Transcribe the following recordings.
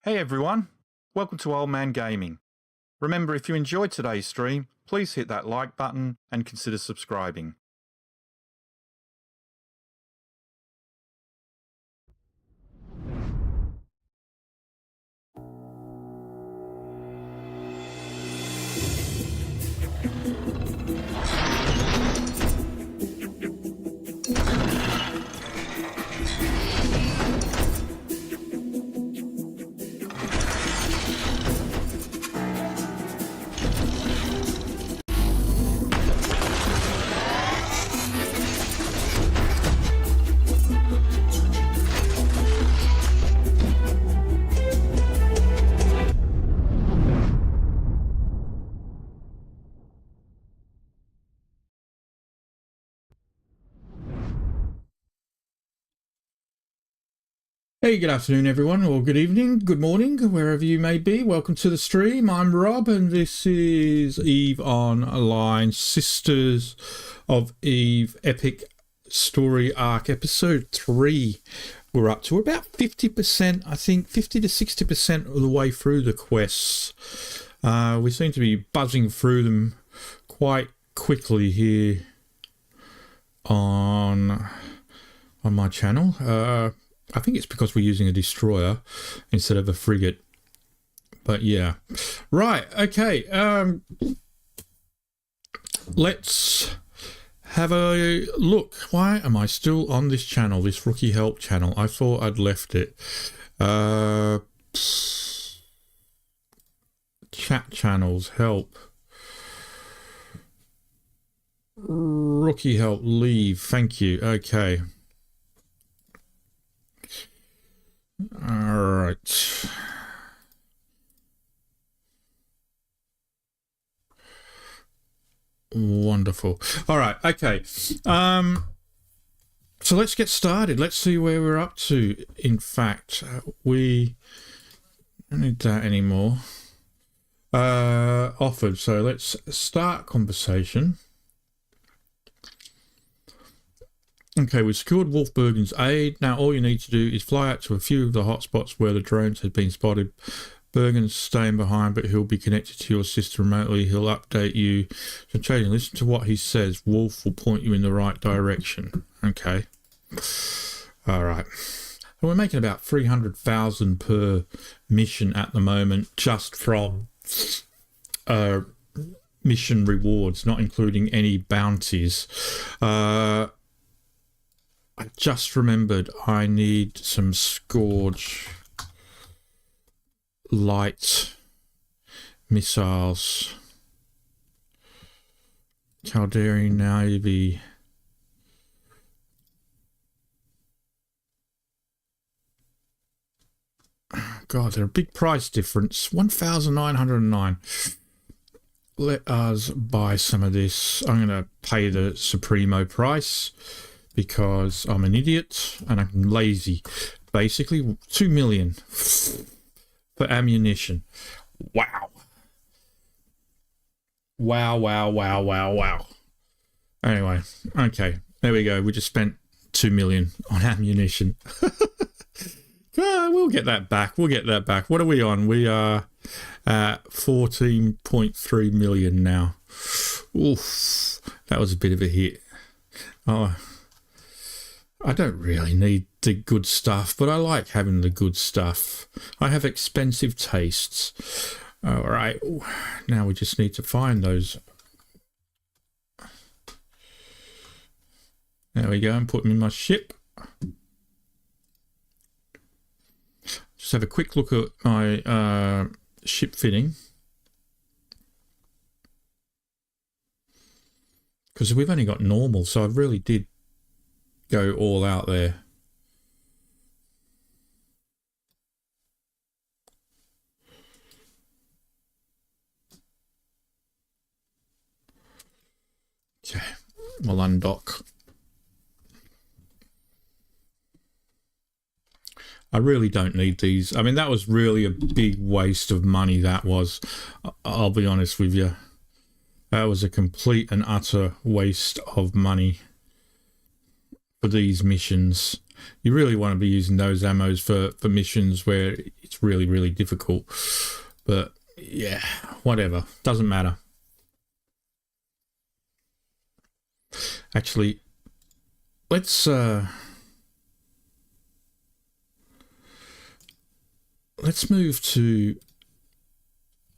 Hey everyone, welcome to Old Man Gaming. Remember, if you enjoyed today's stream, please hit that like button and consider subscribing. Hey, good afternoon everyone, or good evening, good morning, wherever you may be. Welcome to the stream. I'm Rob and this is EVE Online, Sisters of EVE Epic Story Arc Episode 3. We're up to about 50%, I think 50 to 60% of the way through the quests. We seem to be buzzing through them quite quickly here on my channel. I think it's because we're using a destroyer instead of a frigate. But yeah. Right, okay. Let's have a look. Why am I still on this channel, this Rookie Help channel? I thought I'd left it. Chat channels, help. Rookie Help, leave. Thank you. Okay. All right. Wonderful. All right. Okay. So let's get started. Let's see where we're up to. In fact, we don't need that anymore. Offered. So let's start conversation. Okay, we secured Wolfbergen's aid. Now all you need to do is fly out to a few of the hotspots where the drones had been spotted. Bergen's staying behind, but he'll be connected to your system remotely. He'll update you. So changing, listen to what he says. Wolf will point you in the right direction. Okay. All right. And we're making about 300,000 per mission at the moment, just from mission rewards, not including any bounties. I just remembered I need some Scourge light missiles. Calderian Navy. God, they're a big price difference. 1,909. Let us buy some of this. I'm going to pay the Supremo price, because I'm an idiot and I'm lazy. Basically, 2 million for ammunition. Wow. Wow. Anyway, okay, there we go. We just spent 2 million on ammunition. We'll get that back. What are we on? We are at 14.3 million now. Oof, that was a bit of a hit. Oh, I don't really need the good stuff, but I like having the good stuff. I have expensive tastes. All right, now we just need to find those. There we go, and put them in my ship. Just have a quick look at my ship fitting. Because we've only got normal, so I really did go all out there. Okay, we'll undock. I really don't need these. I mean, that was really a big waste of money, that was. I'll be honest with you. That was a complete and utter waste of money for these missions. You really want to be using those ammos for missions where it's it's really, really difficult. But yeah, whatever. Doesn't matter. Actually, let's move to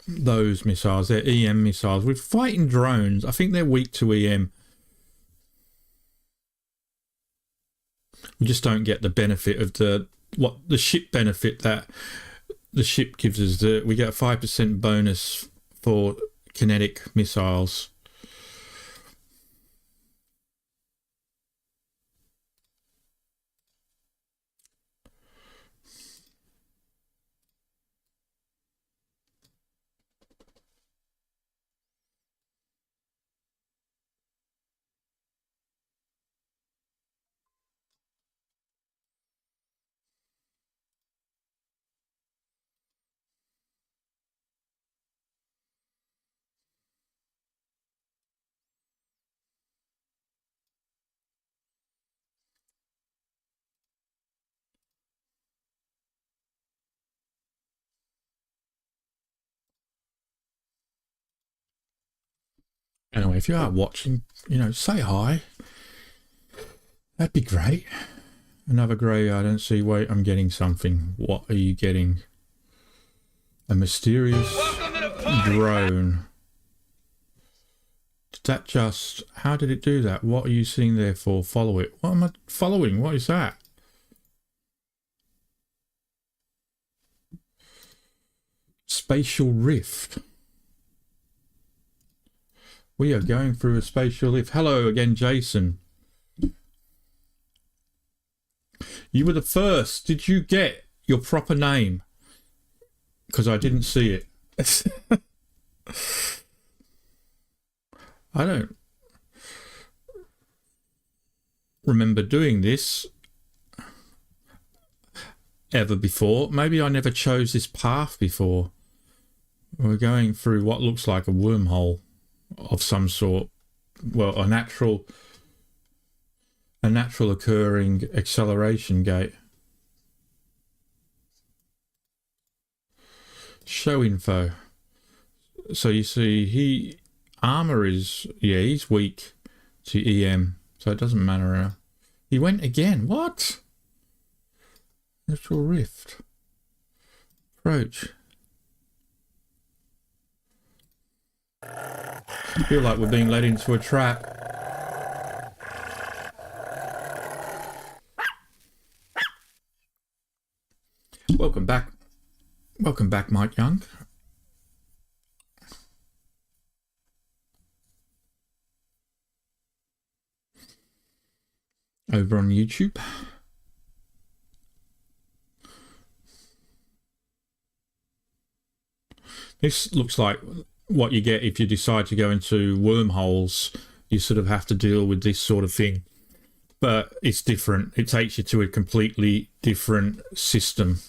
those missiles. They're EM missiles. With fighting drones, I think they're weak to EM. We just don't get the benefit of the ship benefit that the ship gives us. We get a 5% bonus for kinetic missiles. Anyway, if you are watching, say hi. That'd be great. Another grey, I don't see. Wait, I'm getting something. What are you getting? A mysterious drone. Did that just... How did it do that? What are you seeing there for? Follow it. What am I following? What is that? Spatial rift. We are going through a spatial rift. Hello again, Jason. You were the first. Did you get your proper name? Because I didn't see it. I don't remember doing this ever before. Maybe I never chose this path before. We're going through what looks like a wormhole of some sort. Well, a natural occurring acceleration gate. Show info. So you see armor is, he's weak to EM, so it doesn't matter. He went again. What? Natural rift. Approach. I feel like we're being led into a trap. Welcome back. Welcome back, Mike Young. Over on YouTube. This looks like what you get if you decide to go into wormholes. You sort of have to deal with this sort of thing. But it's different. It takes you to a completely different system.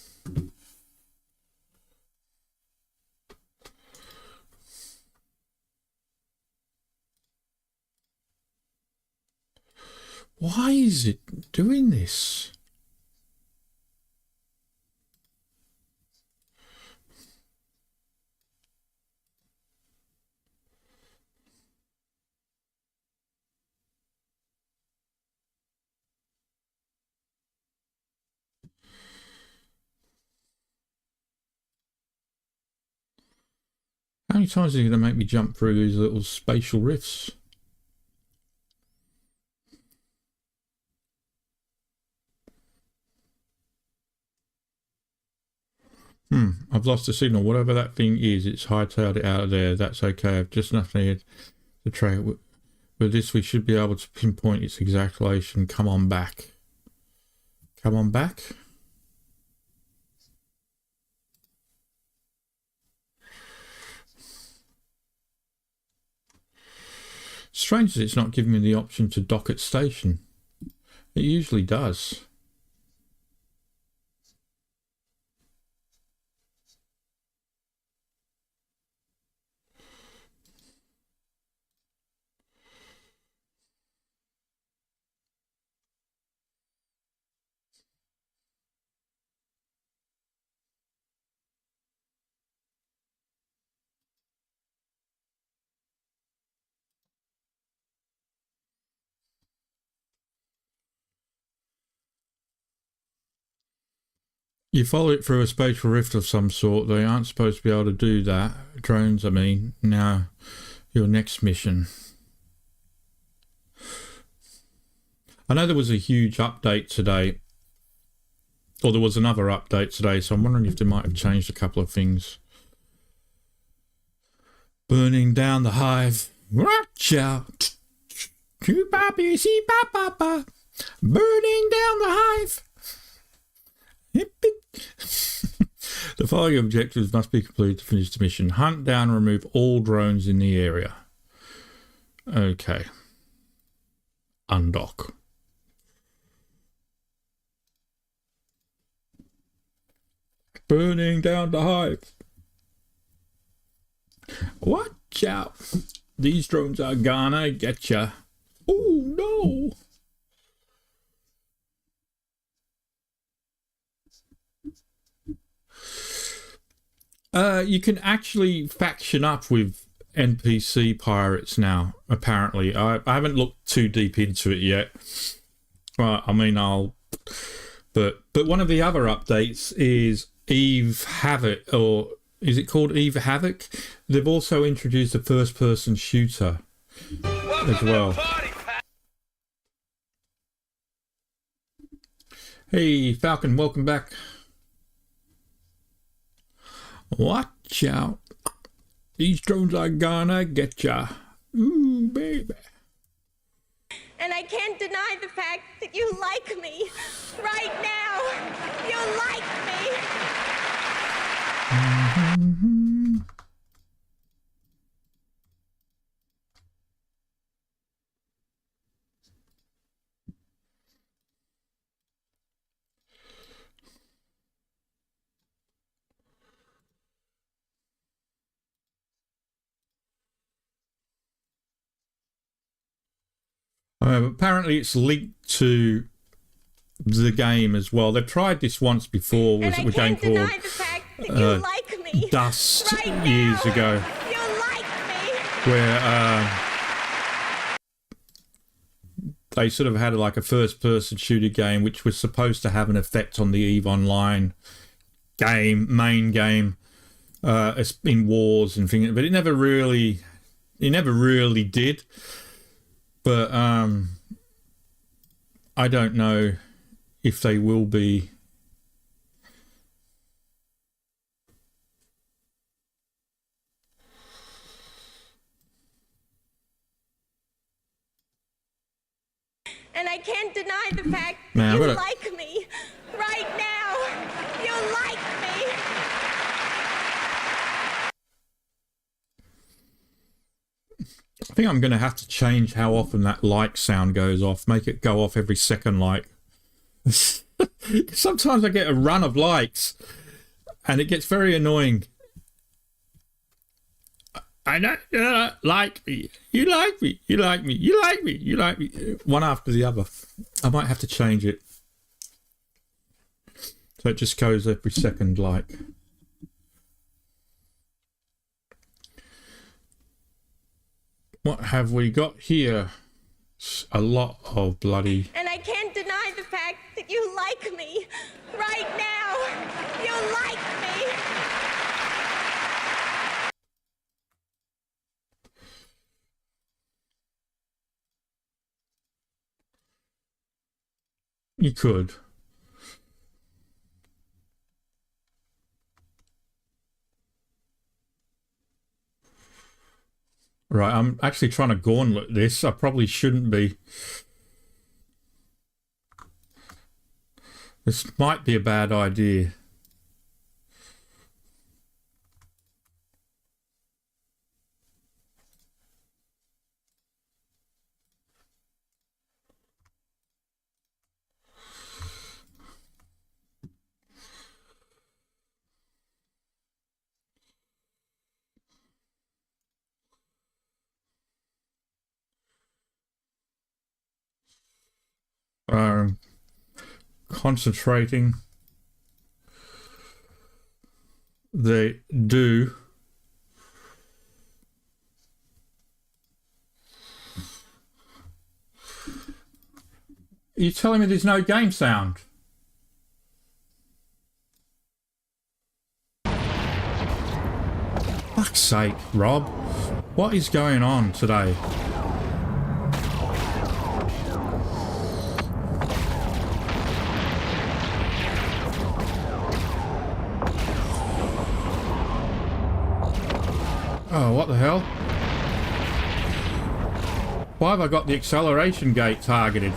Why is it doing this? How many times are you going to make me jump through these little spatial rifts? I've lost the signal. Whatever that thing is, it's hightailed it out of there. That's okay. I've just nothing to track. With this, we should be able to pinpoint its exact location. Come on back. Come on back. Strange that it's not giving me the option to dock at station. It usually does. You follow it through a spatial rift of some sort. They aren't supposed to be able to do that. Drones, I mean. Now, your next mission. I know there was a huge update today. Or there was another update today, so I'm wondering if they might have changed a couple of things. Burning down the hive. Watch out. Burning down the hive. The following objectives must be completed to finish the mission. Hunt down and remove all drones in the area. Okay. Undock. Burning down the hive. Watch out. These drones are gonna get ya. Oh no. You can actually faction up with NPC pirates now, apparently. I haven't looked too deep into it yet. Well, I mean, But one of the other updates is Eve Havoc, or is it called Eve Havoc? They've also introduced a first-person shooter as well. Hey, Falcon, welcome back. Watch out. These drones are gonna get ya. Ooh, baby. And I can't deny the fact that you like me. Right now, you like me. Apparently it's linked to the game as well. They've tried this once before with a game called Dust Right years now, ago, you like me. where they sort of had like a first-person shooter game which was supposed to have an effect on the EVE Online main game in wars and things, but it never really did. But I don't know if they will be. And I can't deny the fact that Man, you like me. Right now, you like me. I think I'm going to have to change how often that like sound goes off. Make it go off every second like. Sometimes I get a run of likes and it gets very annoying. I know, like me. You like me. You like me. You like me. You like me. One after the other. I might have to change it. So it just goes every second like. What have we got here? A lot of bloody... And I can't deny the fact that you like me. Right now, you like me. You could. Right, I'm actually trying to gauntlet this. I probably shouldn't be. This might be a bad idea. Concentrating. They do. Are you telling me there's no game sound? Fuck's sake, Rob. What is going on today? Oh, what the hell? Why have I got the acceleration gate targeted?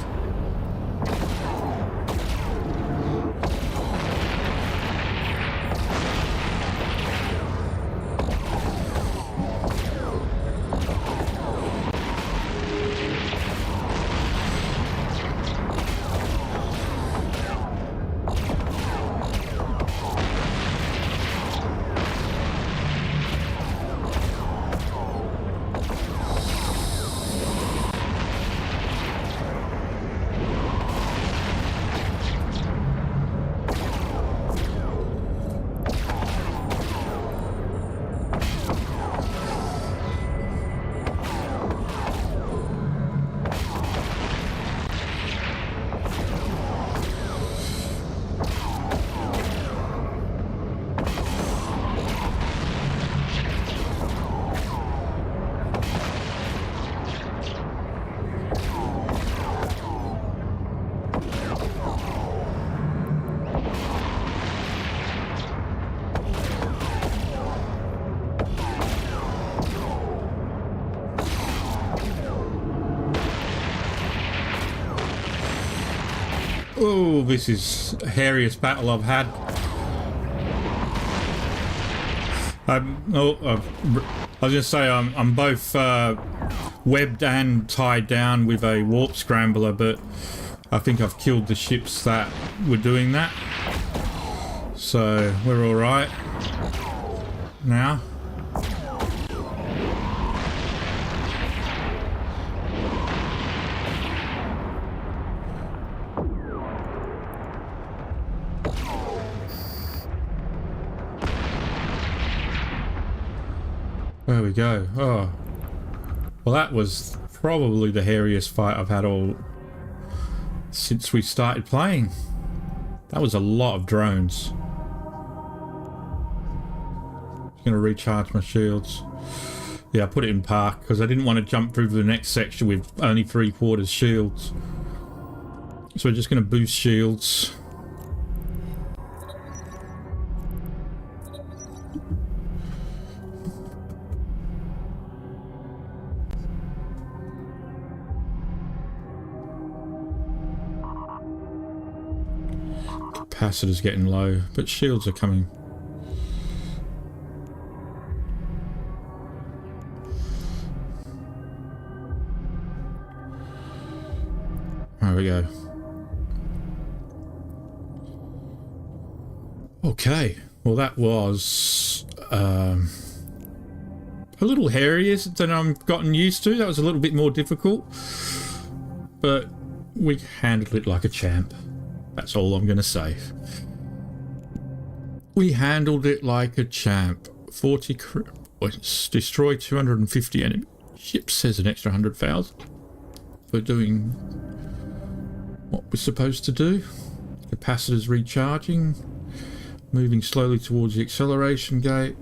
Oh, this is the hairiest battle I've had. I was going to say I'm both webbed and tied down with a warp scrambler, but I think I've killed the ships that were doing that. So we're all right now. There we go. Oh, well, that was probably the hairiest fight I've had all since we started playing. That was a lot of drones. I'm gonna recharge my shields. Yeah, I put it in park because I didn't want to jump through the next section with only 3/4 shields. So we're just gonna boost shields. Capacitor's getting low, but shields are coming. There we go. Okay, well that was a little hairier than I've gotten used to. That was a little bit more difficult, but we handled it like a champ. That's all I'm going to say. We handled it like a champ. 40 destroy 250 enemy ships, says an extra 100,000 for doing what we're supposed to do. Capacitor's recharging, moving slowly towards the acceleration gate.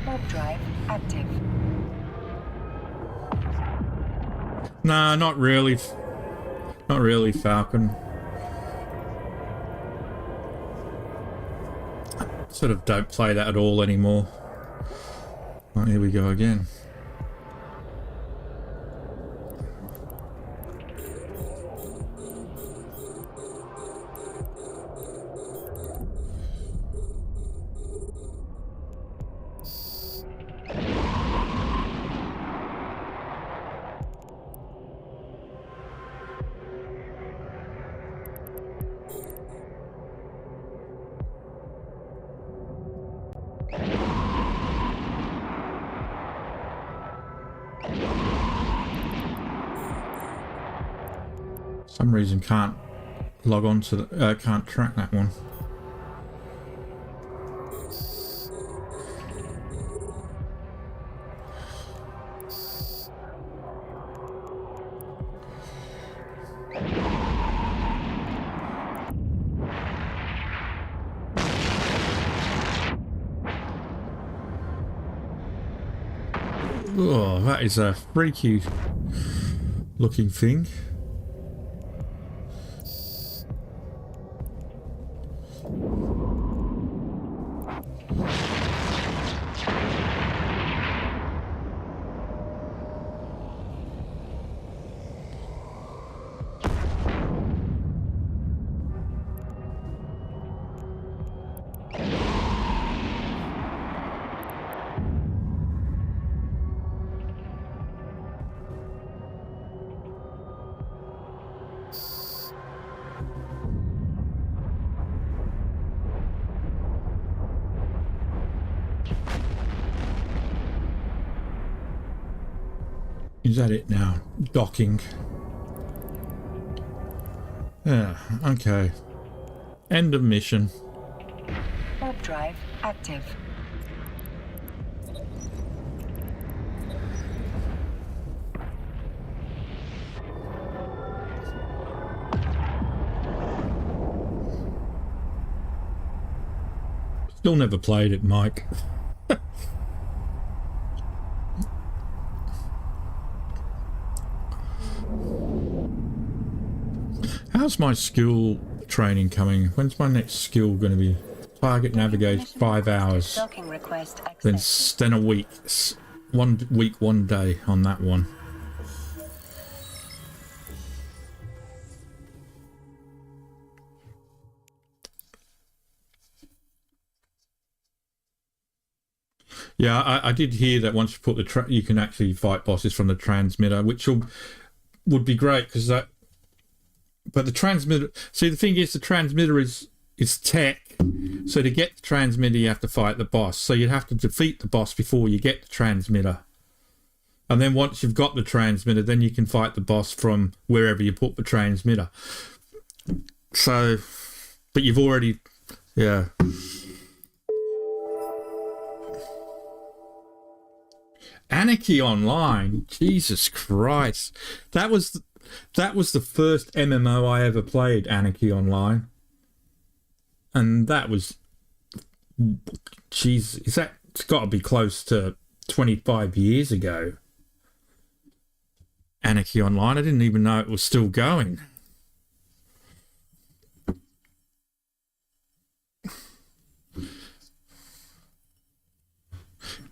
Warp drive active. Nah, not really. Not really, Falcon. Sort of don't play that at all anymore. Oh, here we go again. Some reason can't log on to the can't track that one. Oh, that is a freaky looking thing. Is that it now? Docking. Yeah, okay. End of mission. Warp drive active. Still never played it, Mike. How's my skill training coming? When's my next skill going to be? Target navigate 5 hours. Docking request accepted. Then a week. 1 week, 1 day on that one. Yeah, I did hear that once you put the you can actually fight bosses from the transmitter, which would be great because that. But the transmitter. See, the thing is, the transmitter is tech. So to get the transmitter, you have to fight the boss. So you'd have to defeat the boss before you get the transmitter. And then once you've got the transmitter, then you can fight the boss from wherever you put the transmitter. So, but you've already, yeah. Anarchy Online, Jesus Christ, that was the first MMO I ever played. Anarchy Online, and that was, jeez, it's got to be close to 25 years ago. Anarchy Online, I didn't even know it was still going.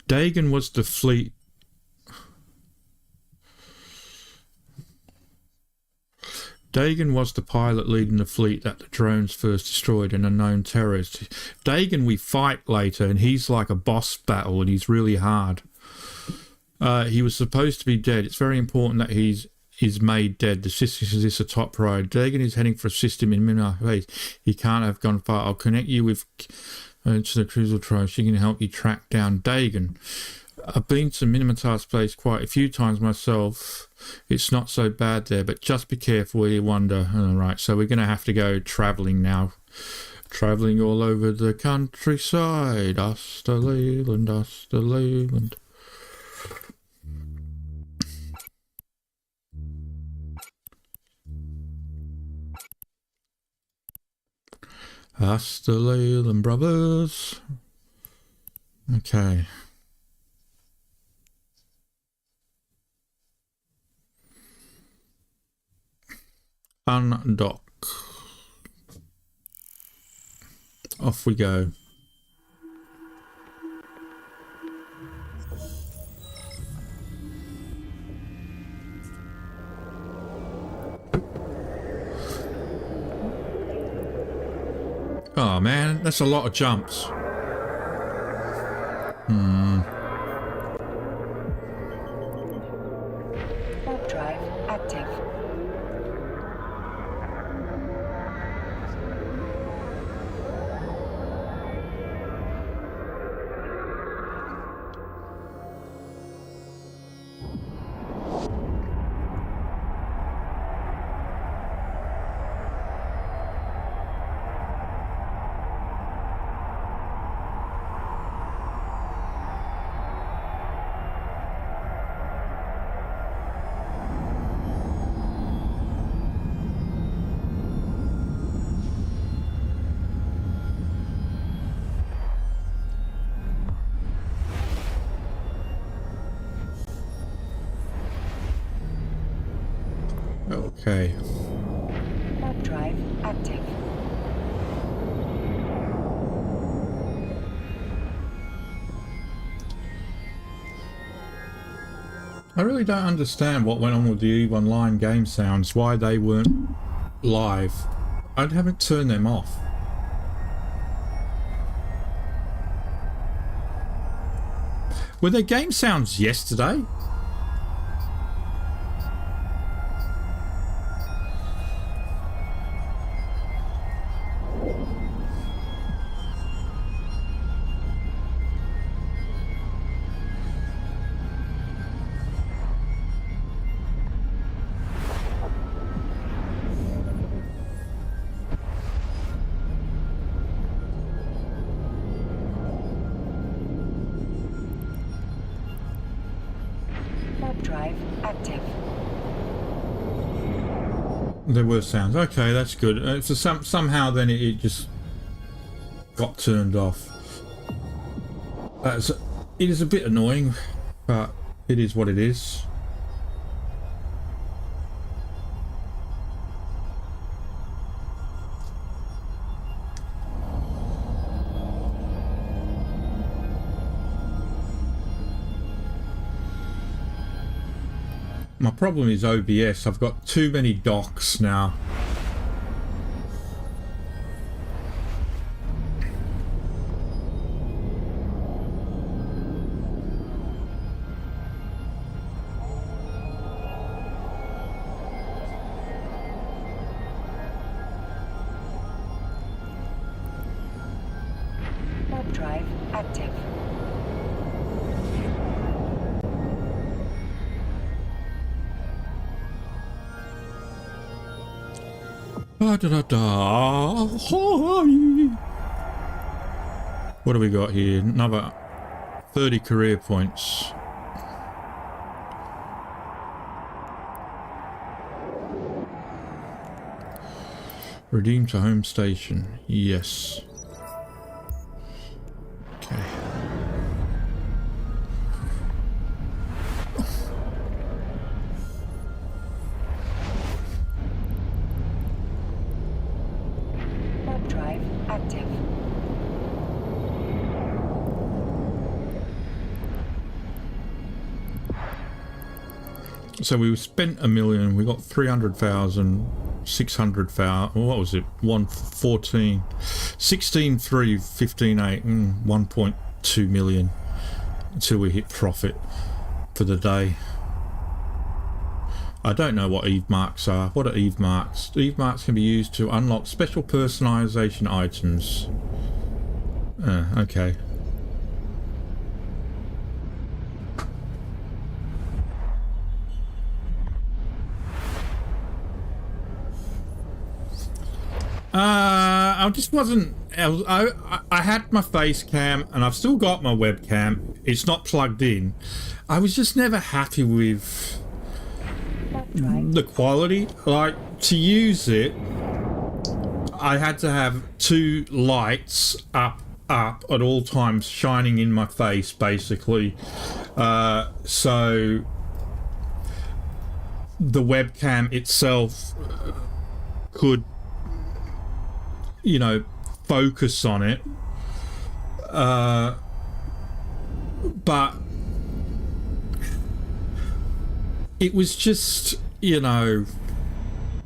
Dagon was the fleet. Dagon was the pilot leading the fleet that the drones first destroyed, an unknown terrorist. Dagon we fight later, and he's like a boss battle, and he's really hard. He was supposed to be dead. It's very important that he's made dead. The system is a top priority. Dagon is heading for a system in Minar Base. He can't have gone far. I'll connect you with to the cruiser tribe. She can help you track down Dagon. I've been to Minimatar Place quite a few times myself. It's not so bad there, but just be careful where you wander. All right, so we're going to have to go travelling now. Travelling all over the countryside. Austerleland, Austerleland. Austerleland brothers. Okay. Undock. Off we go. Oh man, that's a lot of jumps. Warp drive active. Okay. Warp drive active. I really don't understand what went on with the EVE Online game sounds, why they weren't live. I haven't turned them off. Were there game sounds yesterday? Warp drive active. There were sounds. Okay, that's good. So somehow then it just got turned off. It is a bit annoying, but it is what it is. My problem is OBS. I've got too many docks now. Warp drive active. Da, da, da, da. What do we got here? Another 30 career points. Redeem to home station. Yes. Okay. Warp drive active. So we spent $1 million. We got 300,000, 600,000. What was it? 114, 16.3, 15.8, 1.2 million until we hit profit for the day. I don't know what Eve marks are. What are Eve marks? Eve marks can be used to unlock special personalization items. Okay. I just wasn't. I had my face cam and I've still got my webcam. It's not plugged in. I was just never happy with the quality. Like, to use it, I had to have two lights up at all times shining in my face, basically. So the webcam itself could, you know, focus on it, but it was just, you know,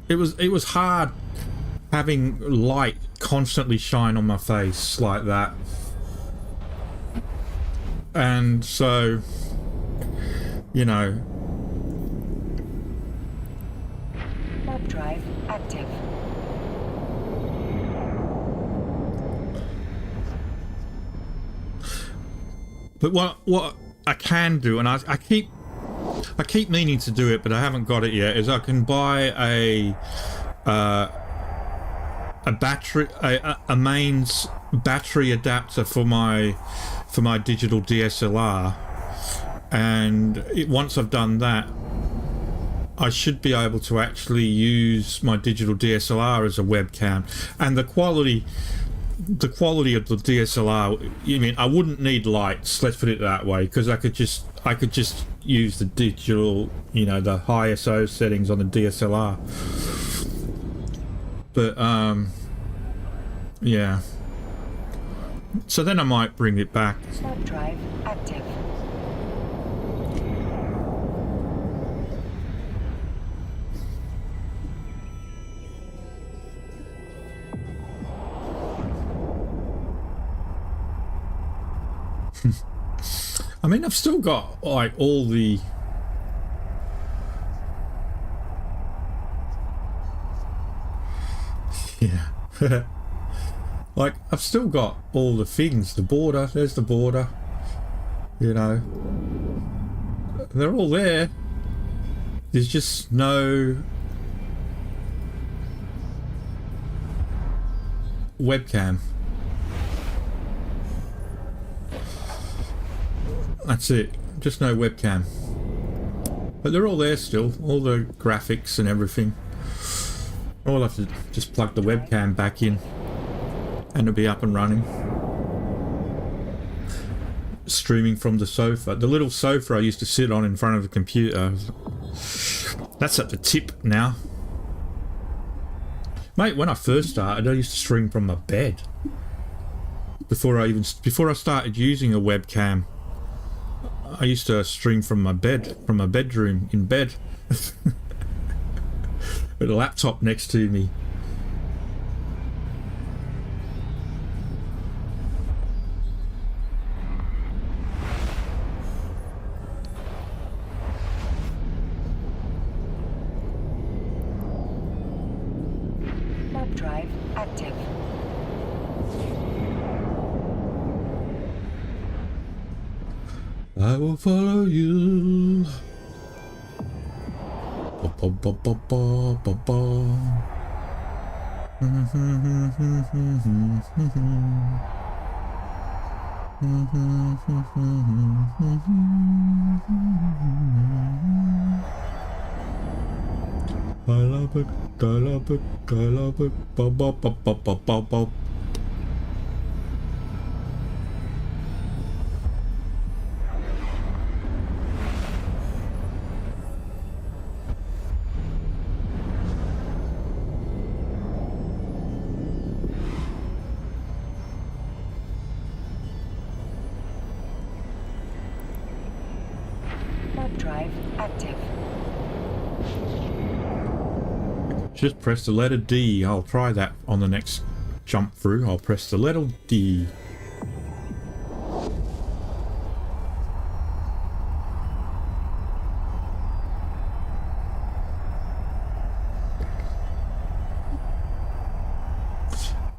it was hard having light constantly shine on my face like that. And so, you know, Warp drive active. but what I can do, and I keep meaning to do it, but I haven't got it yet, is I can buy a battery, a mains battery adapter for my digital DSLR, and once I've done that, I should be able to actually use my digital DSLR as a webcam, and the quality the quality of the DSLR, I mean, I wouldn't need lights, let's put it that way, because I could just use the digital, you know, the high ISO settings on the DSLR. But yeah, so then I might bring it back. Warp drive active. I mean, I've still got like all the yeah like I've still got all the things, the border, there's the border, you know, they're all there. There's just no webcam. That's it, just no webcam. But they're all there still, all the graphics and everything. I'll have to just plug the webcam back in and it'll be up and running. Streaming from the sofa. The little sofa I used to sit on in front of the computer, that's at the tip now. Mate, when I first started, I used to stream from my bed. Before I started using a webcam, I used to stream from my bed, from my bedroom, in bed. With a laptop next to me. Warp drive active. I will follow you. Ba, ba, ba, ba, ba, ba. I love it, I love it, I love it. Ba, ba, ba, ba, ba, ba, ba. Warp drive active. Just press the letter D. I'll try that on the next jump through. I'll press the letter D.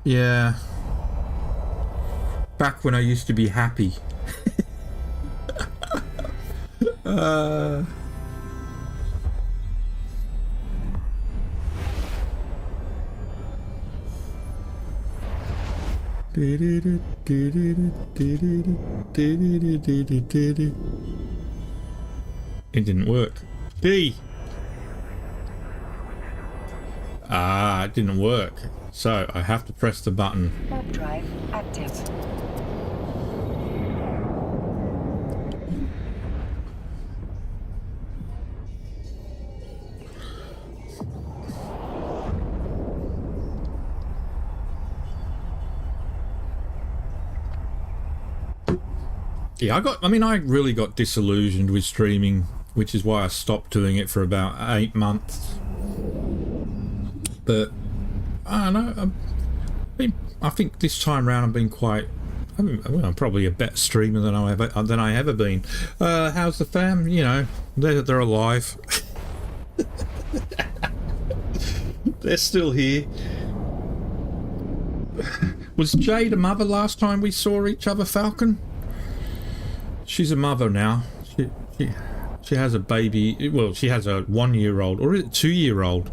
Yeah. Back when I used to be happy. It didn't work. D. Ah, it didn't work. So I have to press the button. Warp drive active. Yeah, I really got disillusioned with streaming, which is why I stopped doing it for about 8 months. But I don't know. I think this time round I've been quite. I'm probably a better streamer than I ever been. How's the fam? You know, they're alive. They're still here. Was Jade a mother last time we saw each other, Falcon? She's a mother now. She has a baby. Well, she has a 1-year-old, or is it 2-year-old?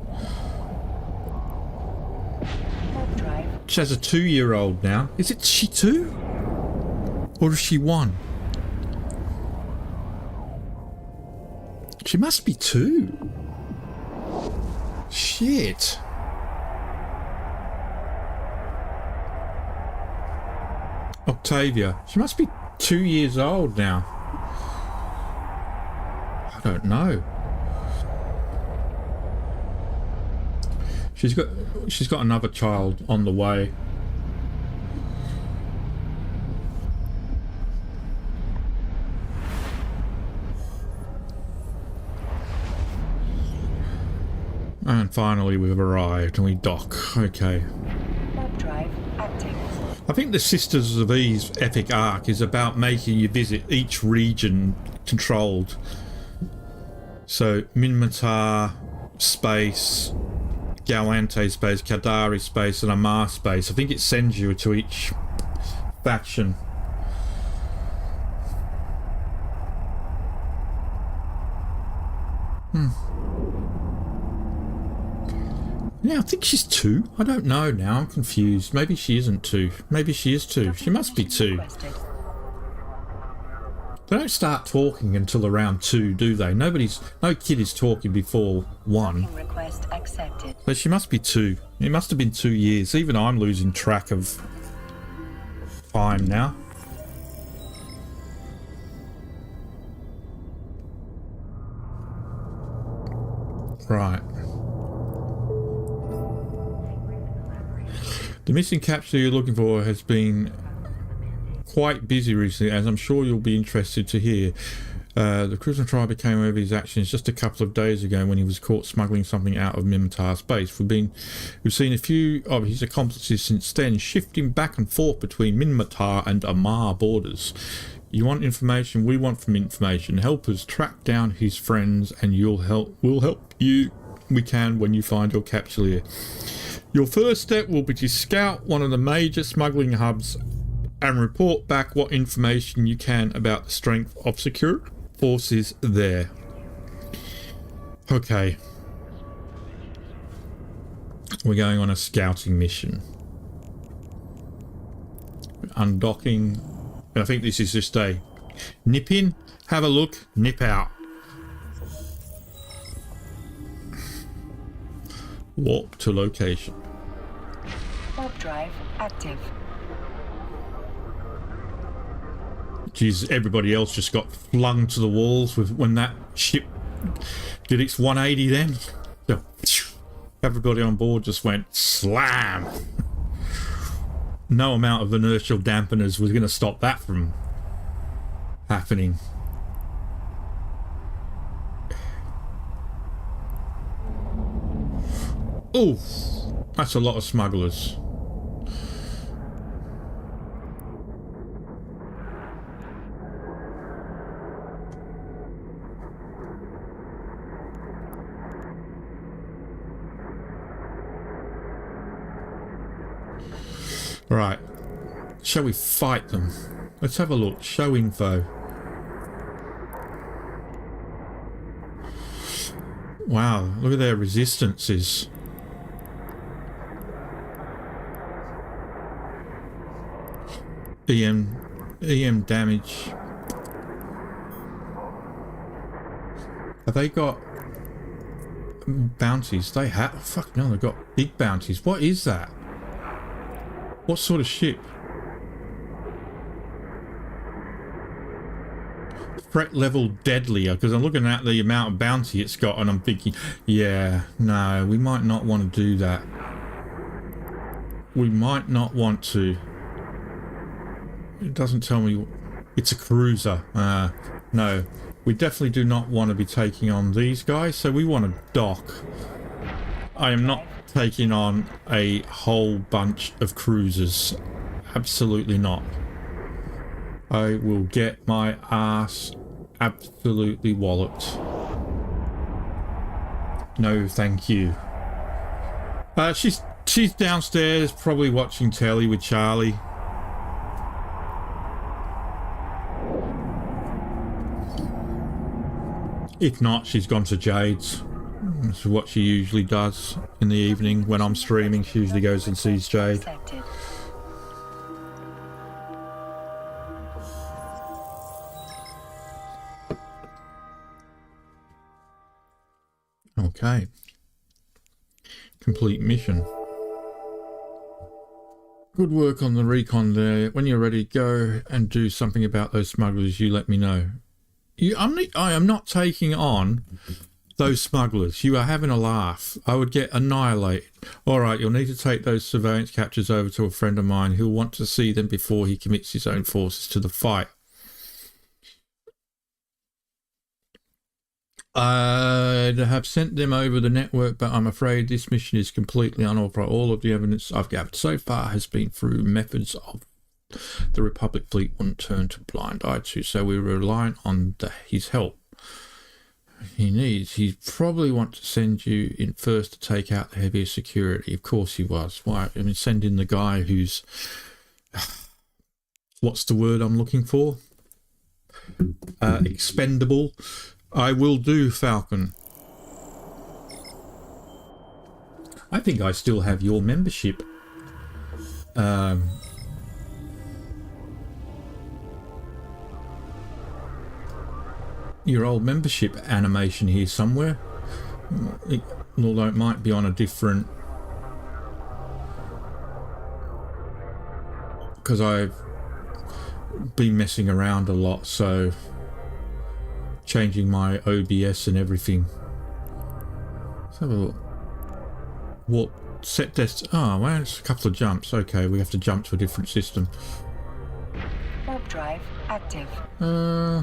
She has a 2-year-old now. Is she 2? Or is she 1? She must be 2. Shit. Octavia. She must be 2 years old now. I don't know. She's got another child on the way. And finally we've arrived and we dock. Okay. Warp drive active. I think the Sisters of Eve's epic arc is about making you visit each region controlled. So Minmatar space, Galante space, Kadari space and Amar space. I think it sends you to each faction. Yeah, I think she's 2. I don't know now. I'm confused. Maybe she isn't 2. Maybe she is 2. She must be 2. Requested. They don't start talking until around 2, do they? No kid is talking before 1. Request accepted. So she must be 2. It must have been 2 years. Even I'm losing track of time now. Right. The missing capsule you're looking for has been quite busy recently, as I'm sure you'll be interested to hear. The Cruiser trial became aware of his actions just a couple of days ago when he was caught smuggling something out of Minmatar space. We've seen a few of his accomplices since then, shifting back and forth between Minmatar and Amar borders. You want information? We want from information. Help us track down his friends, and we'll help you. We can when you find your capsule here. Your first step will be to scout one of the major smuggling hubs and report back what information you can about the strength of security forces there. Okay. We're going on a scouting mission. Undocking. I think this is just a nip in, have a look, nip out. Warp to location. Warp drive active. Jeez, everybody else just got flung to the walls when that ship did its 180 then. So, everybody on board just went slam. No amount of inertial dampeners was going to stop that from happening. Oh, that's a lot of smugglers. Right, shall we fight them? Let's have a look. Show info. Wow, look at their resistances. EM damage. Have they got bounties? They have. Oh, fuck no, they've got big bounties. What is that? What sort of ship? Threat level deadlier, because I'm looking at the amount of bounty it's got and I'm thinking, yeah, no, we might not want to do that. We might not want to. It doesn't tell me. It's a cruiser. No, we definitely do not want to be taking on these guys, so we want to dock. I am not taking on a whole bunch of cruisers. Absolutely not. I will get my ass absolutely walloped. No, thank you. She's downstairs, probably watching telly with Charlie. If not, she's gone to Jade's. This is what she usually does in the evening when I'm streaming. She usually goes and sees Jade. Accepted. Okay. Complete mission. Good work on the recon there. When you're ready, go and do something about those smugglers. You let me know. I am not taking on those smugglers. You are having a laugh. I would get annihilated. All right, you'll need to take those surveillance captures over to a friend of mine who'll want to see them before he commits his own forces to the fight. I'd have sent them over the network, but I'm afraid this mission is completely unauthorized. All of the evidence I've gathered so far has been through methods of the Republic fleet wouldn't turn to blind eye to, so we're relying on his help. He probably want to send you in first to take out the heavier security. Of course he was. Why? I mean, send in the guy who's... What's the word I'm looking for? Expendable. I will do, Falcon. I think I still have your membership. Your old membership animation here somewhere. Although it might be on a different... Because I've been messing around a lot, so... Changing my OBS and everything. Let's have a look. What set test? Oh, well, it's a couple of jumps. Okay, we have to jump to a different system. Warp drive active. Oh,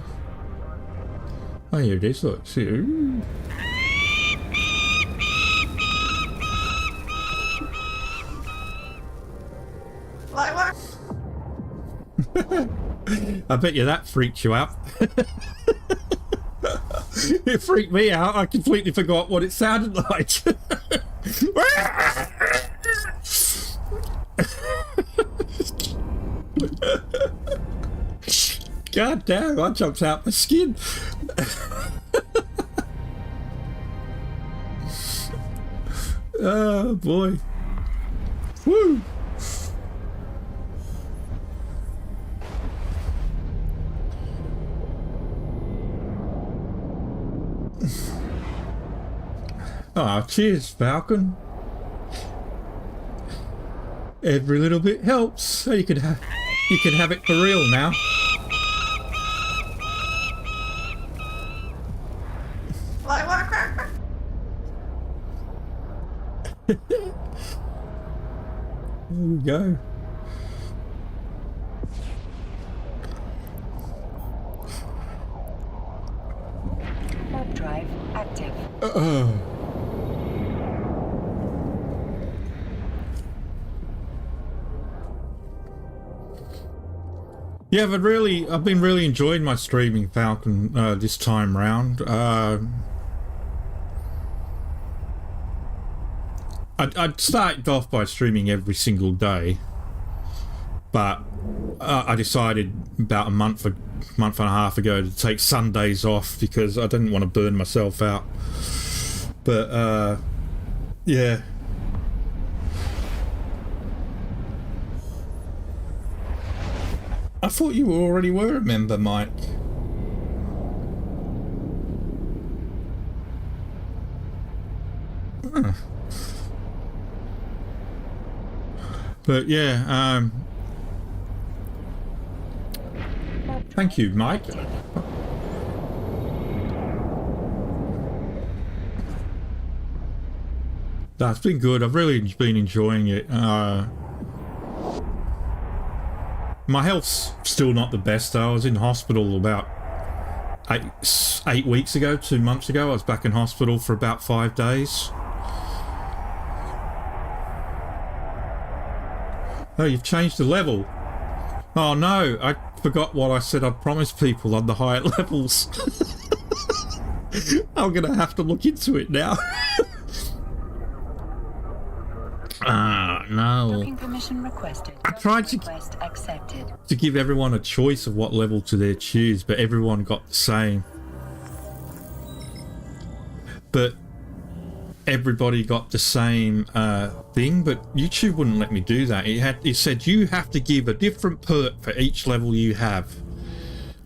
here it is. Look, see. Ooh. I bet you that freaked you out. It freaked me out. I completely forgot what it sounded like. God damn, I jumped out my skin. Oh boy. Woo! Oh, cheers, Falcon. Every little bit helps. So you can have it for real now. There we go. Warp drive active. Yeah, I've been really enjoying my streaming, Falcon, this time round. I'd started off by streaming every single day, but I decided about a month and a half ago to take Sundays off because I didn't want to burn myself out. But yeah. I thought you already were a member, Mike. Huh. But yeah, thank you, Mike. That's been good. I've really been enjoying it. My health's still not the best. I was in hospital about 8 weeks ago, 2 months ago. I was back in hospital for about 5 days. Oh, you've changed the level. Oh no, I forgot what I said I'd promised people on the higher levels. I'm gonna have to look into it now. No. Docking permission requested. I tried Request accepted. to give everyone a choice of what level to their choose, but everyone got the same. But everybody got the same thing, but YouTube wouldn't let me do that. It said you have to give a different perk for each level you have.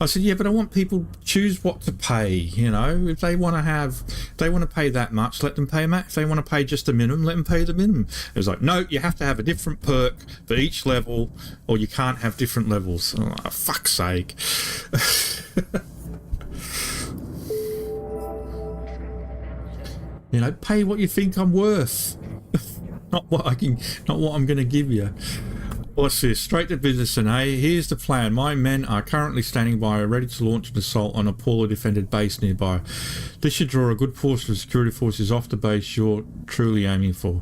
I said, yeah, but I want people to choose what to pay, you know. If they want to pay that much, let them pay max. If they want to pay just a minimum, let them pay the minimum. It was like, no, you have to have a different perk for each level, or you can't have different levels. I'm like, oh, fuck's sake. You know, pay what you think I'm worth. not what I'm going to give you. What's this? Straight to business, and here's the plan. My men are currently standing by, ready to launch an assault on a poorly defended base nearby. This should draw a good portion of security forces off the base you're truly aiming for.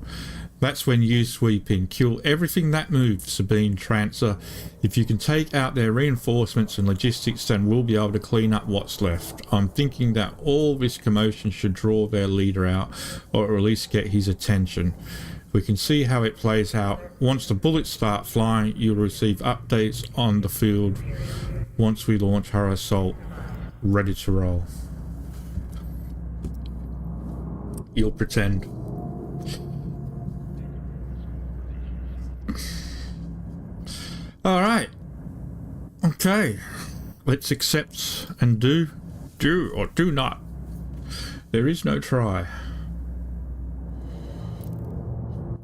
That's when you sweep in. Kill everything that moves, Sabine Trancer. If you can take out their reinforcements and logistics, then we'll be able to clean up what's left. I'm thinking that all this commotion should draw their leader out, or at least get his attention. We can see how it plays out. Once the bullets start flying, you'll receive updates on the field once we launch our assault. Ready to roll. You'll pretend. All right. Okay. Let's accept and do or do not. There is no try.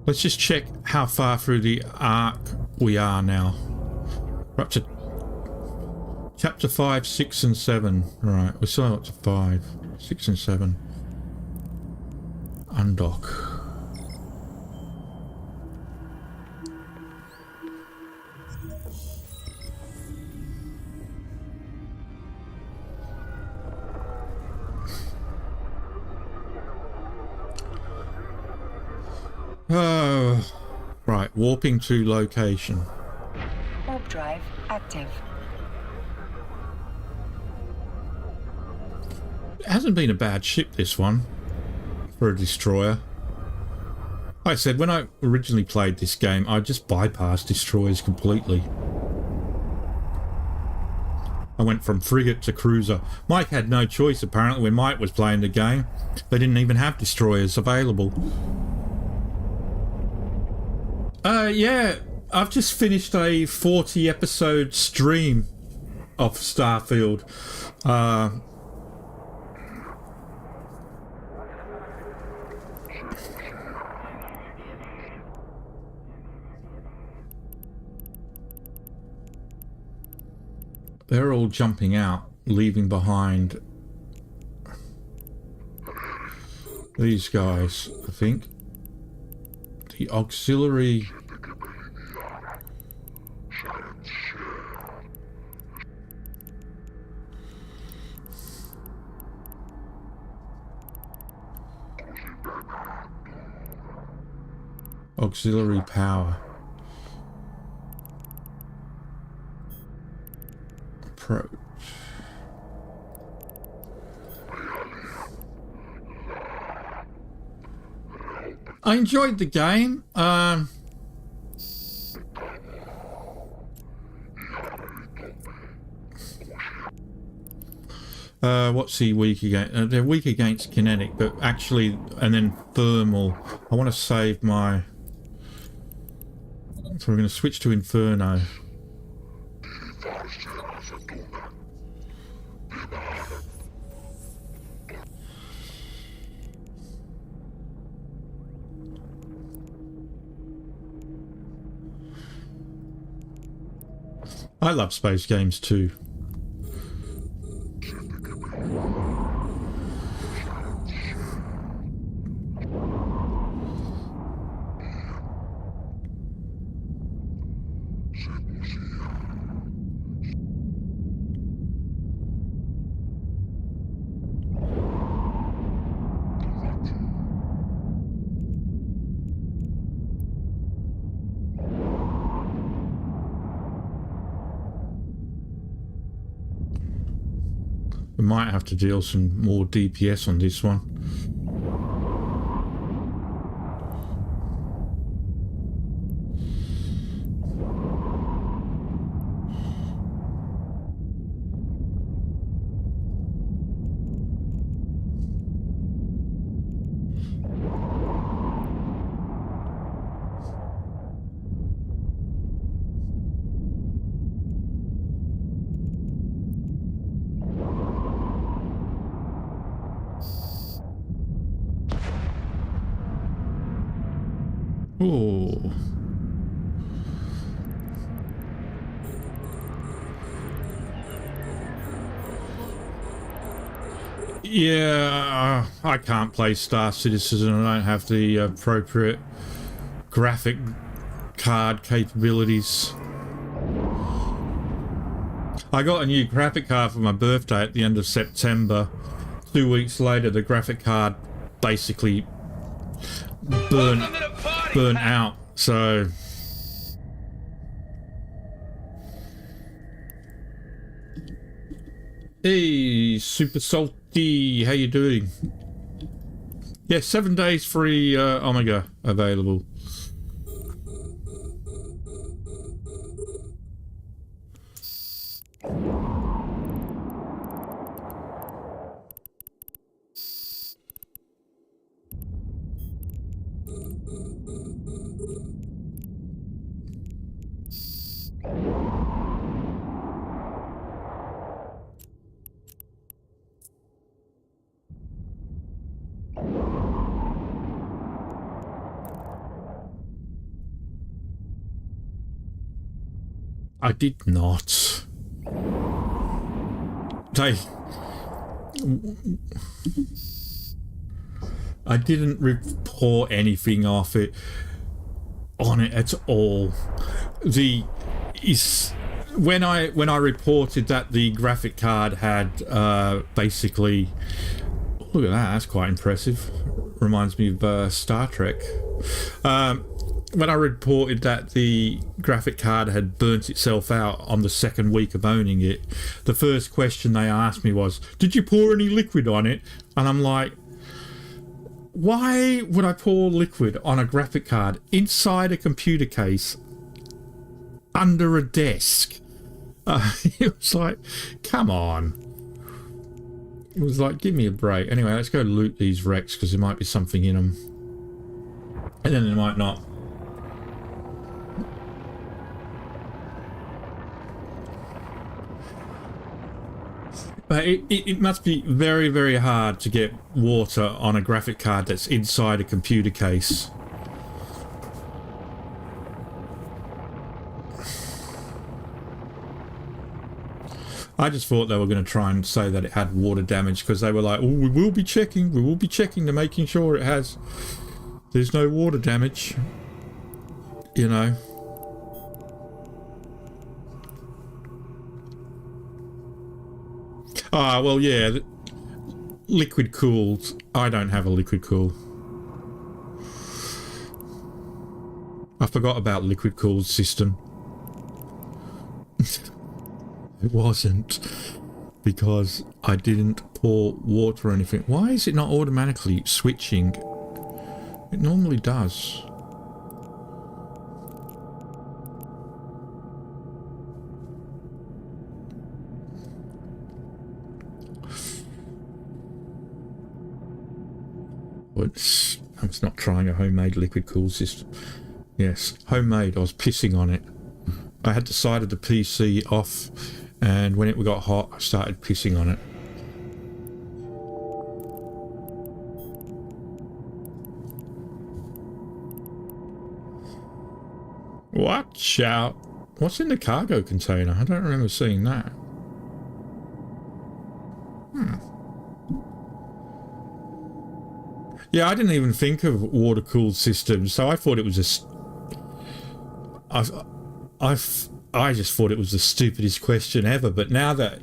Let's just check how far through the arc we are now. We're up to chapter 5, 6 and 7. Right, we're still up to 5, 6 and 7. Undock. Oh, right, warping to location. Warp drive active. It hasn't been a bad ship, this one, for a destroyer. Like I said, when I originally played this game, I just bypassed destroyers completely. I went from frigate to cruiser. Mike had no choice, apparently, when Mike was playing the game. They didn't even have destroyers available. Yeah, I've just finished a 40 episode stream of Starfield. They're all jumping out, leaving behind these guys, I think. The auxiliary... auxiliary power. Approach. I enjoyed the game. What's he weak against? They're weak against kinetic, but actually, and then thermal. I want to save my... So we're going to switch to Inferno. I love space games too. We might have to deal some more DPS on this one. Oh. Yeah, I can't play Star Citizen. I don't have the appropriate graphic card capabilities. I got a new graphic card for my birthday at the end of September. 2 weeks later, the graphic card basically burnt out. So hey, Super Salty, how you doing? Yeah, 7 days free Omega available. I did not. I didn't report anything off it on it at all. When I reported that the graphic card had basically, look at that, that's quite impressive. Reminds me of Star Trek. When I reported that the graphic card had burnt itself out on the second week of owning it, the first question they asked me was, did you pour any liquid on it? And I'm like, why would I pour liquid on a graphic card inside a computer case under a desk? It was like, come on. It was like, give me a break. Anyway, let's go loot these wrecks because there might be something in them. And then there might not. But it must be very, very hard to get water on a graphic card that's inside a computer case. I just thought they were going to try and say that it had water damage because they were like, oh, we will be checking to making sure there's no water damage, you know. Ah, well, yeah, liquid cooled. I don't have a liquid cool. I forgot about liquid cooled system. It wasn't because I didn't pour water or anything. Why is it not automatically switching? It normally does. I'm not trying a homemade liquid cool system. Yes, homemade. I was pissing on it. I had the side of the PC off, and when it got hot, I started pissing on it. Watch out! What's in the cargo container? I don't remember seeing that. Yeah, I didn't even think of water-cooled systems, so I thought it was I just thought it was the stupidest question ever. But now that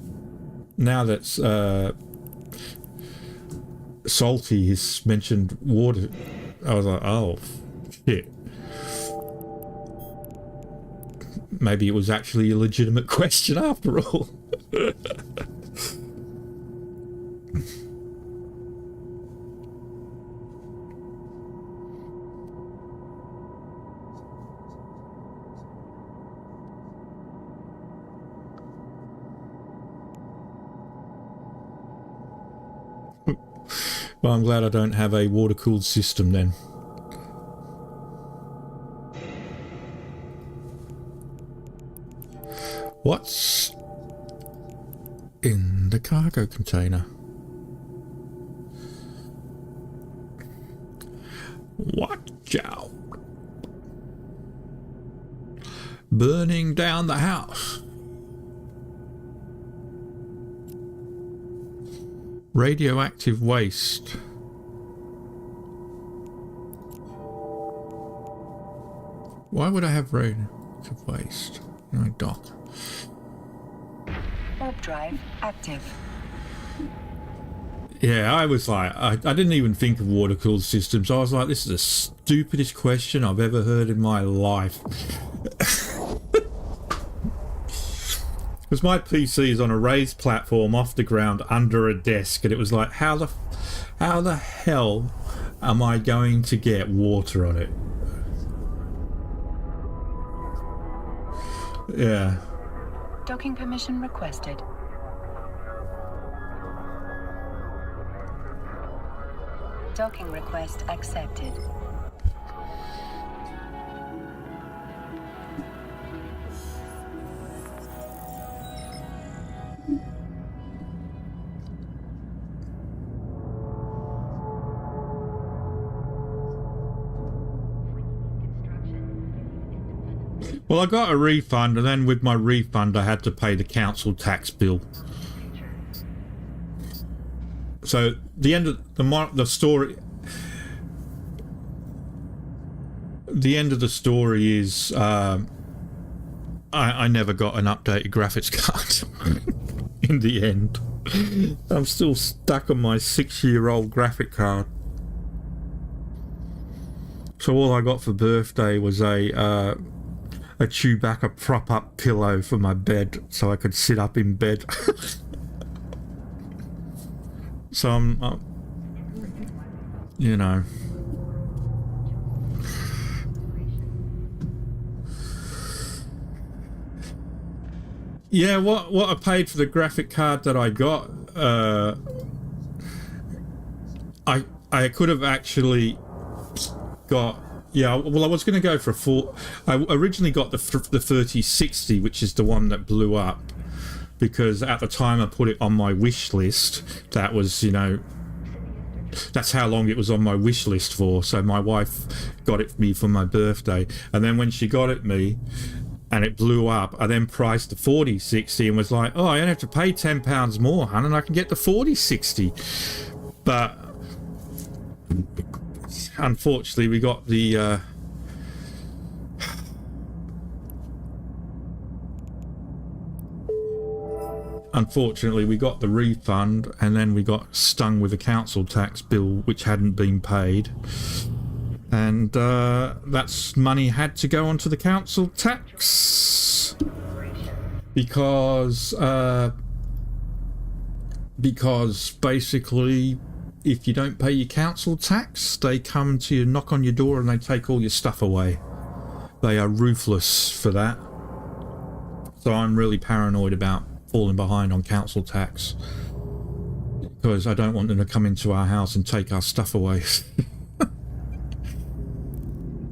Salty has mentioned water, I was like, oh shit. Maybe it was actually a legitimate question after all. Well, I'm glad I don't have a water-cooled system then. What's in the cargo container? Watch out. Burning down the house. Radioactive waste. Why would I have radioactive waste? No, dock. Warp drive active. Yeah, I was like, I didn't even think of water-cooled systems. I was like, this is the stupidest question I've ever heard in my life. Because my PC is on a raised platform off the ground under a desk, and it was like, how the hell am I going to get water on it? Yeah. Docking permission requested. Docking request accepted. Well, I got a refund, and then with my refund I had to pay the council tax bill. So the end of the story. The end of the story is I never got an updated graphics card. In the end, I'm still stuck on my 6-year-old graphic card. So all I got for birthday was a Chewbacca prop-up pillow for my bed, so I could sit up in bed. So I'm, you know. Yeah, what I paid for the graphic card that I got, I could have actually got. Yeah, well, I was going to go for I originally got the 3060, which is the one that blew up, because at the time I put it on my wish list. That was, you know, that's how long it was on my wish list for. So my wife got it for me for my birthday, and then when she got it me and it blew up, I then priced the 4060 and was like, oh, I only have to pay £10 more, hun, and I can get the 4060. But unfortunately, we got the refund, and then we got stung with a council tax bill which hadn't been paid, and that's money had to go onto the council tax because basically, if you don't pay your council tax, they come to you, knock on your door, and they take all your stuff away. They are ruthless for that. So I'm really paranoid about falling behind on council tax, because I don't want them to come into our house and take our stuff away.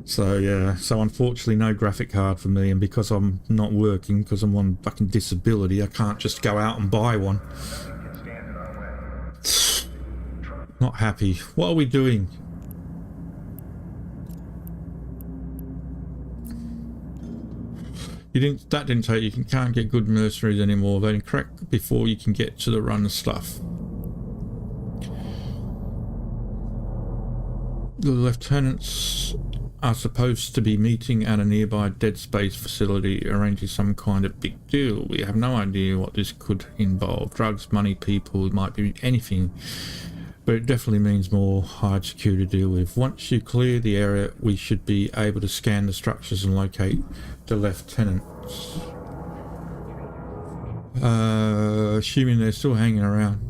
So yeah, so unfortunately no graphic card for me, and because I'm not working, because I'm on fucking disability, I can't just go out and buy one. Not happy. What are we doing? That didn't take you can't get good mercenaries anymore. They crack before you can get to the run stuff. The lieutenants are supposed to be meeting at a nearby dead space facility, arranging some kind of big deal. We have no idea what this could involve. Drugs, money, people, it might be anything. But it definitely means more HQ to deal with. Once you clear the area, we should be able to scan the structures and locate the lieutenants. Assuming they're still hanging around.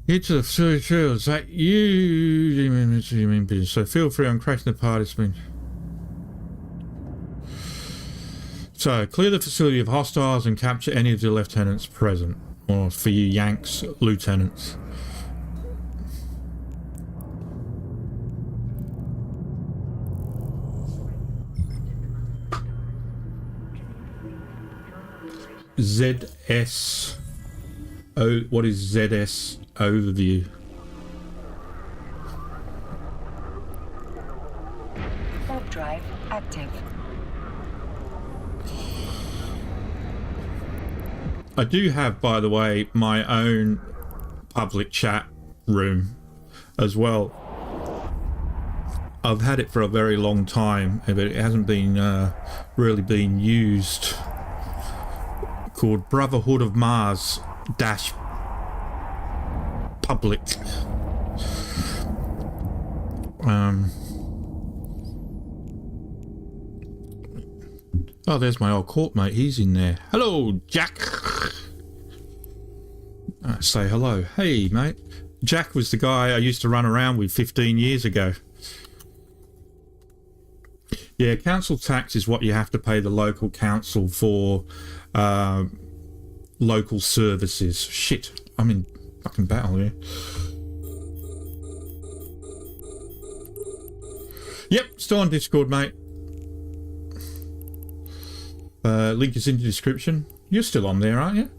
It's a facility. Is that you mean business? So feel free on crashing the participant. So clear the facility of hostiles and capture any of the lieutenants present. Or for you Yanks, lieutenants. ZS. Oh, what is ZS overview? Warp drive active. I do have, by the way, my own public chat room as well. I've had it for a very long time, but it hasn't been really been used. Called Brotherhood of Mars dash public. Oh, there's my old court mate. He's in there. Hello, Jack. Say hello. Hey, mate. Jack was the guy I used to run around with 15 years ago. Yeah, council tax is what you have to pay the local council for local services. Shit, I'm in fucking battle here. Yep, still on Discord, mate. Link is in the description. You're still on there, aren't you?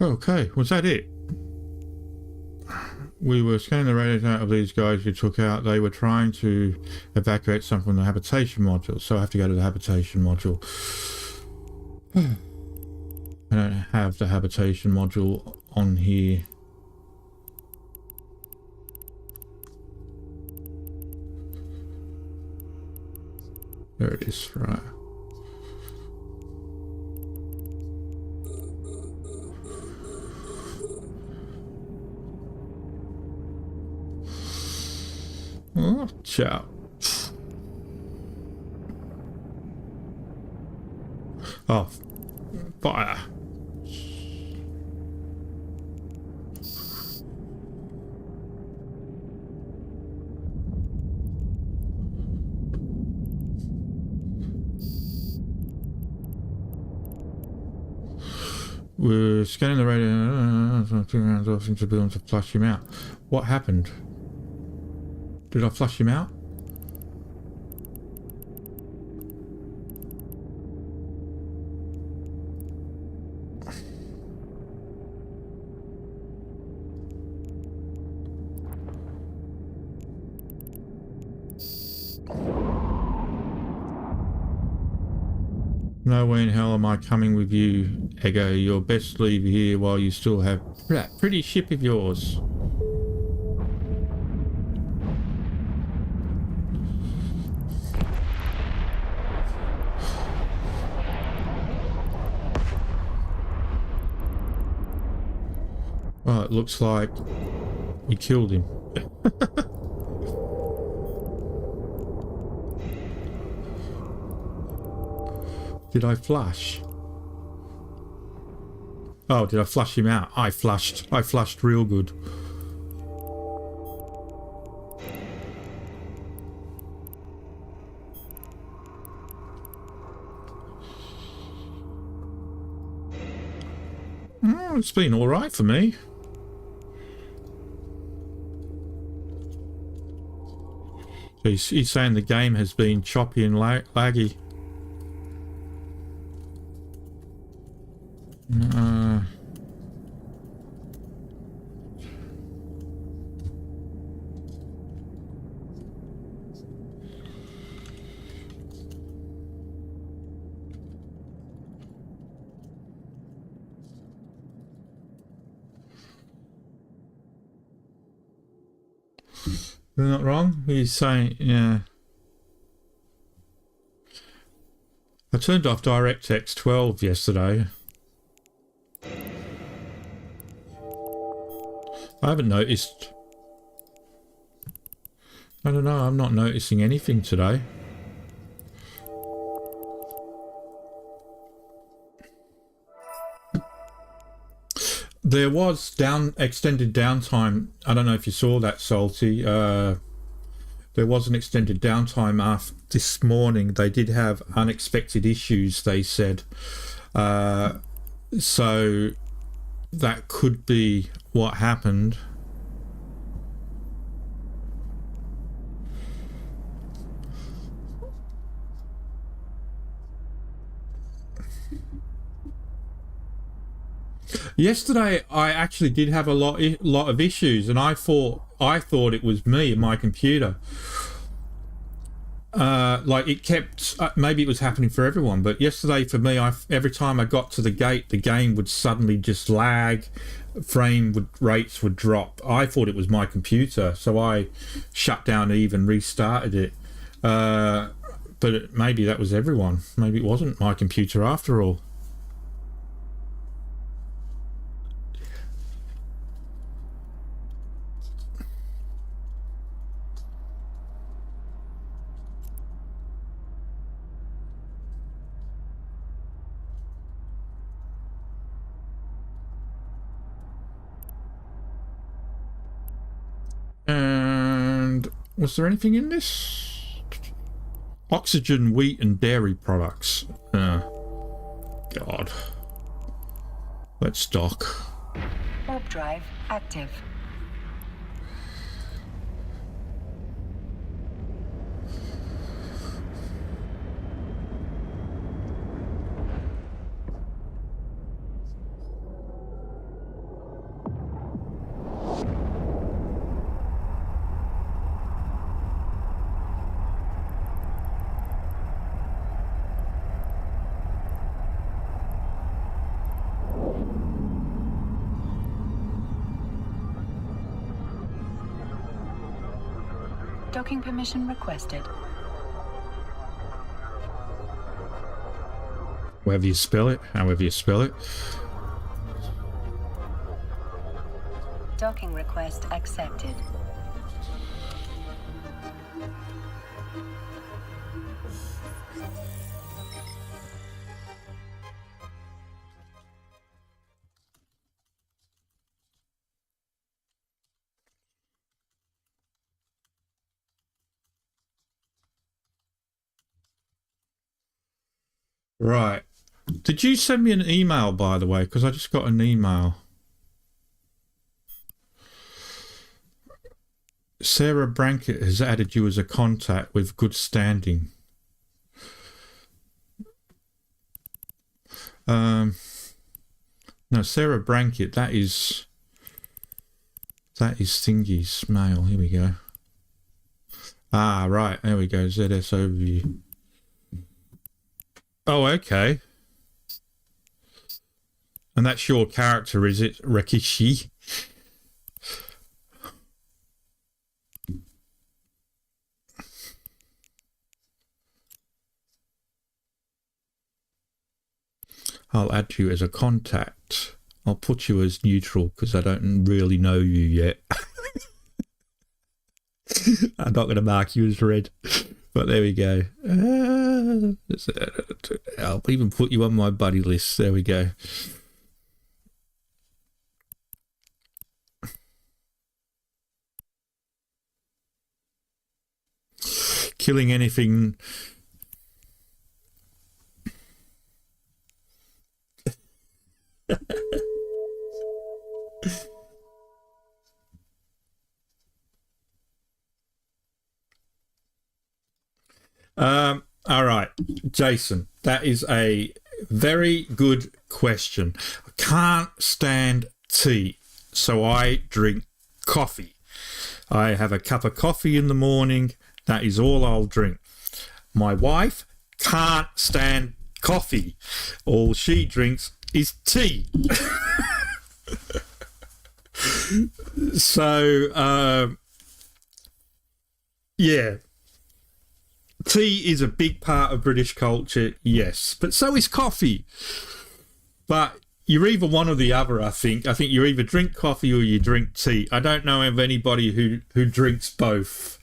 Okay, was that it? We were scanning the radios out of these guys you took out. They were trying to evacuate some from the habitation module, so I have to go to the habitation module. I don't have the habitation module on here. There it is, right. Oh, ciao. Oh, fire. We're scanning the radio. 2 rounds off into the building to flush him out. What happened? Did I flush him out? No way in hell am I coming with you, Ego. You're best leave here while you still have that pretty ship of yours. Well, it looks like you killed him. Did I flush? Oh, did I flush him out? I flushed real good. Oh, it's been all right for me. He's saying the game has been choppy and laggy. They're not wrong. He's saying, yeah. I turned off DirectX 12 yesterday. I haven't noticed. I don't know. I'm not noticing anything today. There was extended downtime. I don't know if you saw that, Salty. There was an extended downtime after this morning. They did have unexpected issues, they said. So that could be what happened. Yesterday, I actually did have a lot of issues, and I thought it was me and my computer. Like it kept, maybe it was happening for everyone, but yesterday for me, every time I got to the gate, the game would suddenly just lag, rates would drop. I thought it was my computer, so I shut down Eve and restarted it. But maybe that was everyone. Maybe it wasn't my computer after all. And was there anything in this? Oxygen, wheat, and dairy products. God. Let's dock. Warp drive active. Docking permission requested. However you spell it. Docking request accepted. Right. Did you send me an email, by the way? Because I just got an email. Sarah Brankett has added you as a contact with good standing. No, Sarah Brankett, that is Thingy's mail. Here we go. Ah, right. There we go. ZS overview. Oh, okay. And that's your character, is it, Rekishi? I'll add you as a contact. I'll put you as neutral because I don't really know you yet. I'm not going to mark you as red. But there we go. I'll even put you on my buddy list. There we go. Killing anything. All right, Jason, that is a very good question. I can't stand tea, so I drink coffee. I have a cup of coffee in the morning. That is all I'll drink. My wife can't stand coffee. All she drinks is tea. So, yeah. Tea is a big part of British culture, yes, but so is coffee. But you're either one or the other, I think. I think you either drink coffee or you drink tea. I don't know of anybody who drinks both.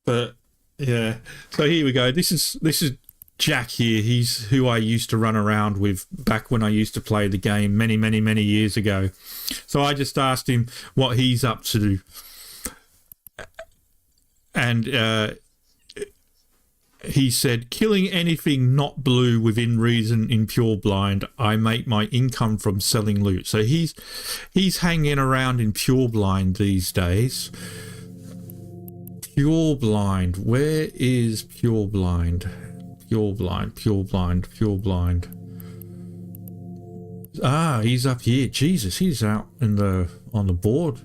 But yeah, so here we go. This is Jack here, he's who I used to run around with back when I used to play the game many, many, many years ago. So I just asked him what he's up to. And he said, killing anything not blue within reason in Pure Blind. I make my income from selling loot. So he's hanging around in Pure Blind these days. Pure Blind. Where is Pure Blind? Pure Blind, Pure Blind, Pure Blind. Ah, he's up here. Jesus, he's out on the board.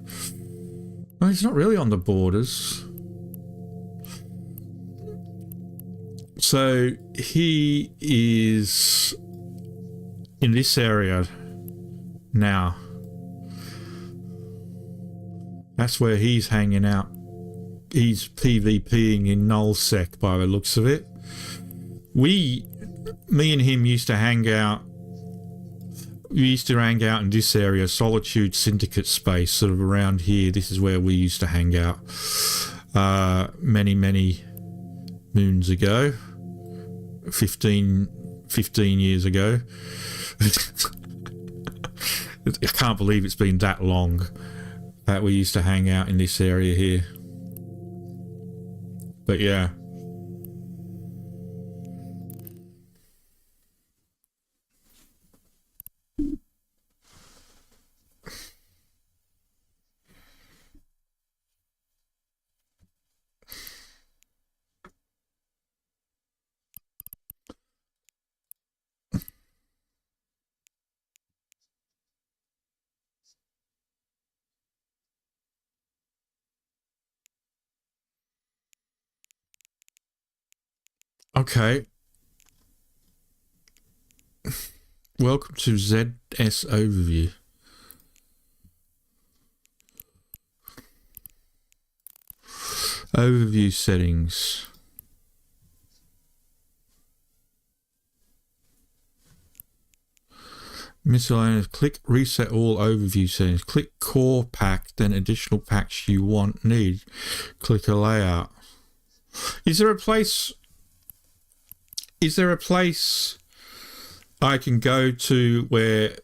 No, he's not really on the borders. So he is in this area now. That's where he's hanging out. He's PvPing in nullsec by the looks of it. Me and him used to hang out. We used to hang out in this area, Solitude Syndicate space, sort of around here. This is where we used to hang out many, many moons ago. 15 years ago. I can't believe it's been that long that we used to hang out in this area here. But yeah. Okay. Welcome to ZS Overview. Overview settings. Miscellaneous. Click reset all overview settings. Click core pack, then additional packs you need. Click a layout. Is there a place I can go to where,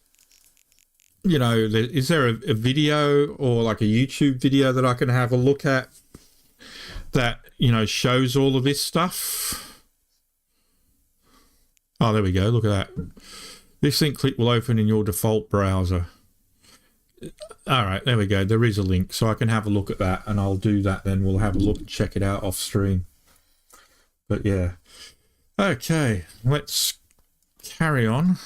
you know, is there a video or like a YouTube video that I can have a look at that, you know, shows all of this stuff? Oh, there we go. Look at that. This link click will open in your default browser. All right, there we go. There is a link, so I can have a look at that, and I'll do that then. We'll have a look and check it out off stream. But yeah. Okay, let's carry on.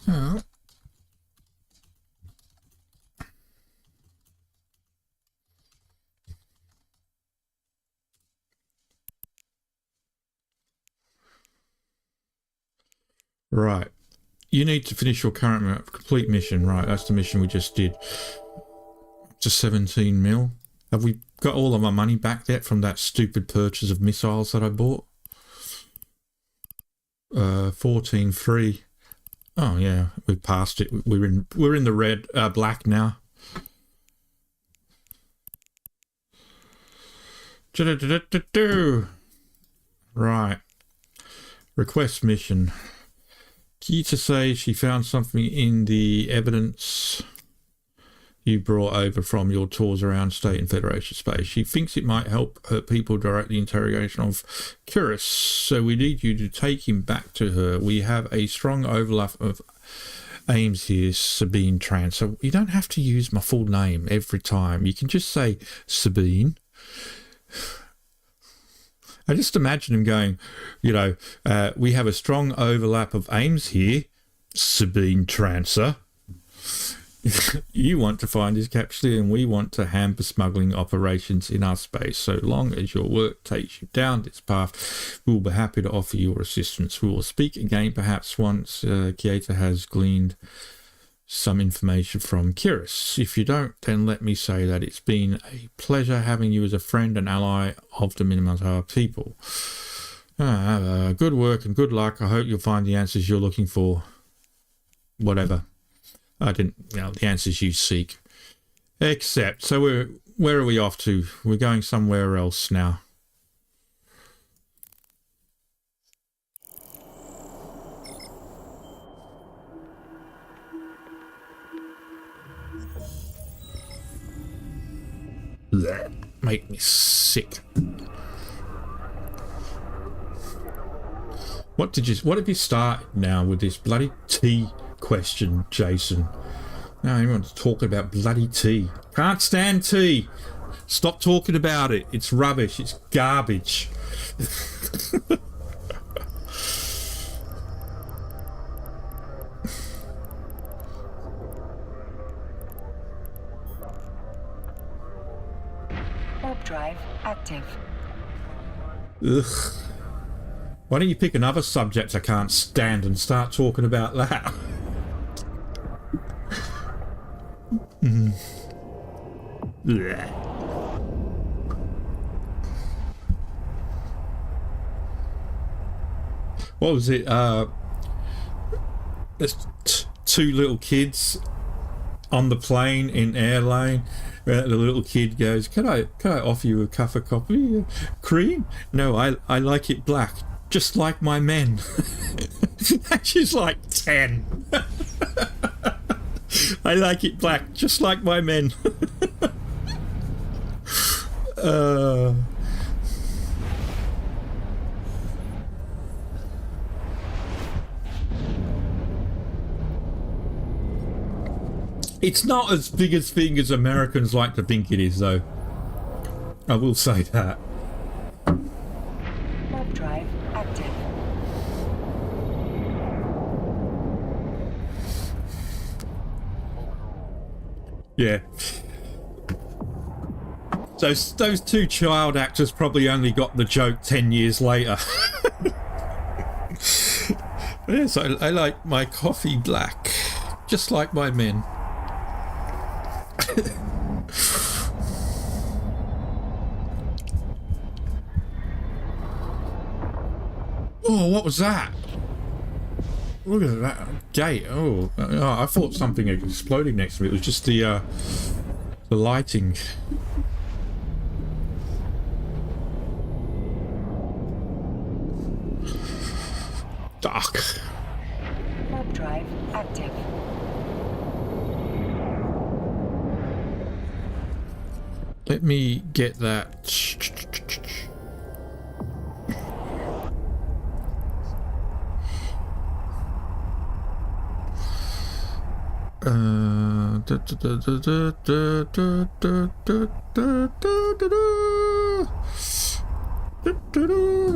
Oh. Right. You need to finish your current complete mission. Right, that's the mission we just did. To 17 mil. Have we got all of our money back yet from that stupid purchase of missiles that I bought? 14.3. Oh yeah, we passed it. We're in the red, black now. Right. Request mission. Kita says she found something in the evidence you brought over from your tours around State and Federation space. She thinks it might help her people direct the interrogation of Curus, so we need you to take him back to her. We have a strong overlap of aims here, Sabine Tran. So you don't have to use my full name every time. You can just say Sabine. I just imagine him going, you know, we have a strong overlap of aims here, Sabine Trancer. You want to find his capture and we want to hamper smuggling operations in our space. So long as your work takes you down this path, we will be happy to offer your assistance. We will speak again perhaps once Kieta has gleaned some information from Kiris. If you don't, then let me say that it's been a pleasure having you as a friend and ally of the Minimatar people. Good work and good luck. I hope you'll find the answers you're looking for. Whatever. I didn't, you know, the answers you seek. Except, so where are we off to? We're going somewhere else now. Blech, make me sick. What have you started now with this bloody tea question, Jason? Now everyone's talking about bloody tea. Can't stand tea. Stop talking about it. It's rubbish. It's garbage. Warp drive active. Ugh. Why don't you pick another subject I can't stand and start talking about that? What was it? There's two little kids on the plane in air lane. The little kid goes, "Can I offer you a cup of coffee? Cream? No, I like it black, just like my men." She's like 10. I like it black, just like my men. It's not as big a thing as Americans like to think it is, though. I will say that. Warp drive active. Yeah. Those two child actors probably only got the joke 10 years later. Yes, I like my coffee black, just like my men. Oh, what was that? Look at that gate. Oh, I thought something exploded next to me. It was just the lighting. Dark. Warp drive active. Let me get that.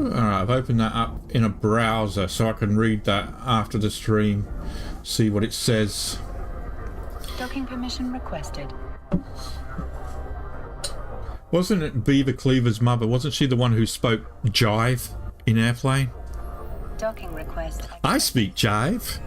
Alright, I've opened that up in a browser so I can read that after the stream, see what it says. Docking permission requested. Wasn't it Beaver Cleaver's mother? Wasn't she the one who spoke jive in Airplane? Docking request accepted. I speak jive.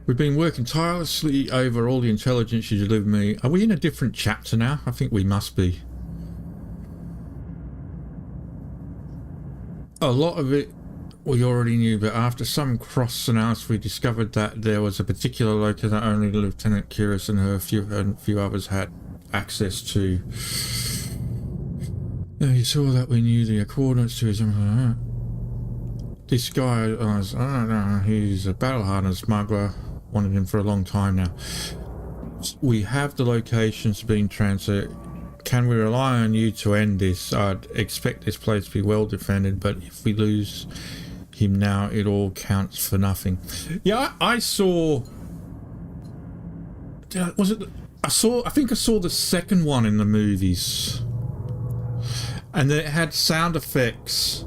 We've been working tirelessly over all the intelligence you delivered me. Are we in a different chapter now? I think we must be. A lot of it we already knew, but after some cross-analysis we discovered that there was a particular location that only Lieutenant Kiris and a few others had access to. You saw that we knew the coordinates to his... This guy, I don't know, he's a battle-hardened smuggler. Wanted him for a long time now. We have the locations being transferred. Can we rely on you to end this? I'd expect this place to be well defended, but if we lose him now, it all counts for nothing. Yeah, I saw... Was it... I think I saw the second one in the movies. And then it had sound effects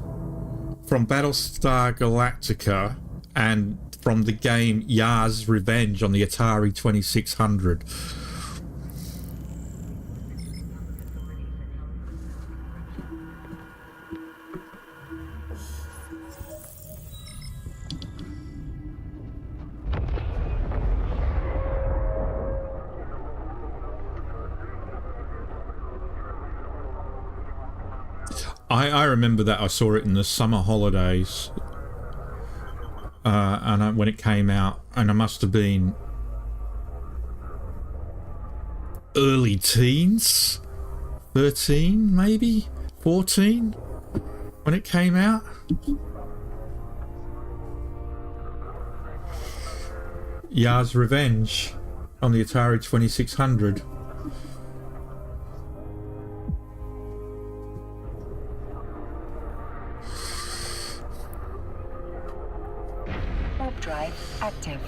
from Battlestar Galactica and from the game Yar's Revenge on the Atari 2600. I remember that I saw it in the summer holidays, when it came out, and I must have been early teens, 13 maybe, 14 when it came out. Yar's Revenge on the Atari 2600. Warp drive active.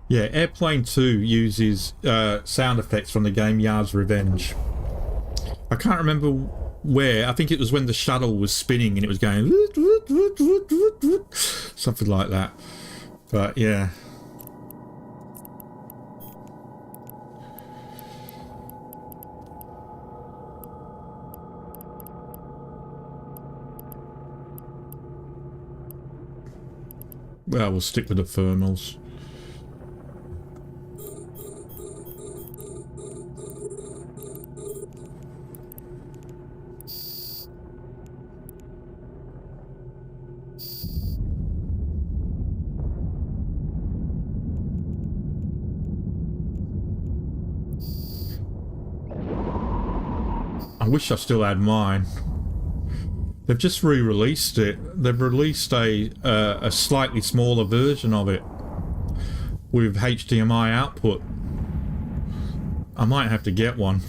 Yeah, Airplane 2 uses sound effects from the game Yar's Revenge. I can't remember where. I think it was when the shuttle was spinning and it was going woot, woot, woot, woot, woot, woot, something like that. But yeah. Well, we'll stick with the thermals. I wish I still had mine. They've just re-released it. They've released a slightly smaller version of it with HDMI output. I might have to get one.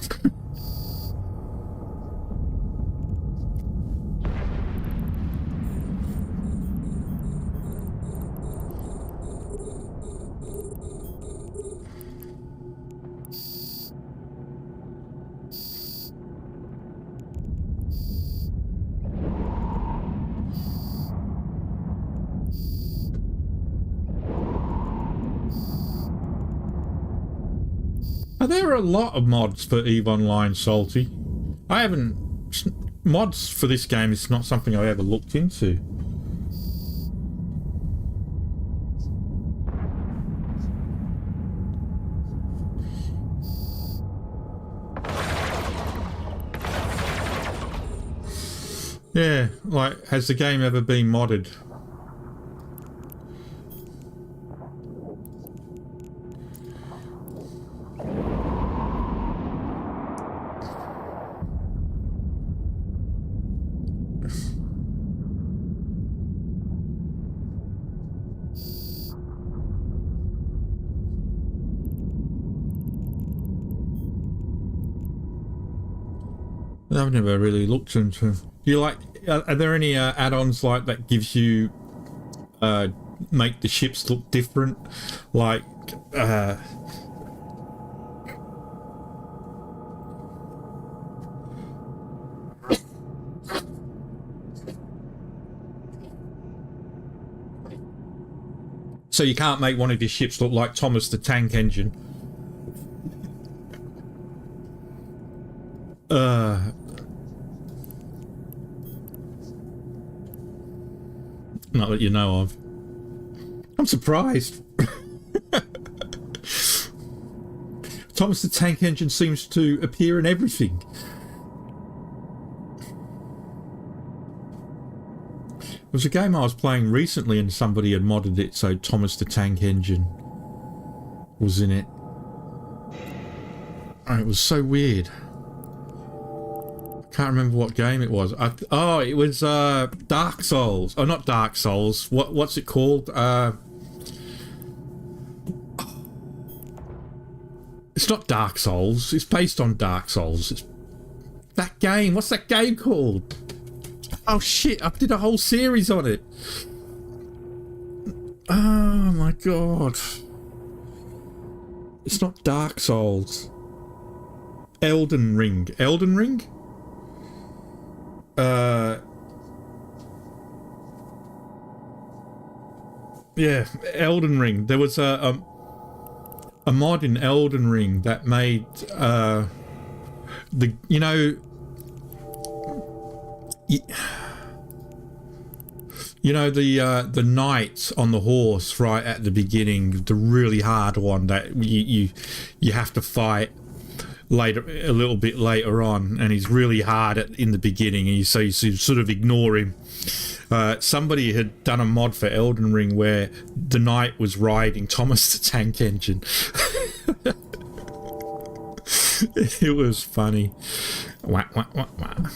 There are a lot of mods for EVE Online, Salty. I haven't... Mods for this game is not something I ever looked into. Yeah, like, has the game ever been modded? I've never really looked into. You like? Are there any add-ons like that gives you make the ships look different? Like so you can't make one of your ships look like Thomas the Tank Engine. Not that you know of. I'm surprised. Thomas the Tank Engine seems to appear in everything. There was a game I was playing recently and somebody had modded it so Thomas the Tank Engine was in it. And it was so weird. Can't remember what game it was. Oh, it was Dark Souls. Oh, not Dark Souls. What's it called? It's not Dark Souls. It's based on Dark Souls. It's that game. What's that game called? Oh shit! I did a whole series on it. Oh my god! It's not Dark Souls. Elden Ring. Elden Ring? Yeah, Elden Ring. There was a mod in Elden Ring that made you know You know, the knight on the horse right at the beginning, the really hard one that you have to fight later, a little bit later on, and he's really hard in the beginning, and so you sort of ignore him. Somebody had done a mod for Elden Ring where the knight was riding Thomas the Tank Engine. It was funny. Wah, wah, wah, wah.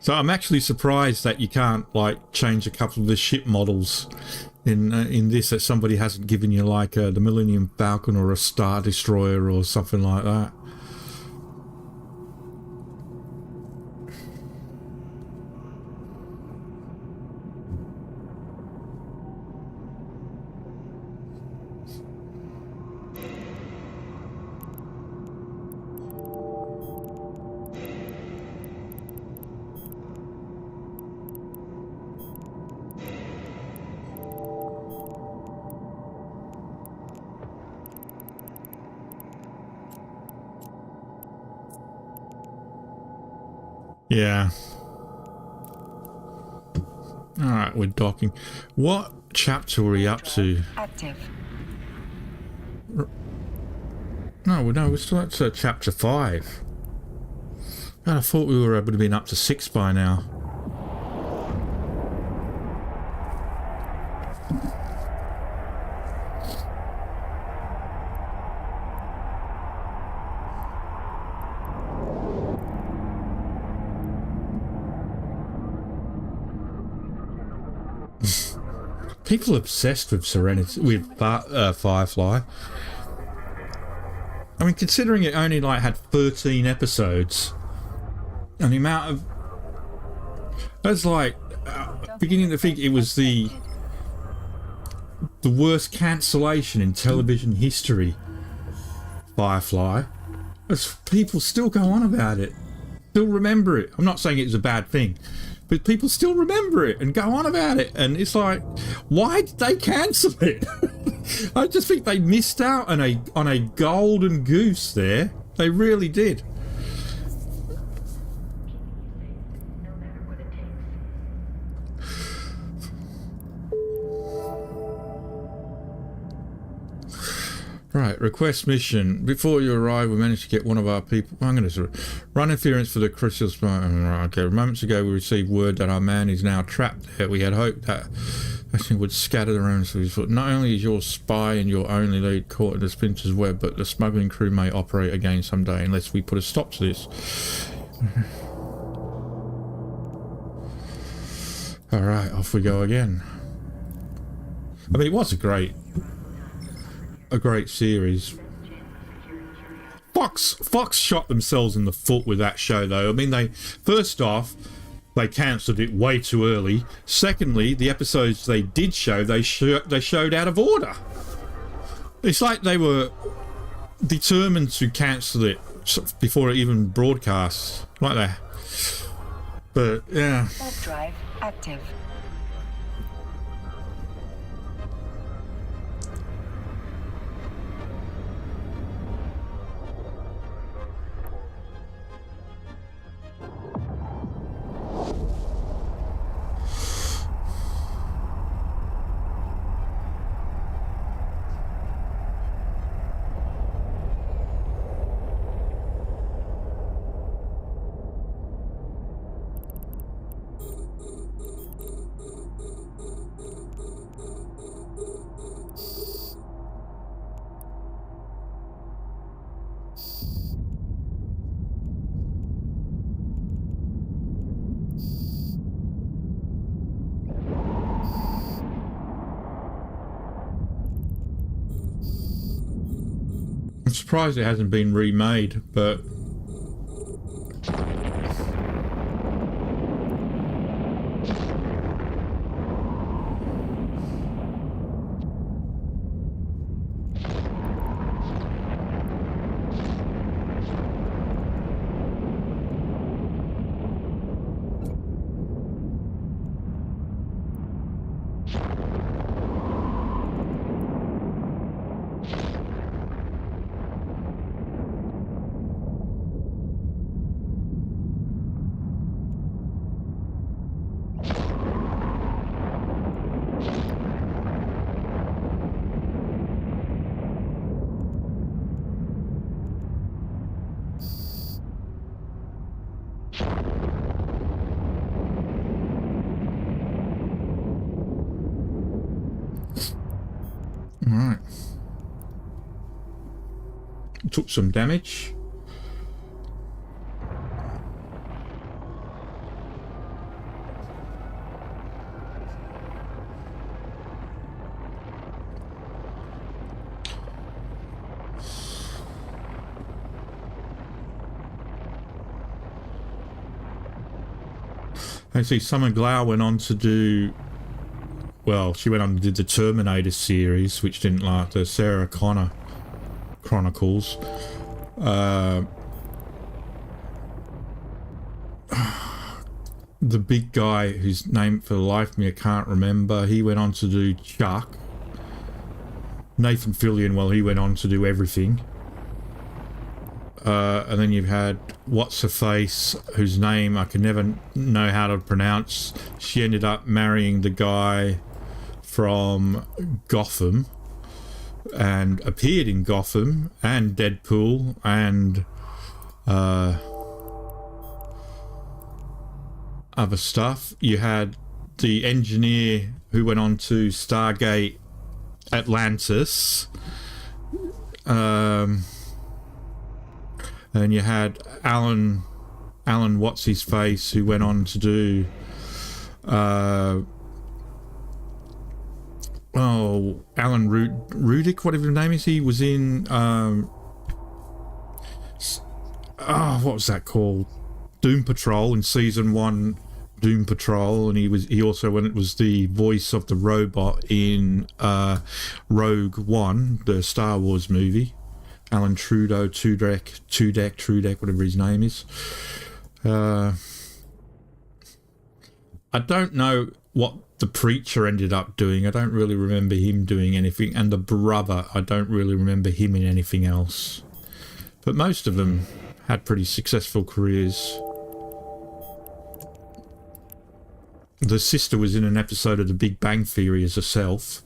So I'm actually surprised that you can't like change a couple of the ship models in this, that somebody hasn't given you like the Millennium Falcon or a Star Destroyer or something like that. Yeah. Alright, we're docking. What chapter are we up to? Active. No, we're still up to chapter 5. God, I thought we were able to be up to 6 by now. People are obsessed with Serenity, with Firefly. I mean, considering it only like had 13 episodes, and the amount of that's like beginning to think it was the worst cancellation in television history. Firefly, as people still go on about it, still remember it. I'm not saying it was a bad thing, but people still remember it and go on about it, and it's like, why did they cancel it? I just think they missed out on a golden goose there. They really did. Right, request mission. Before you arrive, we managed to get one of our people. I'm going to run interference for the crystal spot. Okay, moments ago we received word that our man is now trapped there. We had hoped that thing would scatter the rounds for his foot. Not only is your spy and your only lead caught in the splinter's web, but the smuggling crew may operate again someday unless we put a stop to this. Alright, off we go again. I mean, it was a great series. Fox shot themselves in the foot with that show, though. I mean, they cancelled it way too early. Secondly, the episodes they did show, they showed out of order. It's like they were determined to cancel it before it even broadcasts, like that. But yeah. Warp drive active. I'm surprised it hasn't been remade, but took some damage. I see Summer Glau went on to do, well, she went on and did the Terminator series, which didn't last, the Sarah Connor Chronicles. The big guy whose name for the life of me I can't remember, he went on to do Chuck. Nathan Fillion, well, he went on to do everything. And then you've had What's-Her-Face, whose name I can never know how to pronounce. She ended up marrying the guy from Gotham and appeared in Gotham and Deadpool and other stuff. You had the engineer who went on to Stargate Atlantis. And you had Alan What's-His-Face, who went on to do Alan Rudick, whatever his name is. He was in what was that called? Doom Patrol, in season 1 Doom Patrol, and he also was the voice of the robot in Rogue One, the Star Wars movie. Alan Tudyk, whatever his name is. I don't know what the Preacher ended up doing. I don't really remember him doing anything. And the brother, I don't really remember him in anything else. But most of them had pretty successful careers. The sister was in an episode of The Big Bang Theory as herself.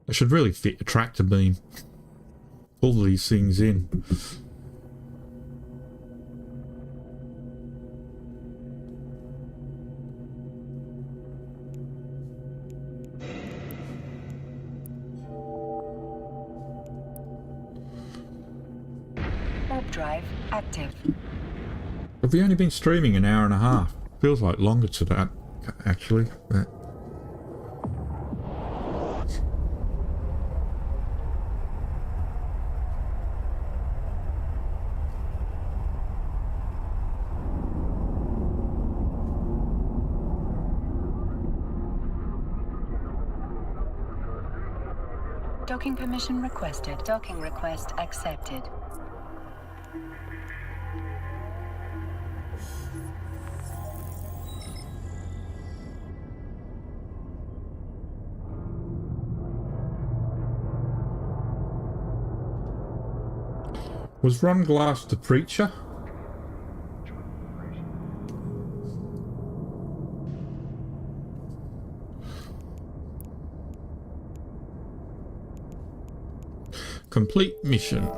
I should really fit a tractor beam. All these things in. Warp drive active. Have we only been streaming an hour and a half? Feels like longer to that, actually. But Docking permission requested. Docking request accepted. was Ron Glass the Preacher? Complete mission.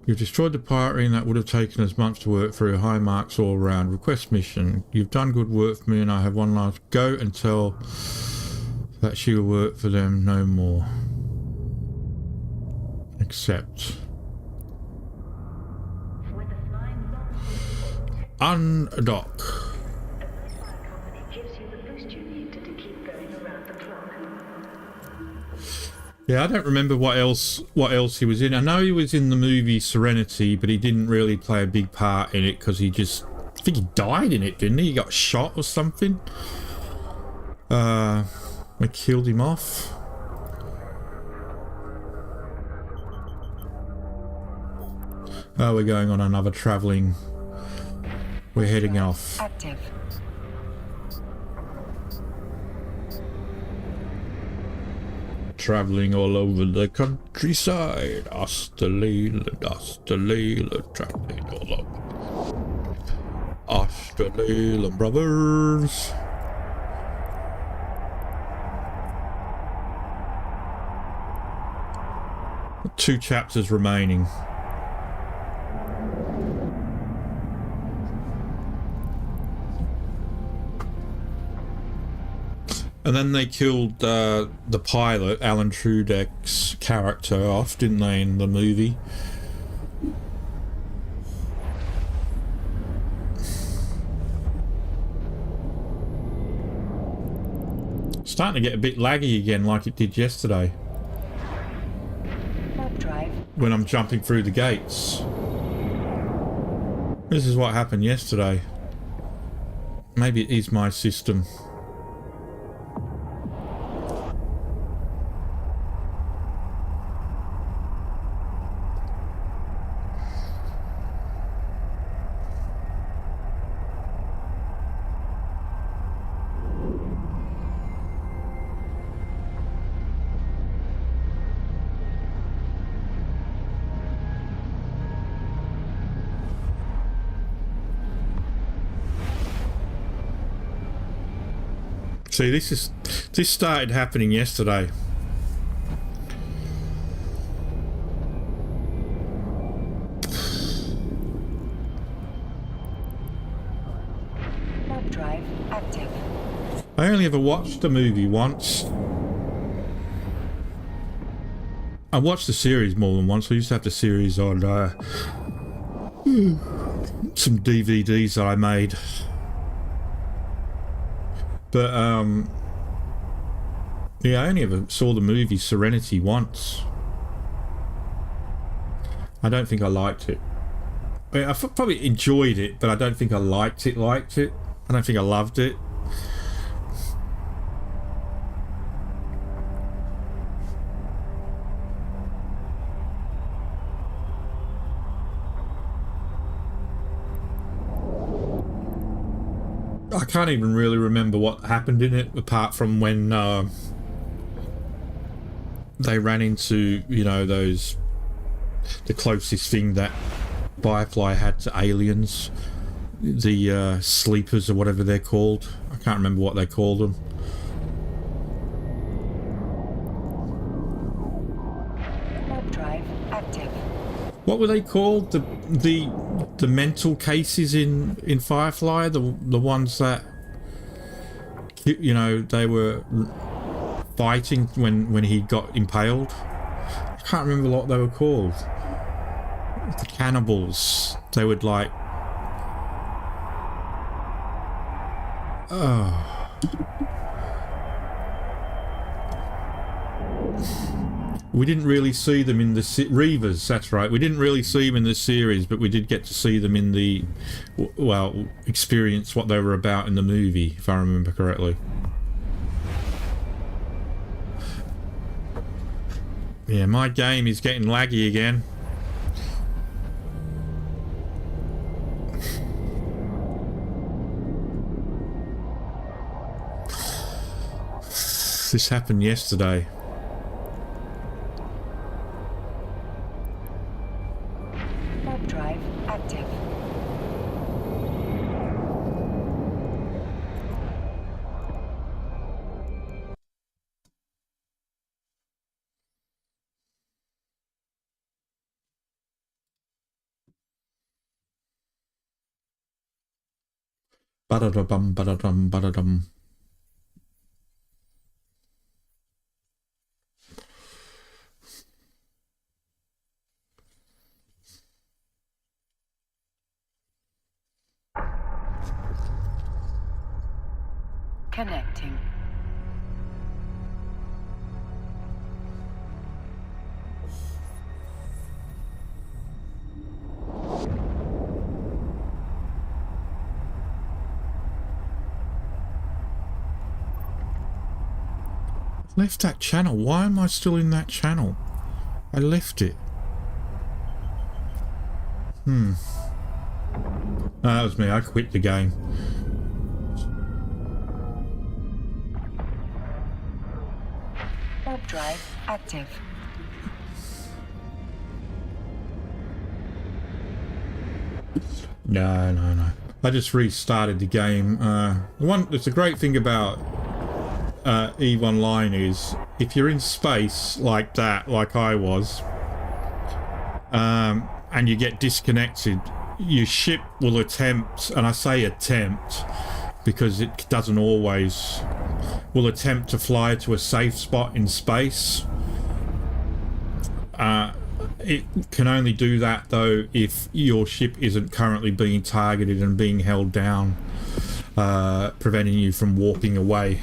You've destroyed the pirate ring that would have taken us months to work through. High marks all around. Request mission. You've done good work for me and I have one last go and tell that she will work for them no more. Accept. Undock. Yeah, I don't remember what else he was in. I know he was in the movie Serenity, but he didn't really play a big part in it because I think he died in it, didn't he? He got shot or something. We killed him off. Oh, we're going on another travelling. We're heading off. Active. Travelling all over the countryside. Australia, travelling all over. Australia, brothers. 2 chapters remaining. And then they killed the pilot, Alan Trudek's character, off, didn't they, in the movie? Starting to get a bit laggy again like it did yesterday. When I'm jumping through the gates. This is what happened yesterday. Maybe it is my system. See, this started happening yesterday. Warp drive active. I only ever watched the movie once. I watched the series more than once. I used to have the series on some DVDs that I made. But, yeah, I only ever saw the movie Serenity once. I don't think I liked it. I mean, I probably enjoyed it, but I don't think I liked it. I don't think I loved it. I can't even really remember what happened in it, apart from when they ran into, you know, the closest thing that Firefly had to aliens, the sleepers or whatever they're called. I can't remember what they called them. Warp drive active. What were they called? The mental cases in Firefly, the ones that, you know, they were fighting when he got impaled. I can't remember what they were called. The cannibals. They would like. Oh. We didn't really see them in the Reavers, that's right. We didn't really see them in the series, but we did get to see them in the, well, experience what they were about in the movie, if I remember correctly. Yeah, my game is getting laggy again. This happened yesterday. Drive active. Ba-da-da-bum, ba-da-dum, ba-da-dum. Connecting. Left that channel. Why am I still in that channel? I left it. No, that was me. I quit the game. Warp drive active. No. I just restarted the game. It's a great thing about EVE Online is if you're in space like that, like I was, and you get disconnected, your ship will attempt, and I say attempt because it doesn't always, will attempt to fly to a safe spot in space. It can only do that though if your ship isn't currently being targeted and being held down, preventing you from warping away.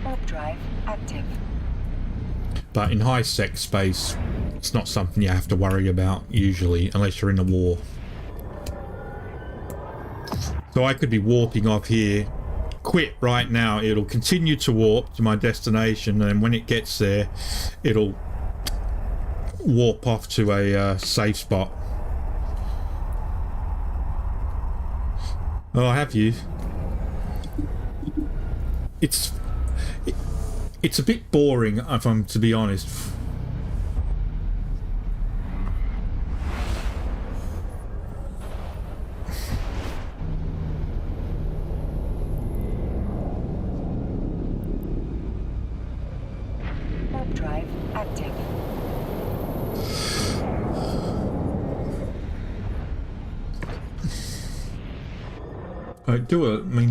Warp drive active. But in high-sec space, it's not something you have to worry about usually, unless you're in a war. So I could be warping off here, quit right now, it'll continue to warp to my destination, and when it gets there, it'll warp off to a safe spot. Oh, have you? It's a bit boring, if I'm to be honest. Warp drive active.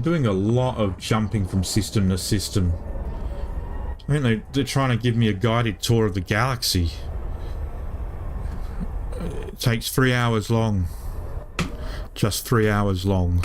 Doing a lot of jumping from system to system. I mean, they're trying to give me a guided tour of the galaxy. It takes 3 hours long. Just 3 hours long.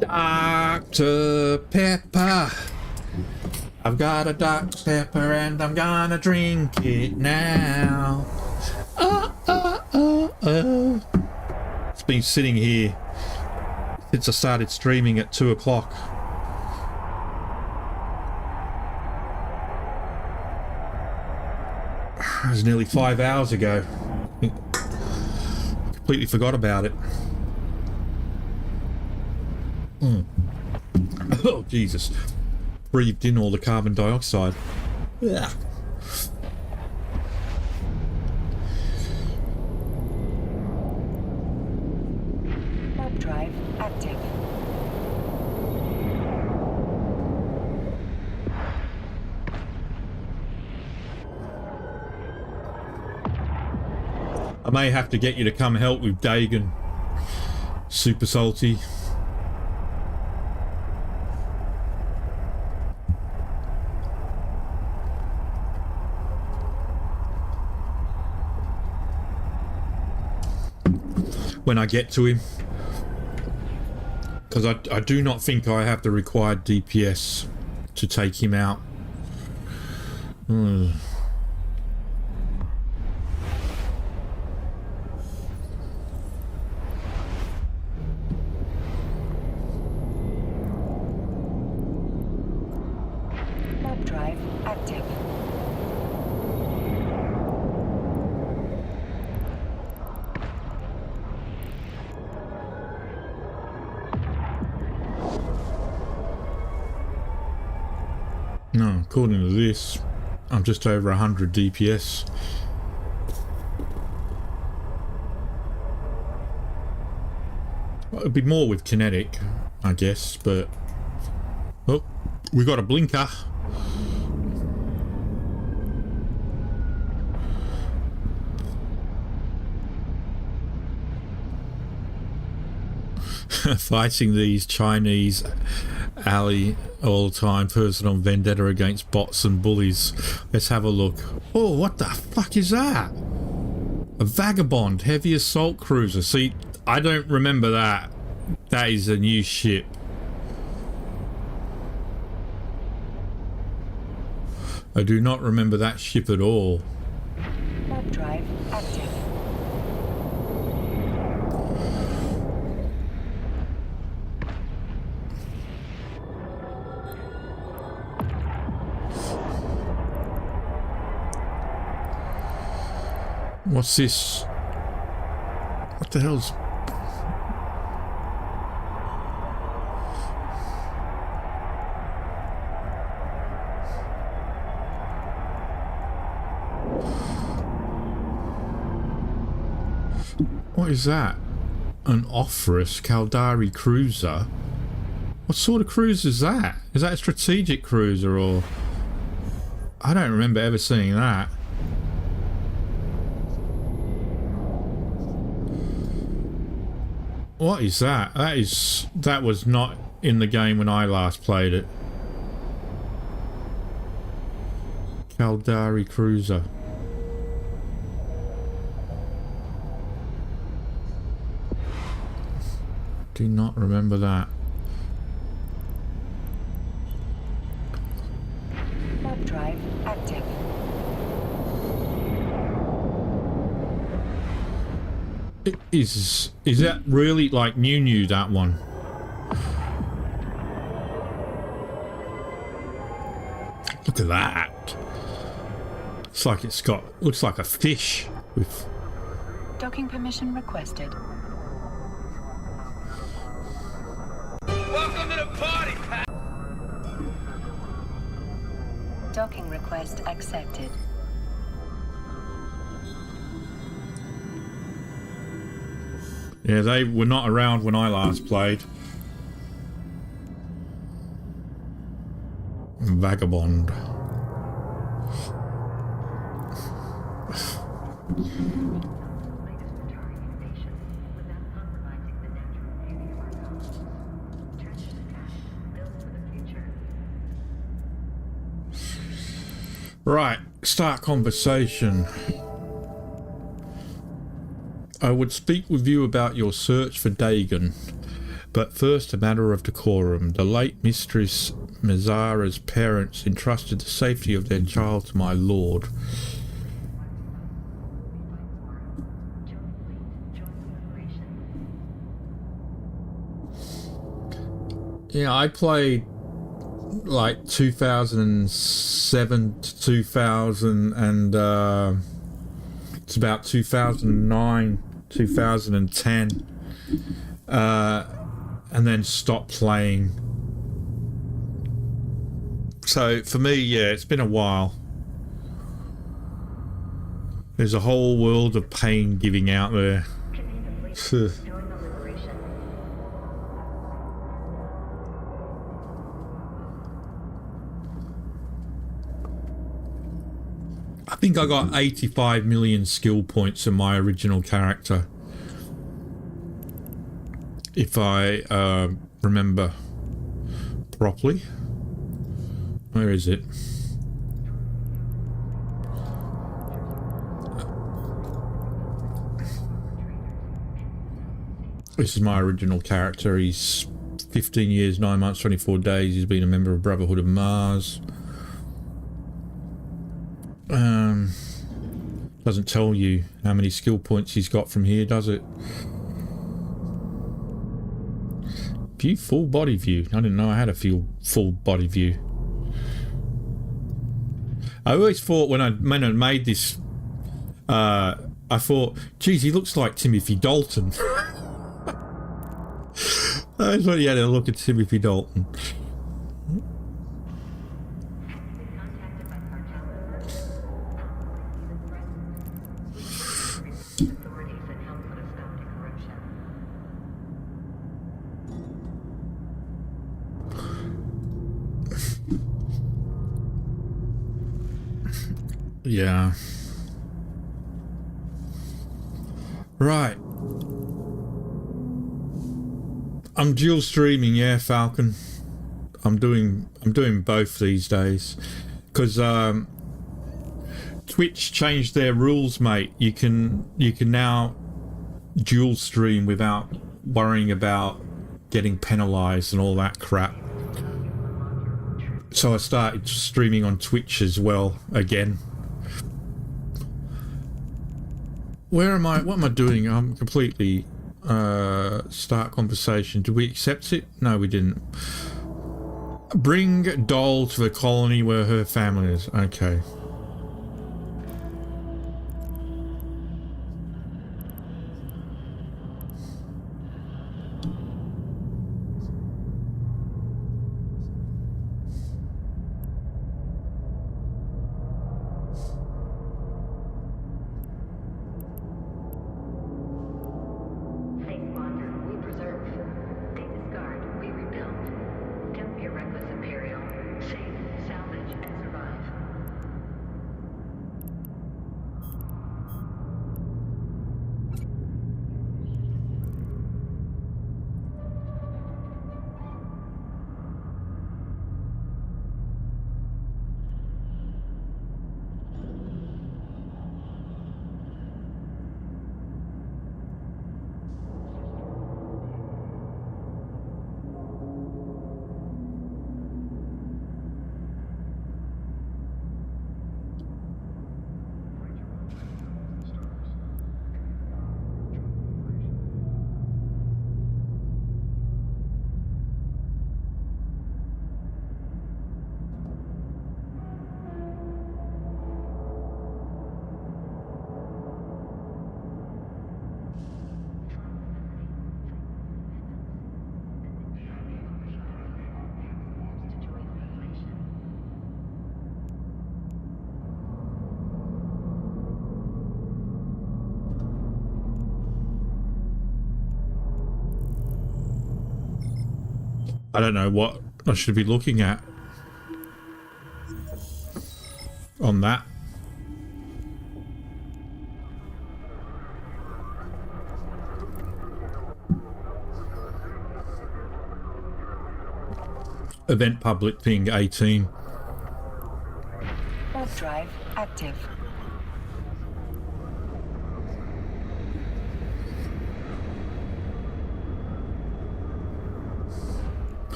Dr. Pepper. I've got a Dr. Pepper and I'm gonna drink it now. It's been sitting here since I started streaming at 2 o'clock. It was nearly 5 hours ago. Completely forgot about it. Oh, Jesus. Breathed in all the carbon dioxide. Yeah. Warp drive active. I may have to get you to come help with Dagon. Super salty. When I get to him, because I do not think I have the required DPS to take him out. Warp drive active. No, according to this, I'm just over 100 DPS. Well, it'd be more with kinetic, I guess, but... Oh, we got a blinker. Fighting these Chinese alley all the time, personal vendetta against bots and bullies. Let's have a look. Oh, what the fuck is that? A vagabond heavy assault cruiser. See, I don't remember that. That is a new ship. I do not remember that ship at all. Warp drive active. What's this? What the hell's... What is that? An Ophrys Caldari cruiser? What sort of cruiser is that? Is that a strategic cruiser or... I don't remember ever seeing that. What is that? That was not in the game when I last played it. Caldari cruiser. Do not remember that. Warp drive active. Is that really like new that one? Look at that. It's like it's got, looks like a fish with... Docking permission requested. Welcome to the party, Pat. Docking request accepted. Yeah, they were not around when I last played. Vagabond. Right, start conversation. I would speak with you about your search for Dagon, but first a matter of decorum. The late Mistress Mizara's parents entrusted the safety of their child to my lord. Yeah, I played like 2007 to 2000 and it's about 2009 2010 and then stopped playing. So for me, yeah, it's been a while. There's a whole world of pain giving out there. I think I got 85 million skill points in my original character, if I remember properly. Where is it? This is my original character. He's 15 years, 9 months, 24 days. He's been a member of Brotherhood of Mars. Doesn't tell you how many skill points he's got from here, does it? View full body view. I didn't know I had a full body view. I always thought when I made this, I thought, geez, he looks like Timothy Dalton. I just thought he had a look at Timothy Dalton. Yeah. Right. I'm dual streaming, yeah, Falcon. I'm doing both these days because Twitch changed their rules, mate. You can now dual stream without worrying about getting penalized and all that crap. So I started streaming on Twitch as well again. Where am I? What am I doing? I'm completely start conversation. Did we accept it? No, we didn't. Bring Doll to the colony where her family is. Okay. I don't know what I should be looking at on that. Event public ping 18. Warp drive active.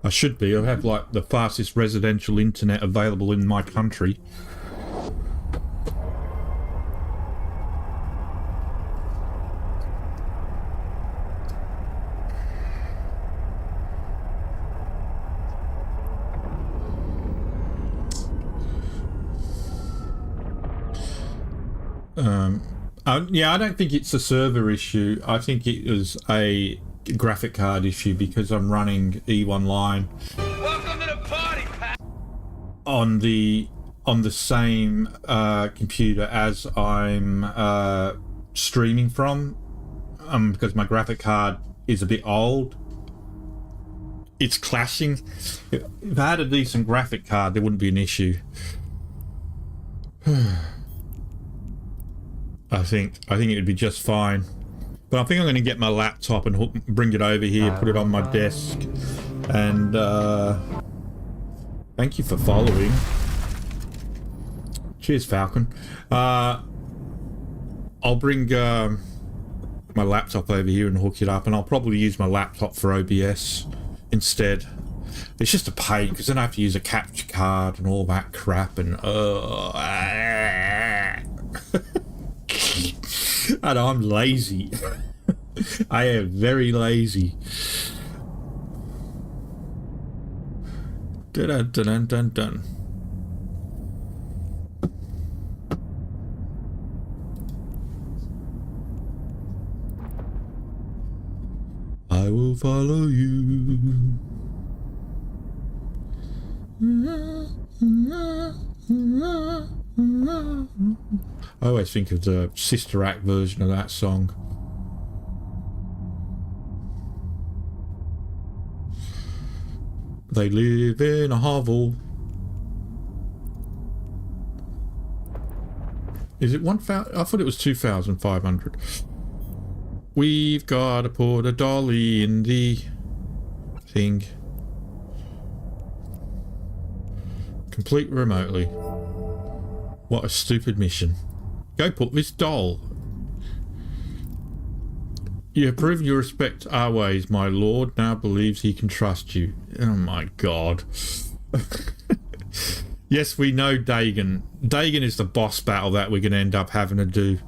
I should be. I have like the fastest residential internet available in my country. Yeah, I don't think it's a server issue. I think it was a graphic card issue because I'm running EVE Online. Welcome to the party, Pat. On the same computer as I'm streaming from, because my graphic card is a bit old. It's clashing. If I had a decent graphic card, there wouldn't be an issue. I think it would be just fine. But I think I'm going to get my laptop and bring it over here, put it on my desk. And thank you for following. Cheers, Falcon. I'll bring my laptop over here and hook it up, and I'll probably use my laptop for OBS instead. It's just a pain because then I have to use a capture card and all that crap, and and I'm lazy. I am very lazy. Dun dun dun dun dun. I will follow you. I always think of the Sister Act version of that song. They live in a hovel. Is it 1,000? I thought it was 2,500. We've got to put a dolly in the thing. Complete remotely. What a stupid mission. Go put this doll. You have proven you respect our ways. My lord now believes he can trust you. Oh my god. Yes, we know Dagon. Dagon is the boss battle that we're going to end up having to do.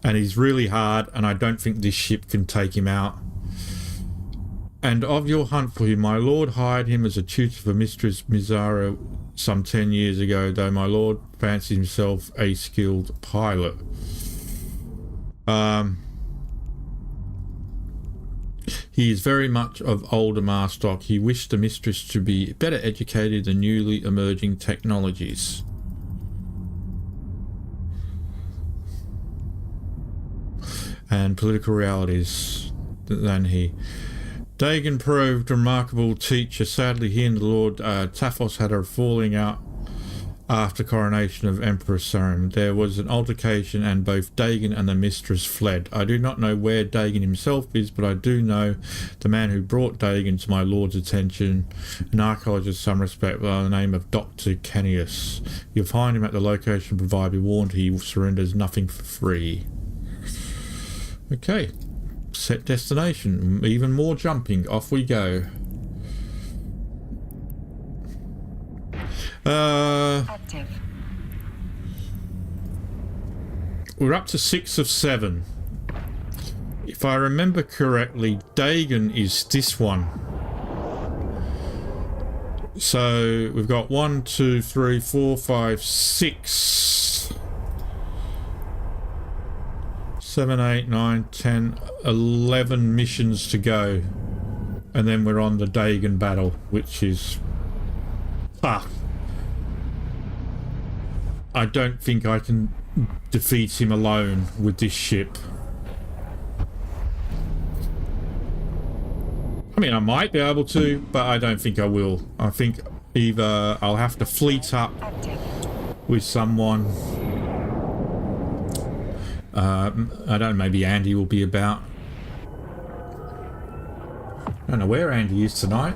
And he's really hard, and I don't think this ship can take him out. And of your hunt for him, my lord hired him as a tutor for Mistress Mizara some 10 years ago, though my lord fancies himself a skilled pilot. He is very much of older stock. He wished the mistress to be better educated in newly emerging technologies. And political realities than he. Dagon proved a remarkable teacher. Sadly, he and the Lord Taphos had a falling out after coronation of Emperor Sarum. There was an altercation and both Dagon and the mistress fled. I do not know where Dagon himself is, but I do know the man who brought Dagon to my lord's attention, an archaeologist some respect by the name of Dr. Canius. You'll find him at the location provided. Be warned, he surrenders nothing for free. Okay. Set destination. Even more jumping. Off we go. Active. We're up to 6 of 7. If I remember correctly, Dagon is this one. So we've got 1, 2, 3, 4, 5, 6, 7, 8, 9, 10, 11 missions to go. And then we're on the Dagon battle, which is... I don't think I can defeat him alone with this ship. I mean, I might be able to, but I don't think I will. I think either I'll have to fleet up with someone. I don't know, maybe Andy will be about. I don't know where Andy is tonight.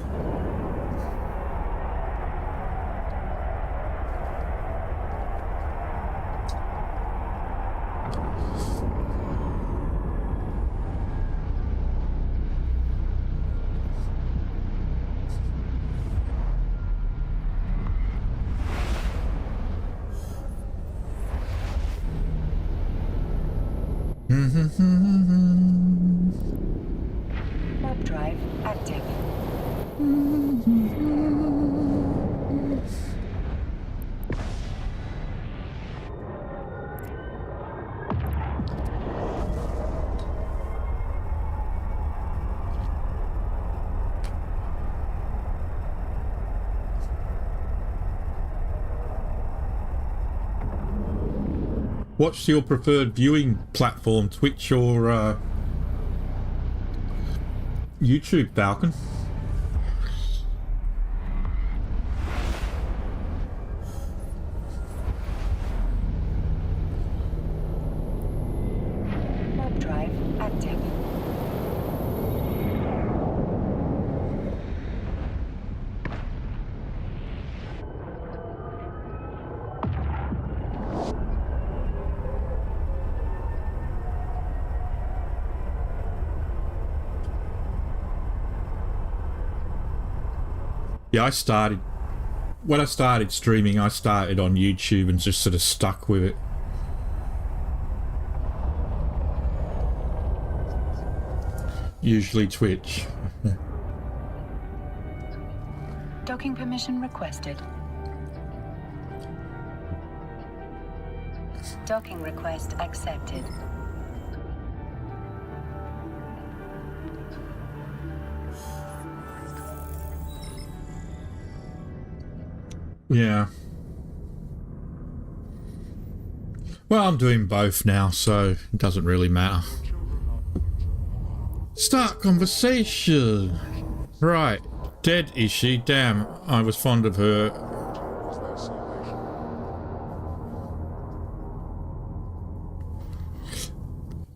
Warp drive active. What's your preferred viewing platform, Twitch or YouTube, Falcon? Warp drive active. Yeah, when I started streaming, I started on YouTube and just sort of stuck with it. Usually Twitch. Docking permission requested. Docking request accepted. Yeah. Well, I'm doing both now, so it doesn't really matter. Start conversation. Right. Dead is she? Damn, I was fond of her.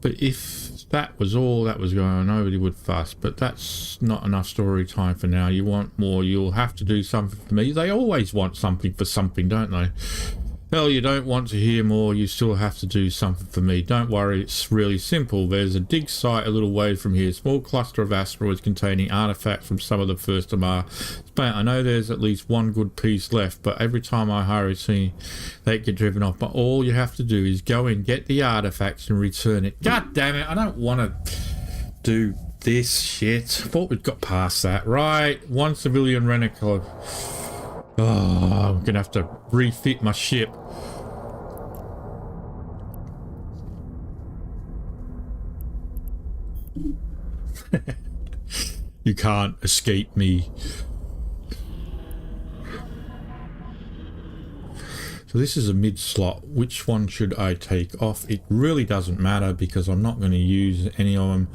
But if that was all that was going on, nobody would fuss. But that's not enough story time for now. You want more, you'll have to do something for me. They always want something for something, don't they? Hell, you don't want to hear more, you still have to do something for me. Don't worry, it's really simple. There's a dig site a little way from here. Small cluster of asteroids containing artifacts from some of the first of our... I know there's at least one good piece left, but every time I hire a team, they get driven off. But all you have to do is go and get the artifacts and return it. God damn it, I don't want to do this shit. I thought we'd got past that. Right, one civilian reticle. Oh, I'm gonna have to refit my ship. You can't escape me. So this is a mid slot. Which one should I take off? It really doesn't matter because I'm not going to use any of them.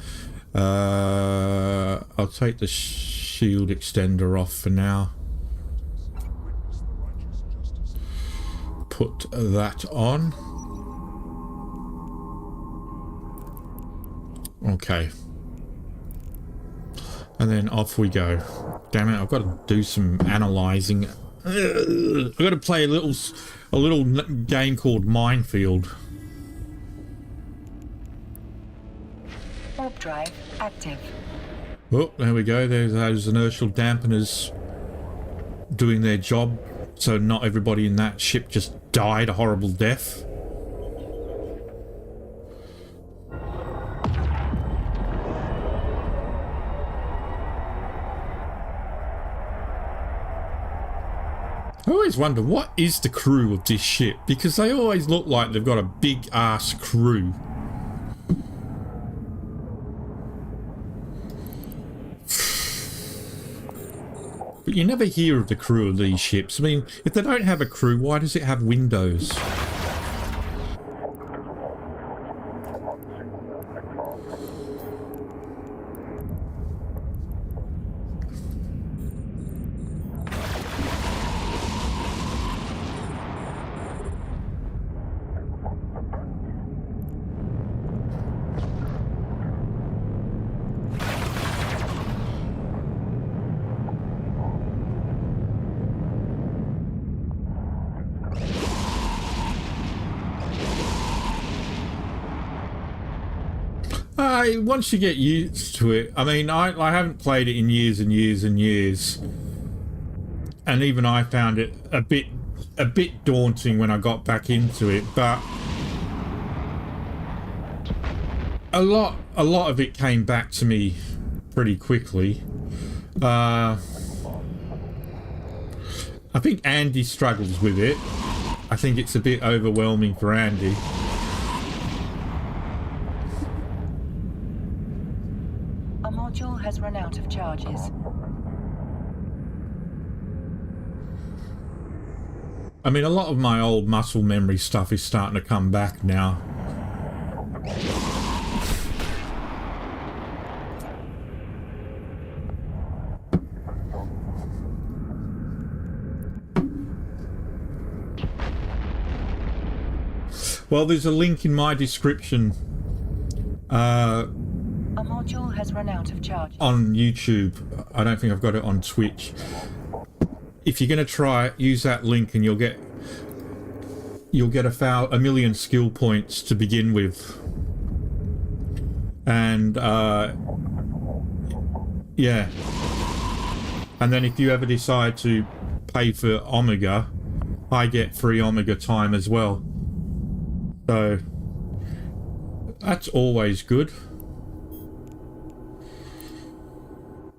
I'll take the shield extender off for now. Put that on. Okay. And then off we go. Damn it, I've got to do some analysing. I've got to play a little game called Minefield. Warp drive active. Oh, there we go. There's those inertial dampeners doing their job, so not everybody in that ship just died a horrible death. I always wonder, what is the crew of this ship? Because they always look like they've got a big ass crew. But you never hear of the crew of these ships. I mean, if they don't have a crew, why does it have windows? Once you get used to it, I mean, I haven't played it in years and years and years, and even I found it a bit daunting when I got back into it. But a lot of it came back to me pretty quickly. I think Andy struggles with it. I think it's a bit overwhelming for Andy. A module has run out of charges. I mean, a lot of my old muscle memory stuff is starting to come back now. Well, there's a link in my description A module has run out of charges. on YouTube. I don't think I've got it on Twitch. If you're going to try it, use that link and you'll get a million skill points to begin with. And yeah. And then if you ever decide to pay for Omega, I get free Omega time as well. So that's always good.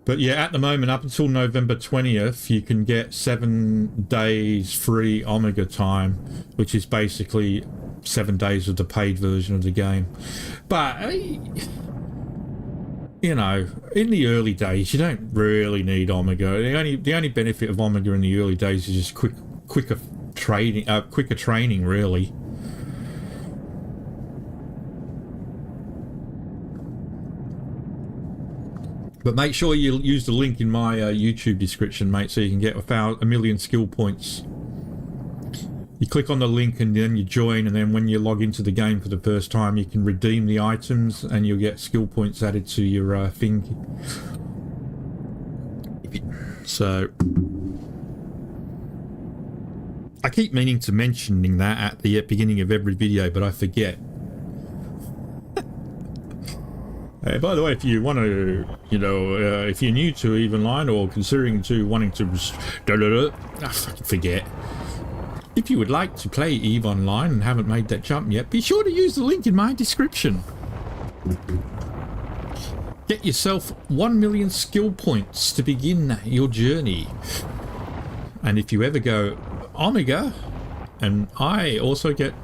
But yeah, at the moment, up until November 20th, you can get 7 days free Omega time, which is basically 7 days of the paid version of the game. But, you know, in the early days, you don't really need Omega. The only benefit of Omega in the early days is just quicker training, really. But make sure you use the link in my YouTube description, mate, so you can get a million skill points. You click on the link and then you join, and then when you log into the game for the first time, you can redeem the items and you'll get skill points added to your thing. So I keep meaning to mentioning that at the beginning of every video, but I forget. By the way, if you want to, you know, if you're new to EVE Online or considering wanting to, I fucking forget. If you would like to play EVE Online and haven't made that jump yet, be sure to use the link in my description. Get yourself 1 million skill points to begin your journey. And if you ever go Omega, and I also get...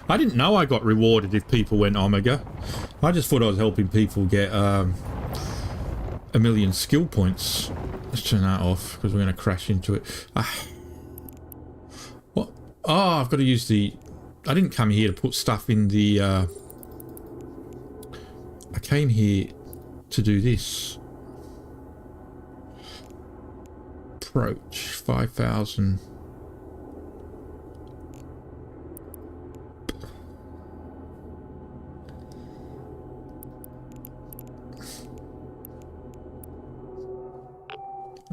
I didn't know I got rewarded if people went Omega. I just thought I was helping people get a million skill points. Let's turn that off because we're going to crash into it. What? Oh, I've got to use the... I didn't come here to put stuff in the... I came here to do this. Approach 5,000...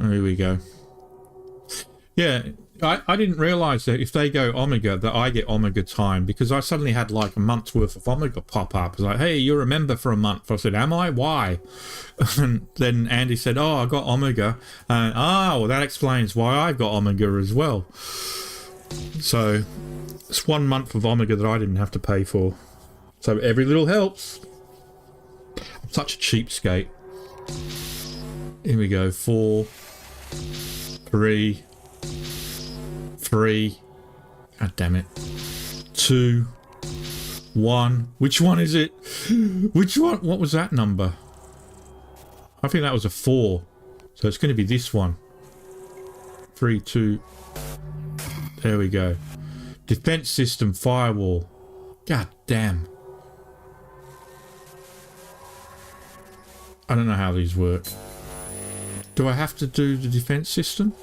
Here we go. Yeah, I didn't realise that if they go Omega, that I get Omega time, because I suddenly had like a month's worth of Omega pop up. It's like, hey, you're a member for a month. I said, am I? Why? And then Andy said, oh, I got Omega. And well, that explains why I got Omega as well. So it's 1 month of Omega that I didn't have to pay for. So every little helps. I'm such a cheapskate. Here we go. 4, 3, god damn it, 2, 1. Which one is it? Which one? What was that number? I think that was a 4, so it's going to be this one. 3, 2. There we go. Defense system firewall. God damn. I don't know how these work. Do I have to do the defense system?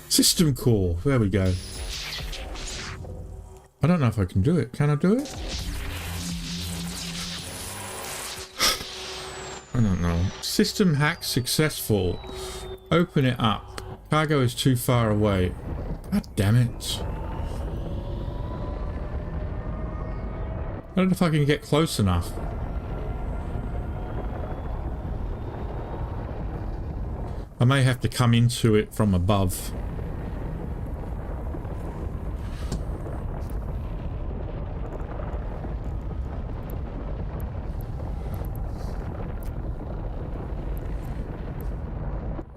System core. There we go. I don't know if I can do it. Can I do it? I don't know. System hack successful. Open it up. Cargo is too far away. God damn it. I don't know if I can get close enough. I may have to come into it from above.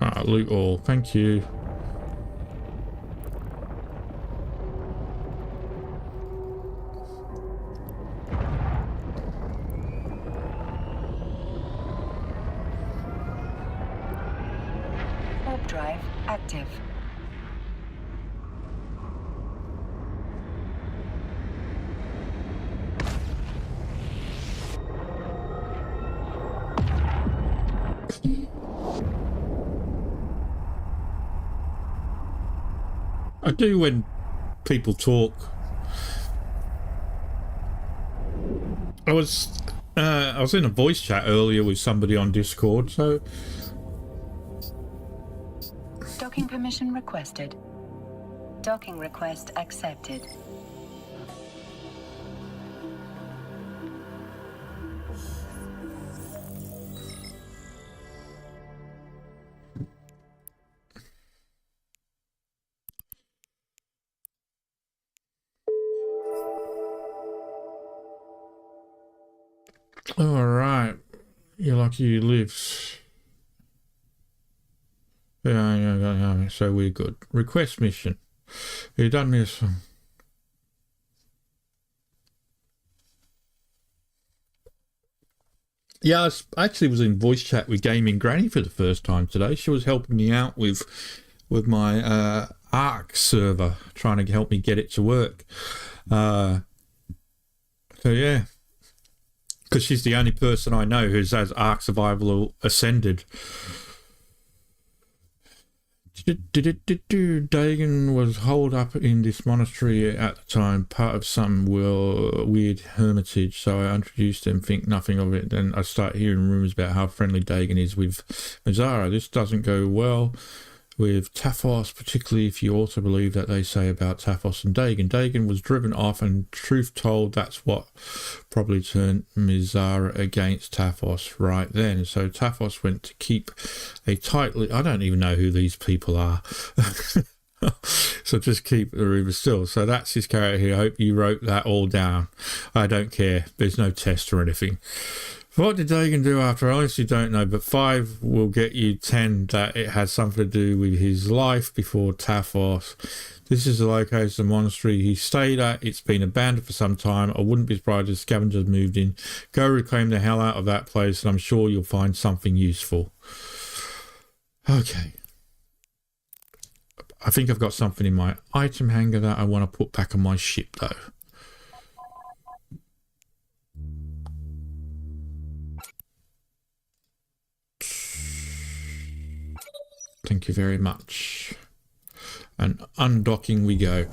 Ah, loot all. Thank you. Warp drive active. I do when people talk. I was in a voice chat earlier with somebody on Discord, so Docking permission requested. Docking request accepted. all right. You're lucky you lived. Yeah. So we're good. Request mission. You done this? Yeah, I actually was in voice chat with Gaming Granny for the first time today. She was helping me out with my Ark server, trying to help me get it to work. So yeah, because she's the only person I know who has Ark Survival Ascended. Dagon was holed up in this monastery at the time, part of some weird hermitage, so I introduced him, think nothing of it. Then I start hearing rumours about how friendly Dagon is with Mazzara. This doesn't go well with Taphos, particularly if you also believe that they say about Taphos and Dagon. Dagon was driven off, and truth told, that's what probably turned Mazzara against Taphos right then. So Taphos went to keep a tightly... I don't even know who these people are. So just keep the rumour still. So that's his character here. I hope you wrote that all down. I don't care. There's no test or anything. What did Dagon do after? I honestly don't know, but 5 will get you 10 that it has something to do with his life before Taphos. This is the location of the monastery he stayed at. It's been abandoned for some time. I wouldn't be surprised if scavengers moved in. Go reclaim the hell out of that place, and I'm sure you'll find something useful. Okay. I think I've got something in my item hanger that I want to put back on my ship, though. Thank you very much. And undocking we go.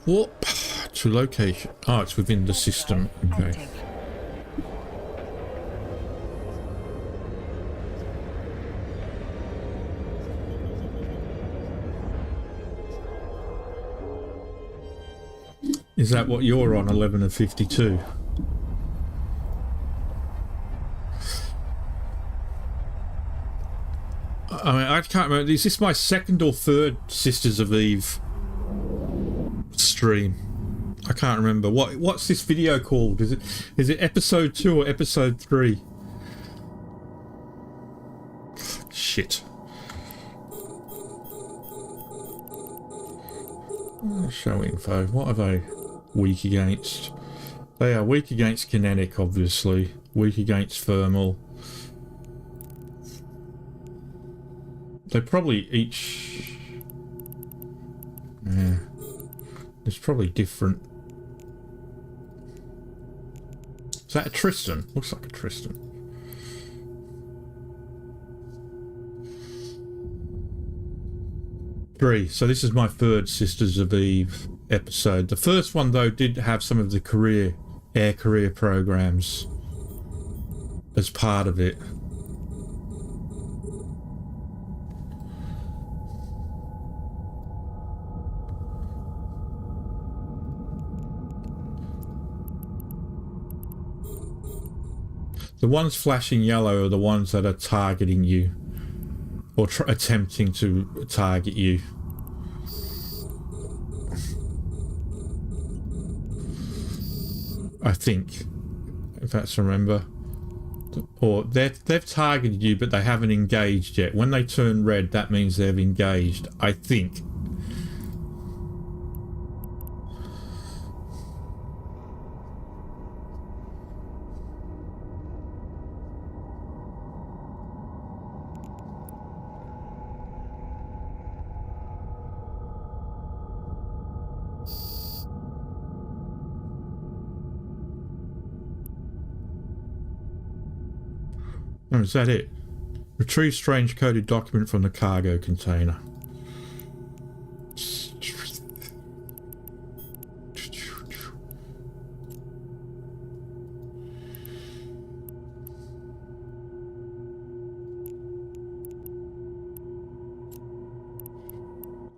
Warp to location. Oh, it's within the system. Okay. Active. Is that what you're on, 11 and 52? I mean, I can't remember. Is this my second or third Sisters of Eve stream? I can't remember. What's this video called? Is it episode 2 or episode 3? Shit. Show info. What are they weak against? They are weak against kinetic, obviously. Weak against thermal. They probably each... Yeah. There's probably different... Is that a Tristan? Looks like a Tristan. 3. So this is my third Sisters of Eve episode. The first one, though, did have some of the air career programs as part of it. The ones flashing yellow are the ones that are targeting you, or attempting to target you. I think, if that's remember. Or they've targeted you, but they haven't engaged yet. When they turn red, that means they've engaged, I think. Oh, is that it? Retrieve strange coded document from the cargo container.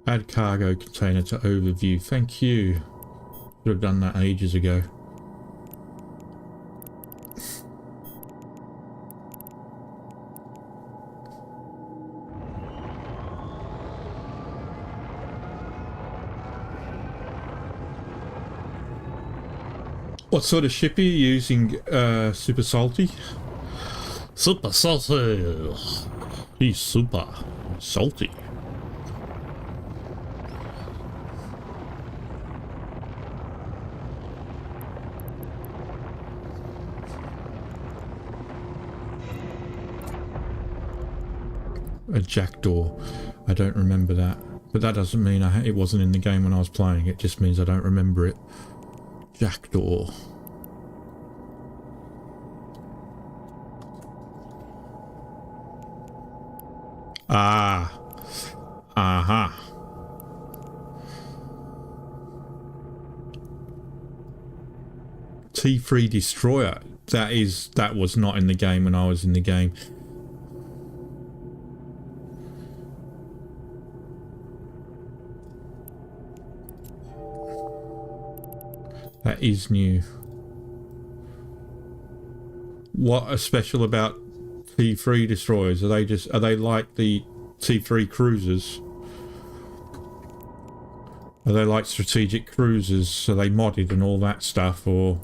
Add cargo container to overview. Thank you. Should have done that ages ago. What sort of ship are you using, Super Salty? Super Salty. He's super salty. A jackdaw. I don't remember that. But that doesn't mean it wasn't in the game when I was playing. It just means I don't remember it. Jackdaw. Ah. Aha. T3 Destroyer. That was not in the game when I was in the game. That is new. What is special about T3 destroyers? Are they like the T3 cruisers? Are they like strategic cruisers? Are they modded and all that stuff, or?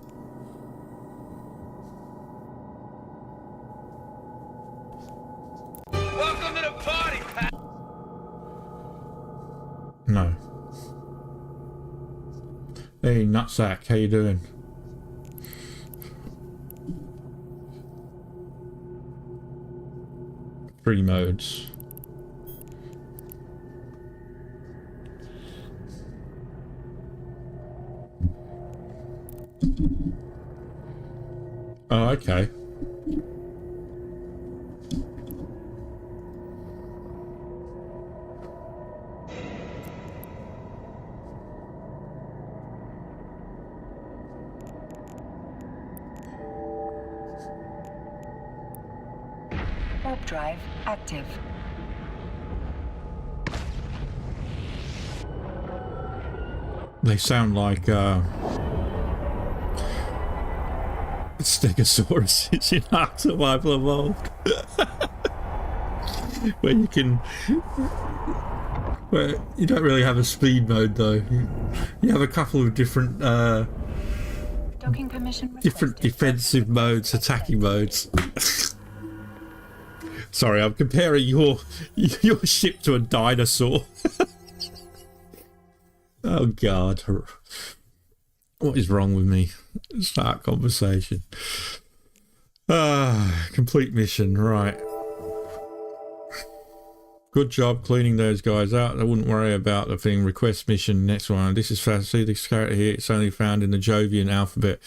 Welcome to the party, Pat. No. Hey, nutsack, how you doing? Free modes. Oh, okay. Warp drive active. They sound like Stegosauruses in Ark Survival Evolved. Where you can... Where you don't really have a speed mode though. You have a couple of different Docking permission different defensive modes, attacking modes. Sorry, I'm comparing your ship to a dinosaur. Oh God. What is wrong with me? Start conversation. Complete mission, right. Good job cleaning those guys out. I wouldn't worry about the thing. Request mission, next one. This is fast. See this character here? It's only found in the Jovian alphabet.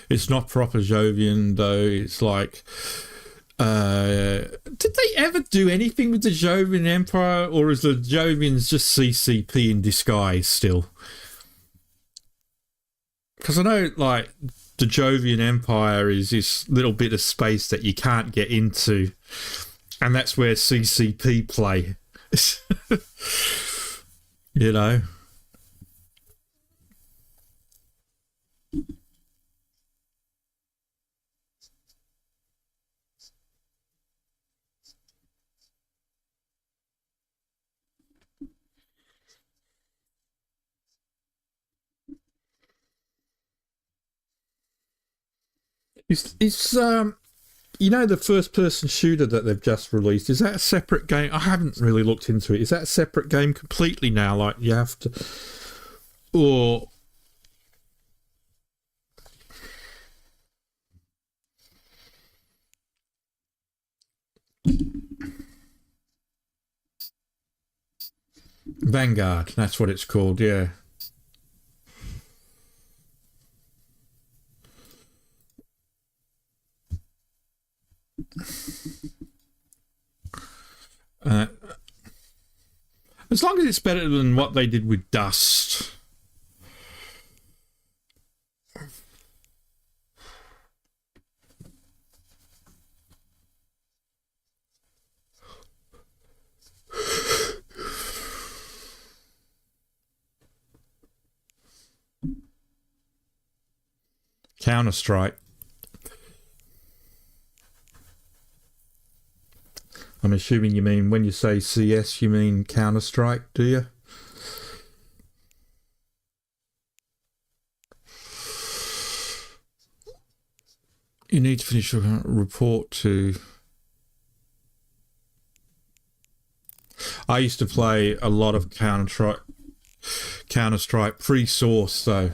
It's not proper Jovian though. It's like Did they ever do anything with the Jovian Empire, or is the Jovians just CCP in disguise still? Because I know, like, the Jovian Empire is this little bit of space that you can't get into, and that's where CCP play. You know? Is you know, the first person shooter that they've just released, is that a separate game? I haven't really looked into it. Is that a separate game completely now? Like, you have to, or Vanguard, that's what it's called, yeah. As long as it's better than what they did with Dust. Counter-Strike. I'm assuming you mean, when you say CS, you mean Counter-Strike, do you? You need to finish your report to... I used to play a lot of Counter-Strike pre-source, though.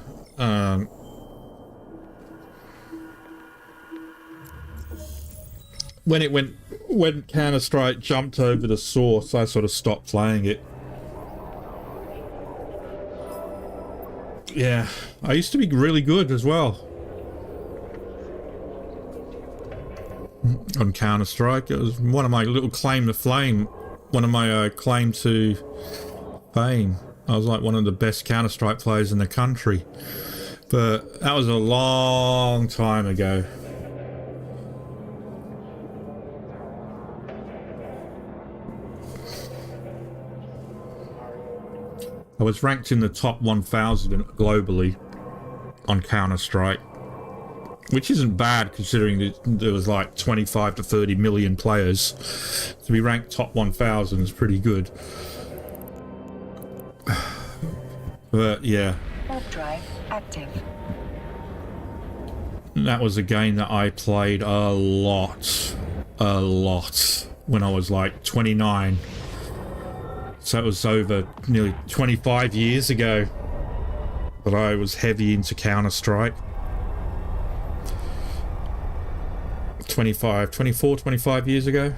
When Counter-Strike jumped over to Source, I sort of stopped playing it. Yeah, I used to be really good as well on Counter-Strike. It was one of my little claim to fame. One of my claim to fame. I was like one of the best Counter-Strike players in the country. But that was a long time ago. I was ranked in the top 1,000 globally on Counter-Strike, which isn't bad considering that there was like 25 to 30 million players. To be ranked top 1,000 is pretty good. But yeah. Warp drive active. That was a game that I played a lot when I was like 29. So it was over nearly 25 years ago that I was heavy into Counter-Strike. 25 years ago.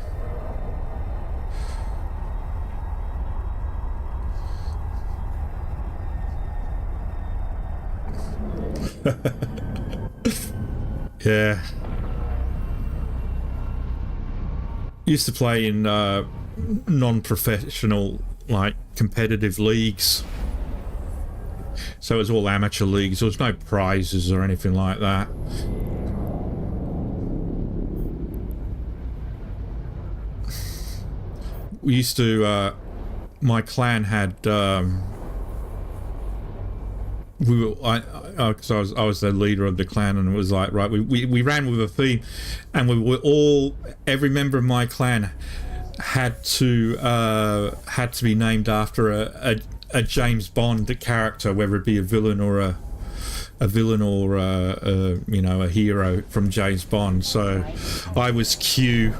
Yeah. Used to play in non-professional, like, competitive leagues. So it was all amateur leagues. There was no prizes or anything like that. We used to, my clan had, because I was the leader of the clan, and it was like, right, we ran with a theme, and we were all, every member of my clan had to be named after a James Bond character, whether it be a villain or a you know, a hero from James Bond. So I was Q.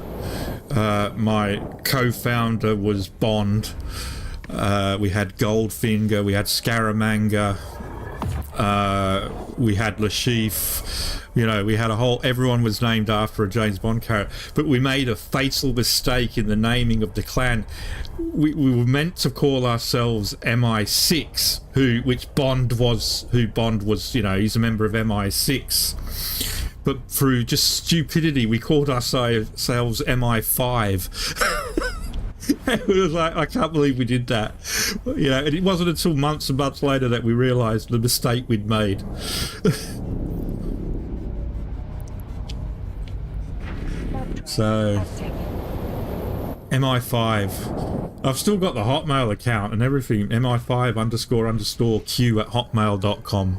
My co-founder was Bond. We had Goldfinger. We had Scaramanga. We had Lashif. You know, we had a whole... Everyone was named after a James Bond character. But we made a fatal mistake in the naming of the clan. We were meant to call ourselves MI6, who Bond was, you know, he's a member of MI6. but through just stupidity, we called ourselves MI5. It was like, I can't believe we did that. You know, and it wasn't until months and months later that we realised the mistake we'd made. So, MI5. I've still got the Hotmail account and everything. MI5__Q at hotmail.com.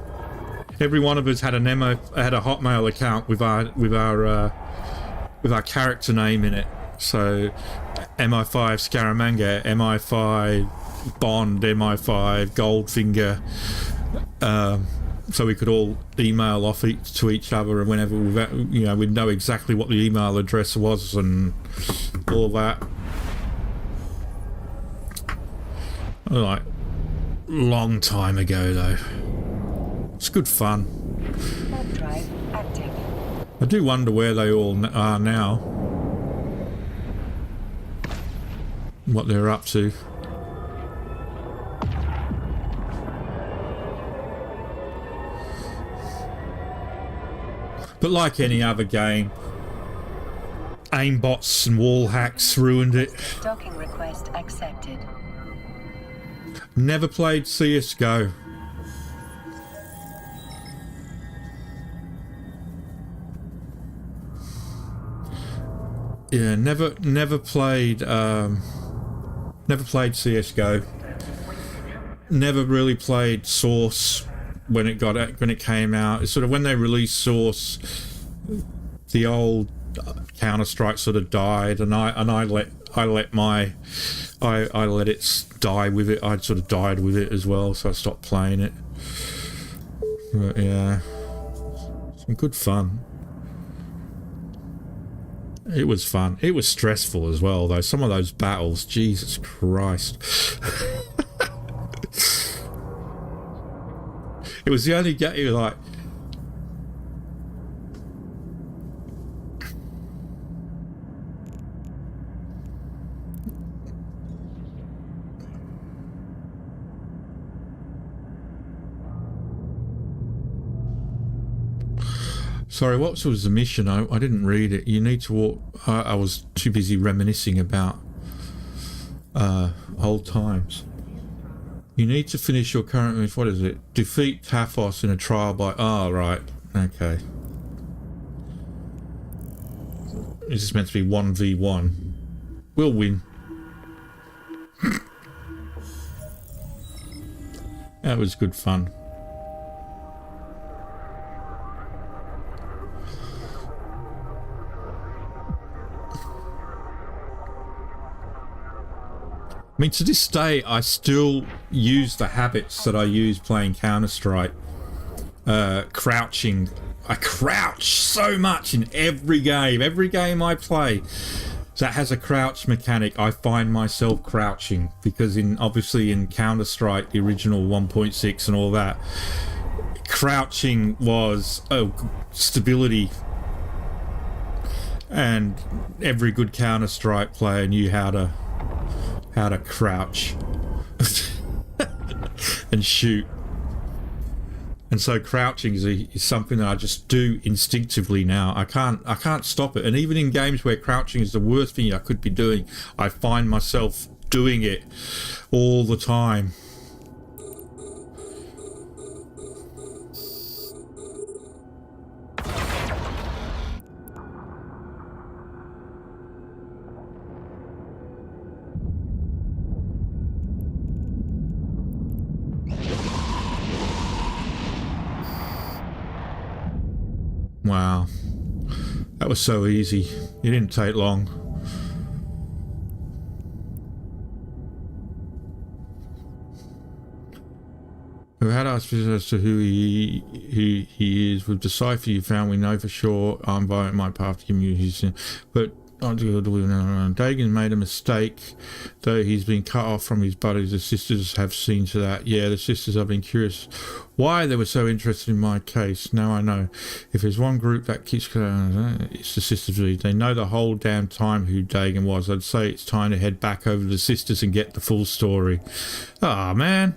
Every one of us had a Hotmail account with our character name in it. So MI5 Scaramanga, MI5 Bond, MI5 Goldfinger. So we could all email off to each other, and whenever we'd know exactly what the email address was and all that. Like, long time ago though. It's good fun. Drive active. I do wonder where they all are now. What they're up to. But like any other game, aimbots and wall hacks ruined it. Docking request accepted. Never played CSGO. Yeah, never played CSGO. Never really played Source when it came out. It's sort of when they released Source, the old Counter-Strike sort of died, and I let it die with it. I'd sort of died with it as well, so I stopped playing it. But yeah, some good fun. It was fun. It was stressful as well, though. Some of those battles, Jesus Christ. It was the only game, like... Sorry, what was the mission? I didn't read it. You need to walk... I was too busy reminiscing about old times. You need to finish your current... What is it? Defeat Taphos in a trial by... Oh, right. Okay. This is meant to be 1v1. We'll win. That was good fun. I mean, to this day, I still use the habits that I use playing Counter-Strike. Crouching. I crouch so much in every game. Every game I play that has a crouch mechanic, I find myself crouching. Because obviously in Counter-Strike, the original 1.6 and all that, crouching was stability. And every good Counter-Strike player knew how to crouch and shoot, and so crouching is something that I just do instinctively now. I can't stop it, and even in games where crouching is the worst thing I could be doing, I find myself doing it all the time. Wow, that was so easy. It didn't take long. We had asked as to who he is. With the cipher you found, we know for sure. I'm voting my path to give you his, but Dagan made a mistake, though he's been cut off from his buddies. The sisters have seen to that. Yeah, the sisters have been curious why they were so interested in my case. Now I know. If there's one group that keeps it's the sisters. They know the whole damn time who Dagan was. I'd say it's time to head back over to the sisters and get the full story. Ah, man.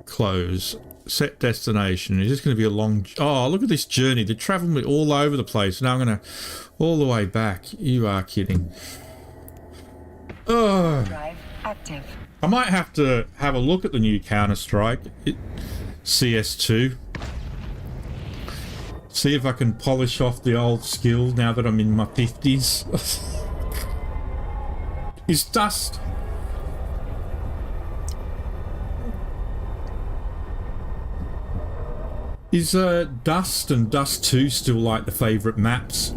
Close. Set destination. It's just going to be a long... Oh, look at this journey. They're traveling me all over the place. Now I'm going to... All the way back. You are kidding. Oh. Drive active. I might have to have a look at the new Counter-Strike. CS2. See if I can polish off the old skill now that I'm in my 50s. Is Dust... Is Dust and Dust 2 still like the favourite maps?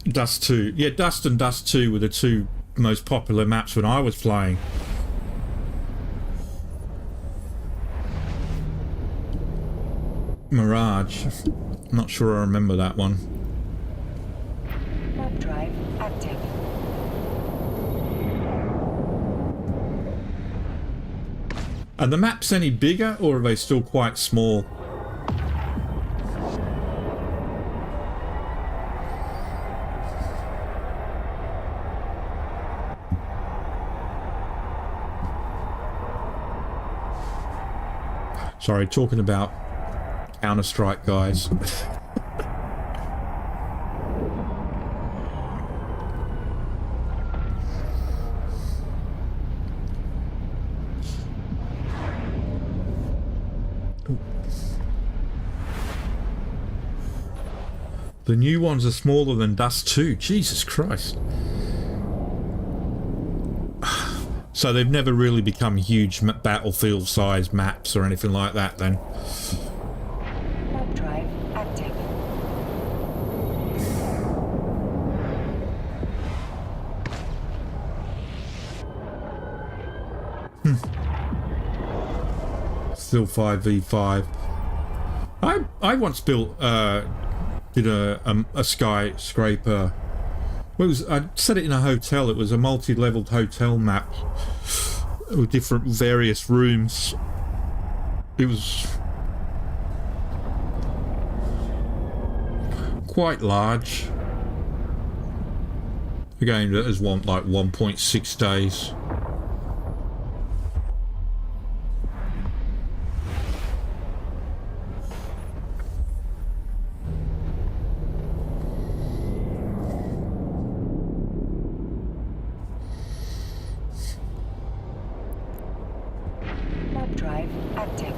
Dust 2. Yeah, Dust and Dust 2 were the two most popular maps when I was playing. Mirage. I'm not sure I remember that one. Warp drive active. Are the maps any bigger, or are they still quite small? Sorry, talking about Counter-Strike, guys. The new ones are smaller than Dust 2. Jesus Christ. So they've never really become huge battlefield-sized maps or anything like that, then? Warp drive active. Still 5v5. I once built did a skyscraper. Well, I set it in a hotel. It was a multi-leveled hotel map with different various rooms. It was quite large. Again, that is like 1.6 days. Warp drive active.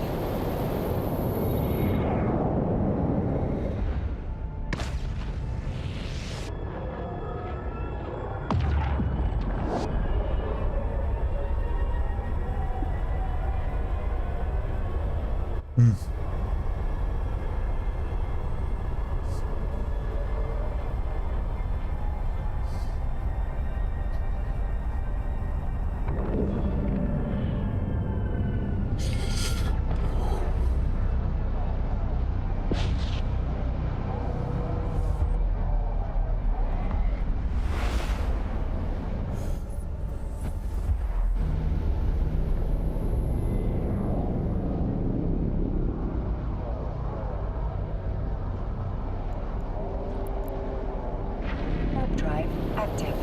Warp drive active.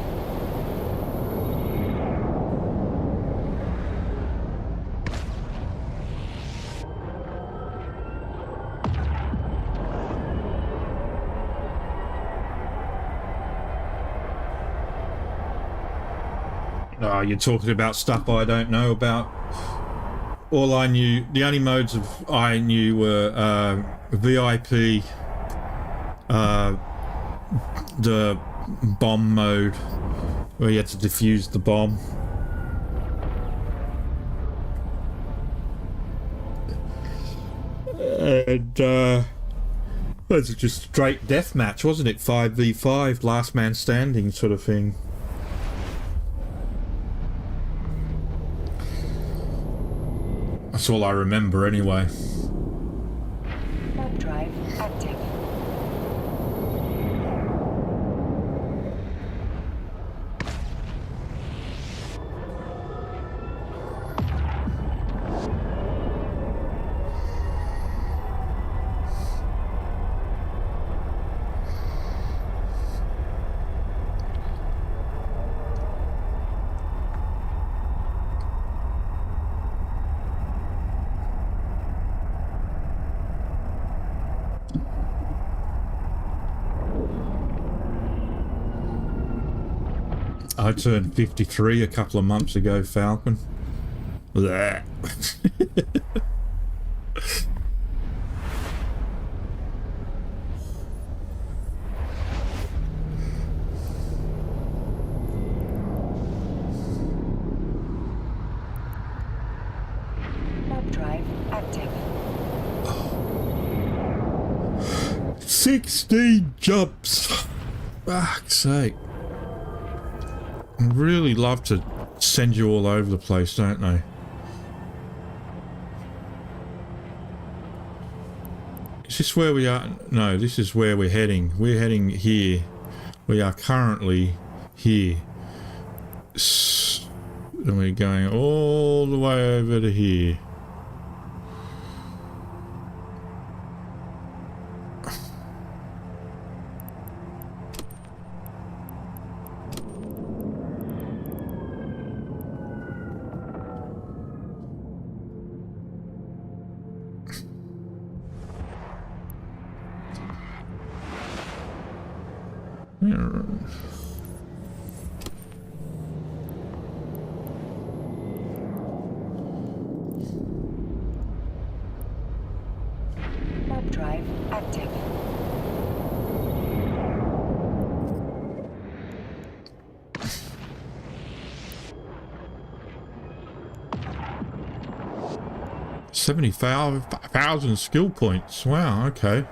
Oh, you're talking about stuff I don't know about. All I knew, the only modes of I knew were VIP, the bomb mode, where you had to defuse the bomb. And it was just straight deathmatch, wasn't it? 5v5, last man standing sort of thing. That's all I remember anyway. Warp drive active. I turned 53 a couple of months ago, Falcon. Blech. Warp drive active. 16 jumps. Fuck's sake. I'd really love to send you all over the place, don't they? Is this where we are? No, this is where we're heading. We're heading here. We are currently here. And we're going all the way over to here. Warp drive active. $75,000 skill points. Wow, okay.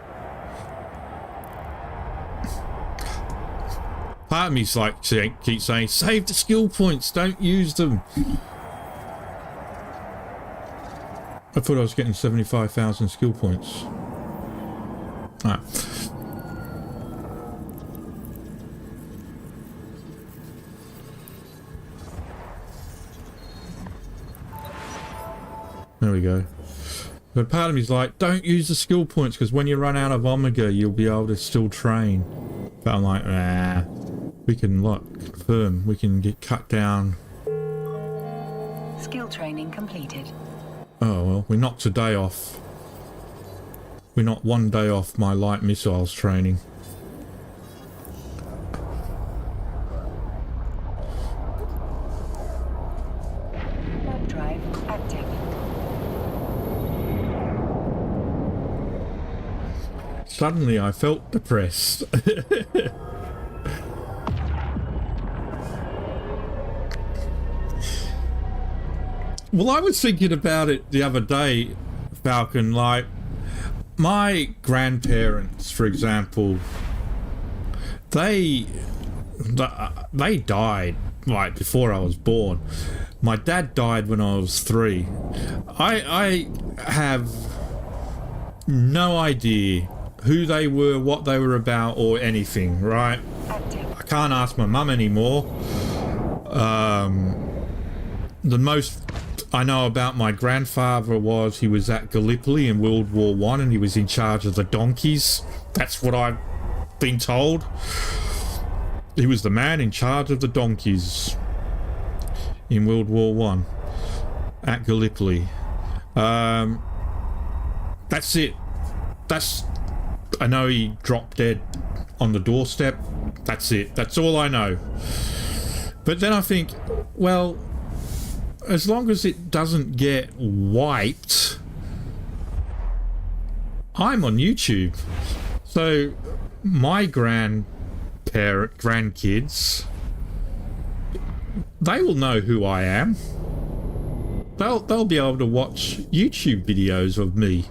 Part of me's like keeps saying, save the skill points, don't use them. I thought I was getting 75,000 skill points. Alright. There we go. But part of me's like, don't use the skill points because when you run out of Omega, you'll be able to still train. But I'm like, nah. We can confirm. We can get cut down. Skill training completed. Oh well, we knocked a day off. We knocked one day off my light missiles training. Warp drive active. Suddenly I felt depressed. Well, I was thinking about it the other day, Falcon, like my grandparents, for example, they died like before I was born. My dad died when I was 3. I have no idea who they were, what they were about, or anything, right? Active. I can't ask my mum anymore. The most I know about my grandfather was he was at Gallipoli in World War I and he was in charge of the donkeys. That's what I've been told. He was the man in charge of the donkeys in World War I at Gallipoli. That's it. I know he dropped dead on the doorstep. That's it. That's all I know. But then I think, well, as long as it doesn't get wiped, I'm on YouTube. So my grandkids, they will know who I am. They'll be able to watch YouTube videos of me.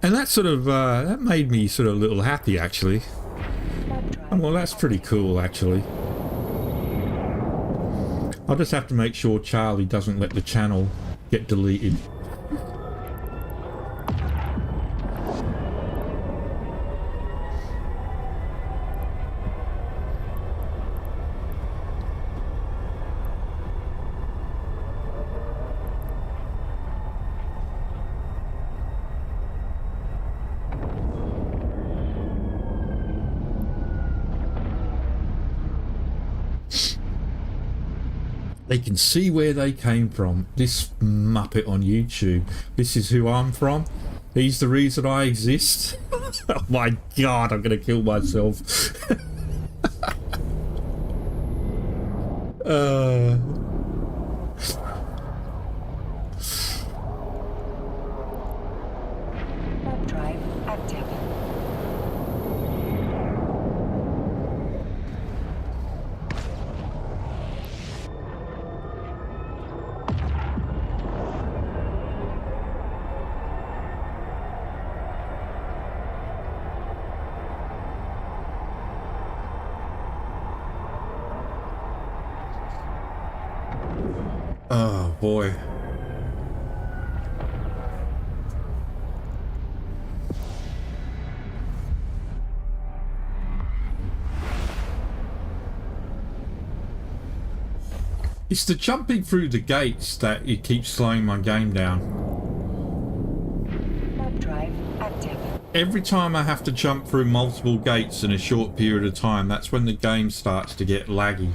And that sort of that made me sort of a little happy, actually. Well, that's pretty cool, actually. I'll just have to make sure Charlie doesn't let the channel get deleted. They can see where they came from. This muppet on YouTube. This is who I'm from. He's the reason I exist. Oh my god, I'm gonna kill myself. Uh, Warp drive active. oh boy. It's the jumping through the gates that it keeps slowing my game down. Warp drive active. Every time I have to jump through multiple gates in a short period of time, that's when the game starts to get laggy.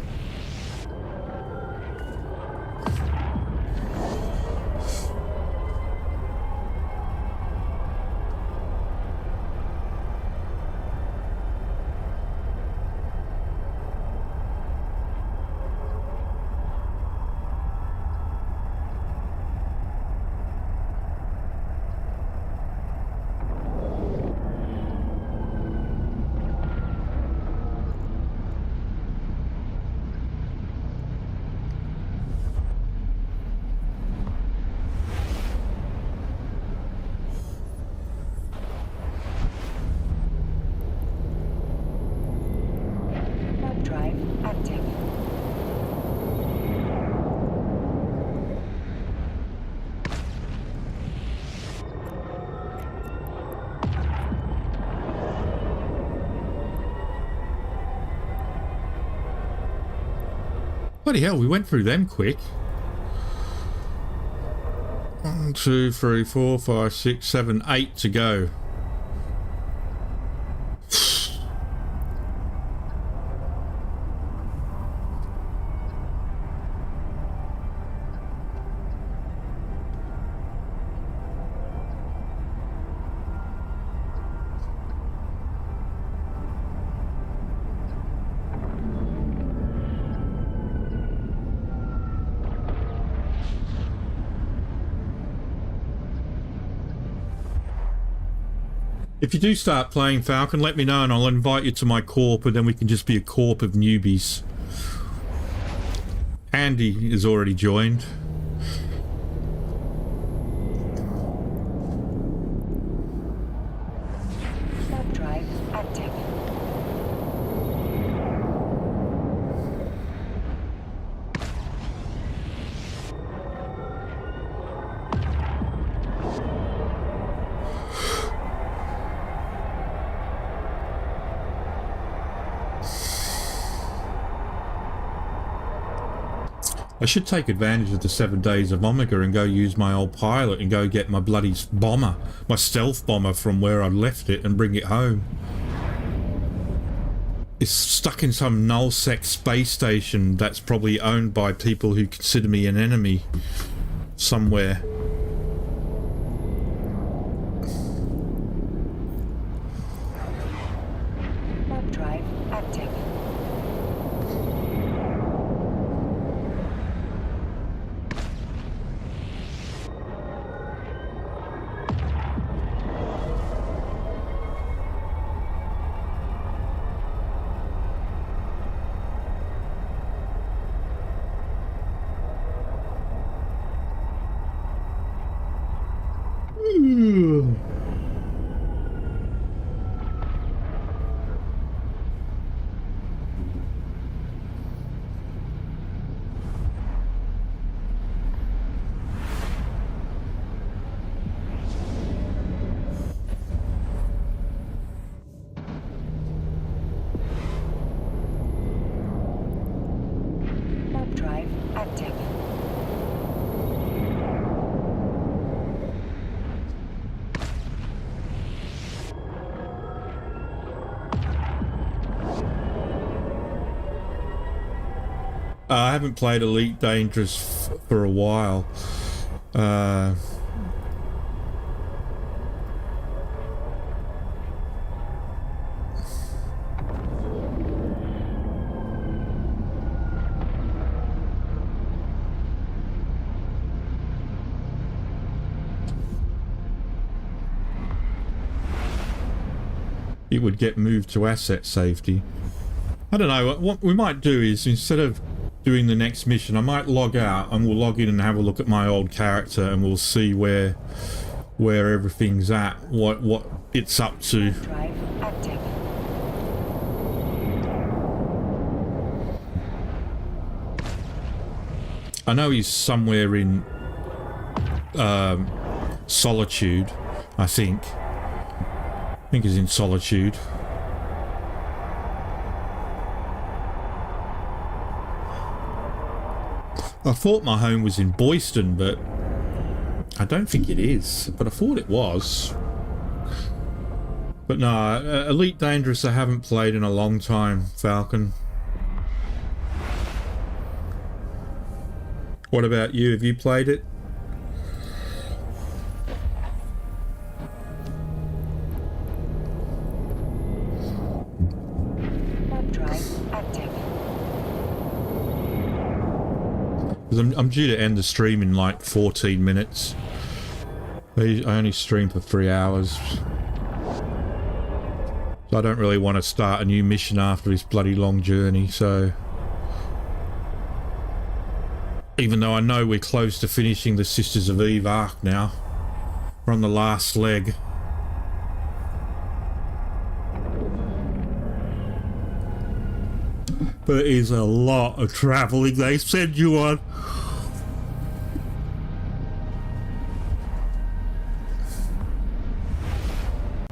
Warp drive active. Bloody hell, we went through them quick. 1, 2, 3, 4, 5, 6, 7, 8 to go. If you do start playing Falcon, let me know and I'll invite you to my corp, and then we can just be a corp of newbies. Andy is already joined. Warp drive active. I should take advantage of the 7 days of Omega and go use my old pilot and go get my bloody bomber, my stealth bomber from where I left it, and bring it home. It's stuck in some nullsec space station that's probably owned by people who consider me an enemy somewhere. Warp drive active. Warp drive active. I haven't played Elite Dangerous for a while. it would get moved to asset safety. I don't know, what we might do is, instead of doing the next mission, I might log out and we'll log in and have a look at my old character, and we'll see where everything's at, what it's up to. Drive active. I know he's somewhere in Solitude, I think. I think he's in Solitude. I thought my home was in Boyston, but I don't think it is. But I thought it was. But no, Elite Dangerous I haven't played in a long time, Falcon. What about you? Have you played it? Drive active. 'Cause I'm due to end the stream in like 14 minutes. I only stream for 3 hours. So I don't really want to start a new mission after this bloody long journey, so... Even though I know we're close to finishing the Sisters of Eve arc now. We're on the last leg. But it is a lot of travelling they send you on.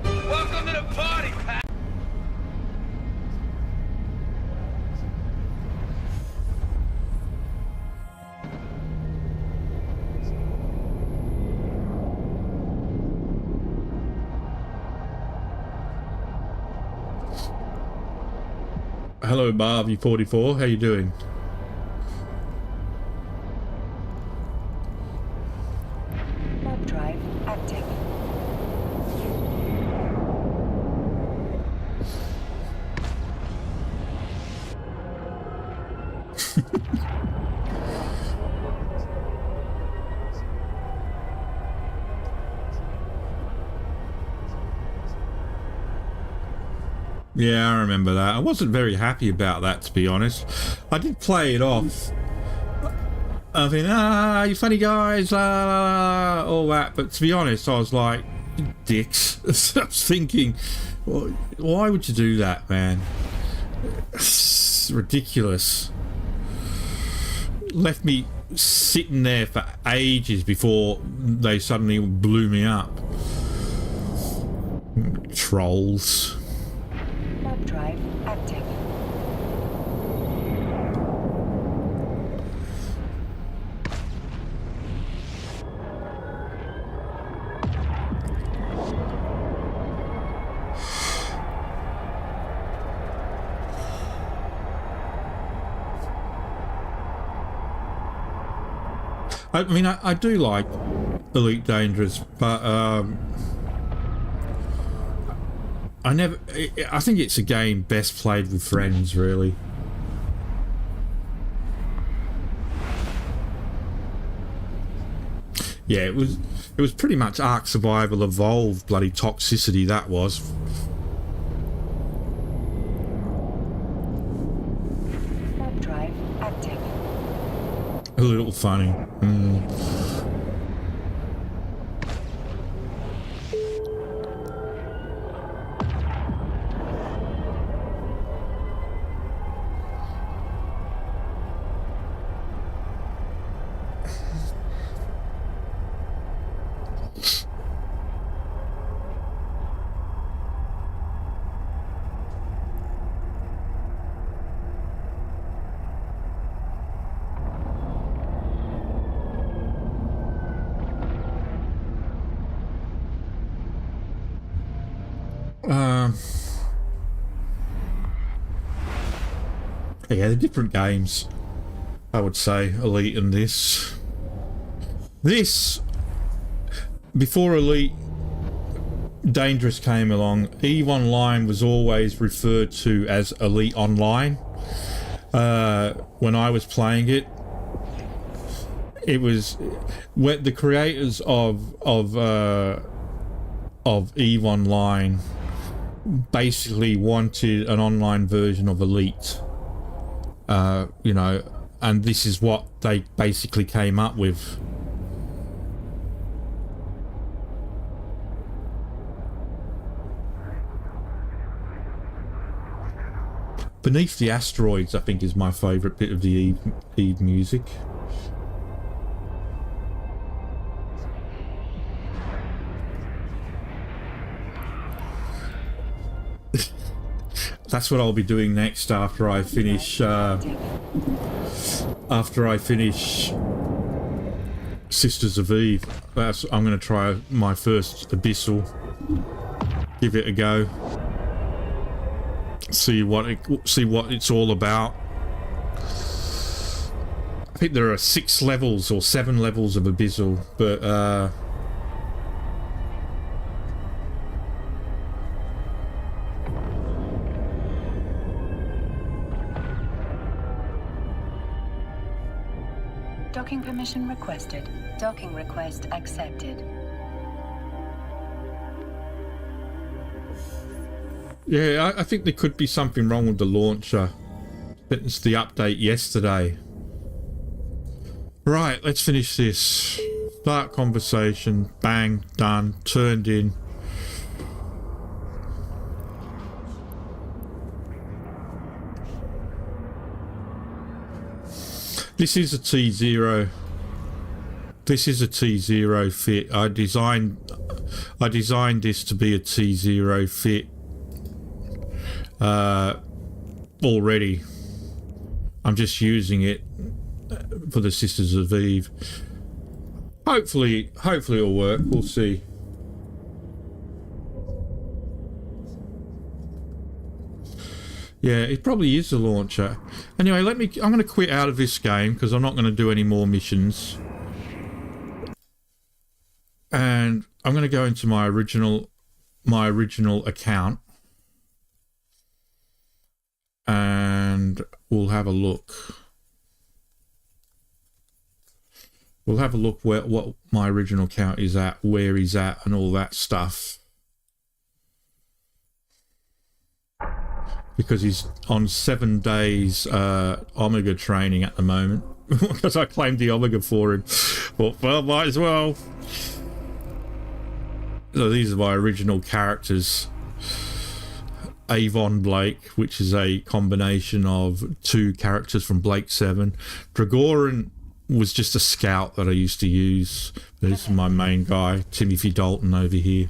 Welcome to the party, pal. Hello, Marvy44. How you doing? Warp drive active. Yeah, I remember that. I wasn't very happy about that, to be honest. I did play it off. I mean, you funny guys, all that. But to be honest, I was like, dicks. I was thinking, well, why would you do that, man? It's ridiculous. Left me sitting there for ages before they suddenly blew me up. Trolls. Warp drive active. I mean, I do like Elite Dangerous, but I think it's a game best played with friends, really. Yeah, it was pretty much Ark Survival Evolved bloody toxicity, that was. Warp drive active. A little funny. Yeah, they're different games, I would say, Elite and this. This, before Elite Dangerous came along, EVE Online was always referred to as Elite Online. When I was playing it, it was when the creators of EVE Online basically wanted an online version of Elite, you know, and this is what they basically came up with. Beneath the Asteroids, I think, is my favourite bit of the Eve music. That's what I'll be doing next after I finish Sisters of Eve. I'm going to try my first Abyssal, give it a go, see what it's all about. I think there are 6 levels or 7 levels of Abyssal, but Docking permission requested. Docking request accepted. yeah, I think there could be something wrong with the launcher. It's the update yesterday. Right, let's finish this. Start conversation. Bang, done, turned in. This is a T0. This is a T0 fit. I designed this to be a T0 fit already. I'm just using it for the Sisters of Eve. Hopefully it'll work. We'll see. Yeah, it probably is the launcher. Anyway, I'm going to quit out of this game because I'm not going to do any more missions. And I'm going to go into my original account. And we'll have a look. We'll have a look what my original account is at, where he's at, and all that stuff. Because he's on 7 days Omega training at the moment. Because I claimed the Omega for him. But, well, might as well. So these are my original characters. Avon Blake, which is a combination of 2 characters from Blake 7. Dragoran was just a scout that I used to use. This is my main guy, Timothy Dalton over here.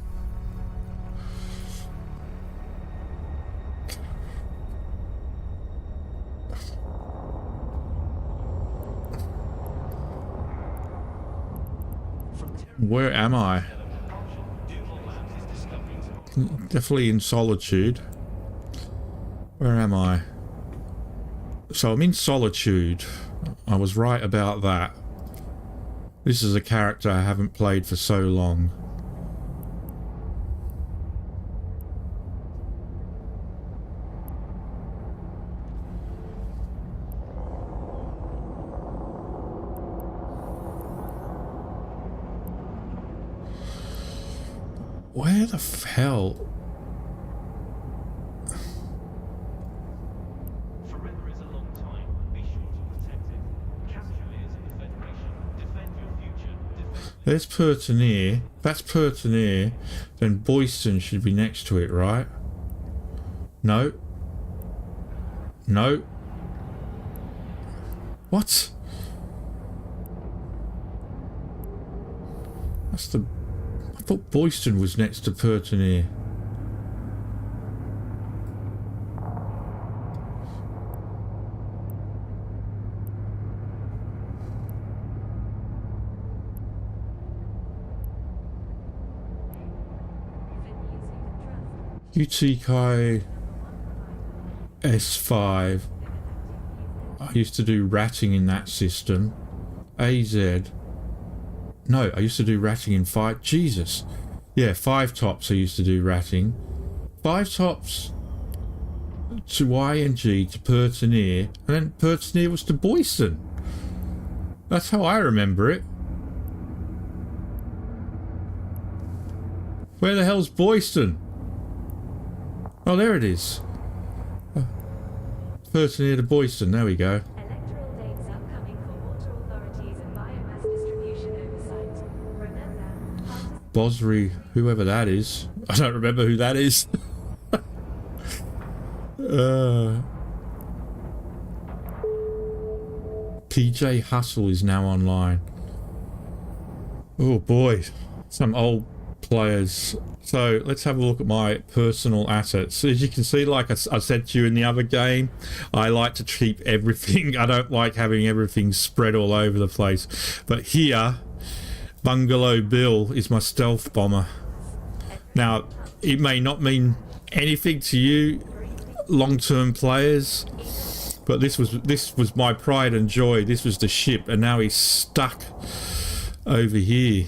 Where am I? Definitely in Solitude. Where am I? So I'm in Solitude. I was right about that. This is a character I haven't played for so long. Where the hell? Forever is a long time. Be sure to protect it. Casualties of the Federation. Defend your future. Defend. There's Pertinier. That's Pertinier. Then Boyston should be next to it, right? No. No. What? That's the... I thought Boyston was next to Pertinier. UTK S5. I used to do ratting in that system. AZ. No, I used to do ratting in 5. Jesus. Yeah, 5 tops I used to do ratting. 5 tops to ING to Pertinier. And then Pertinier was to Boyston. That's how I remember it. Where the hell's Boyston? Oh, there it is. Person near the Boyston. There we go. Electoral dates upcoming for water authorities and biomass distribution oversight. Remember, Bosry, whoever that is. I don't remember who that is. PJ Hustle is now online. Oh boy, some old players. So let's have a look at my personal assets. As you can see, like I said to you in the other game, I like to keep everything. I don't like having everything spread all over the place. But here, Bungalow Bill is my stealth bomber. Now, it may not mean anything to you long-term players, but this was my pride and joy. This was the ship, and now he's stuck over here.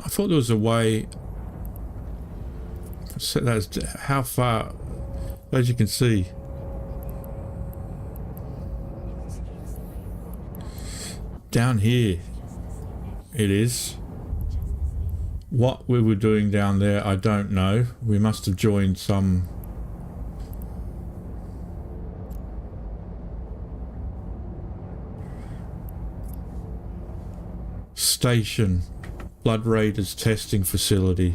I thought there was a way. So that's how far, as you can see. Down here it is. What we were doing down there, I don't know. We must have joined some station, Blood Raiders testing facility.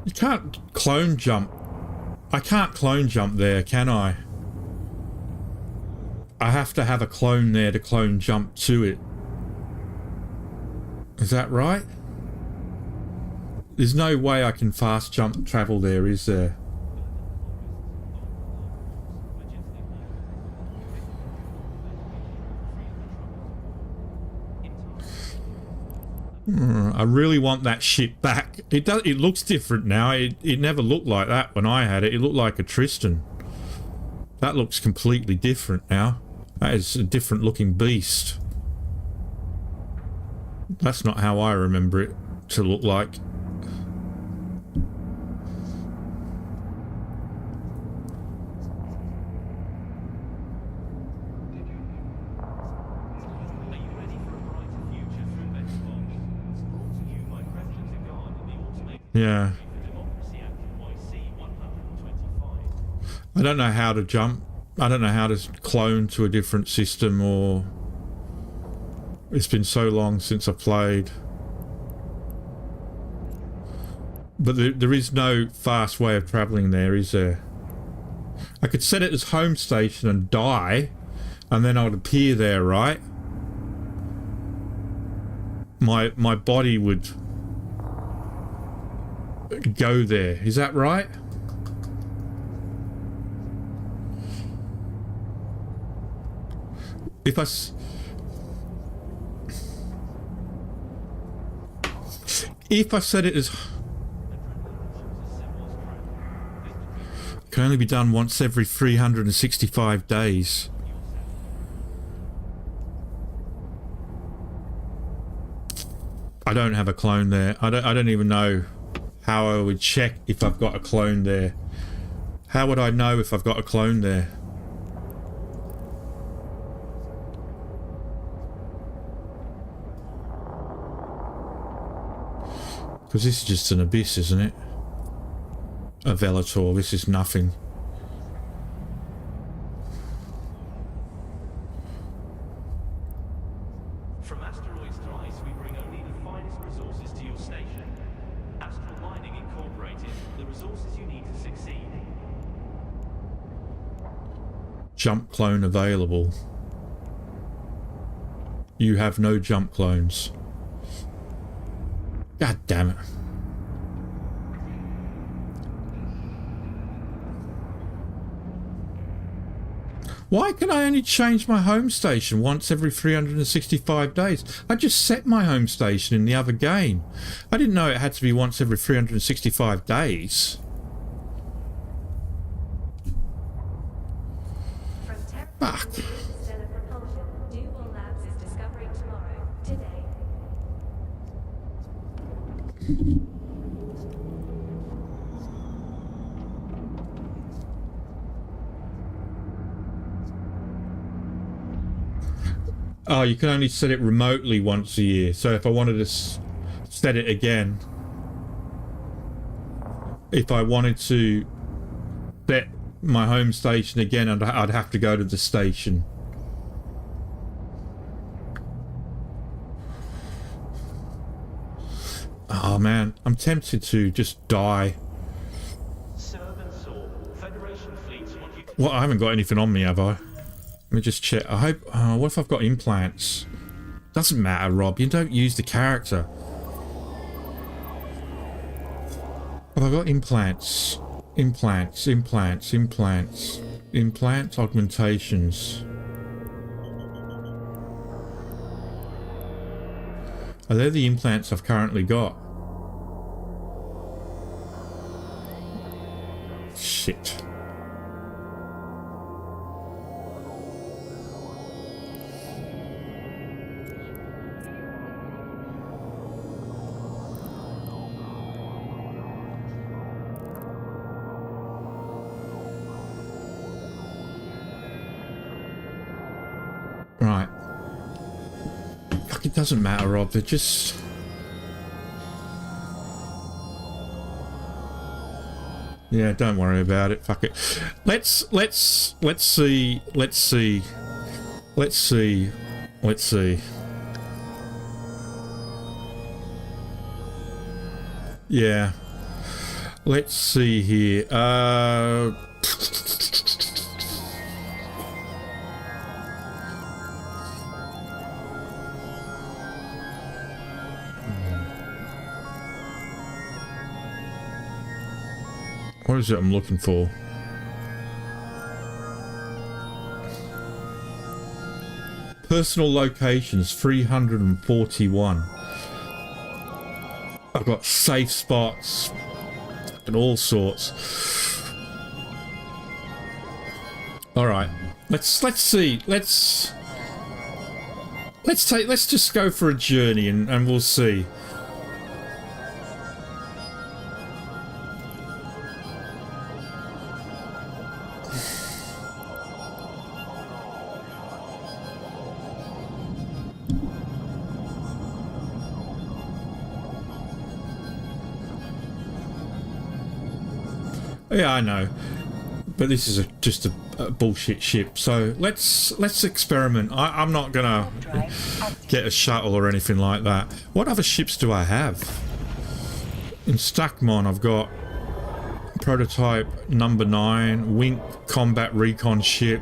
You can't clone jump. I can't clone jump there, can I? I have to have a clone there to clone jump to it. Is that right? There's no way I can fast jump travel there, is there? I really want that ship back. It looks different now. It never looked like that when I had it. It looked like a Tristan. That looks completely different now. That is a different looking beast. That's not how I remember it to look like. Yeah. I don't know how to jump. I don't know how to clone to a different system, or it's been so long since I played. But there is no fast way of travelling there, is there? I could set it as home station and die, and then I'd appear there, right? My body would go there. Is that right? If I set it as can only be done once every 365 days. I don't have a clone there. I don't even know how I would check if I've got a clone there. How would I know if I've got a clone there? Because this is just an abyss, isn't it? A Velator, this is nothing. From asteroids to ice, we bring only the finest resources to your station. Astral Mining Incorporated, the resources you need to succeed. Jump clone available. You have no jump clones. God damn it. Why can I only change my home station once every 365 days? I just set my home station in the other game. I didn't know it had to be once every 365 days. Fuck. Stellar propulsion. Duval Labs is discovering tomorrow. Today. Oh, you can only set it remotely once a year. So if I wanted to set it again, if I wanted to set my home station again, I'd have to go to the station. Oh man, I'm tempted to just die. Well, I haven't got anything on me, have I? Let me just check. I hope... what if I've got implants? Doesn't matter, Rob. You don't use the character. Have I got implants? Implants, implants, implants. Implant augmentations. Are they the implants I've currently got? Shit. Right. Fuck, it doesn't matter, Rob. They're just... Yeah, don't worry about it. Fuck it. Let's see. Yeah. Let's see here. What is it I'm looking for? Personal locations, 341. I've got safe spots and all sorts. All right, let's see. Let's just go for a journey and we'll see. Yeah, I know, but this is just a bullshit ship. So let's experiment. I'm not gonna get a shuttle or anything like that. What other ships do I have? In Stackmon, I've got prototype number 9, Wink combat recon ship.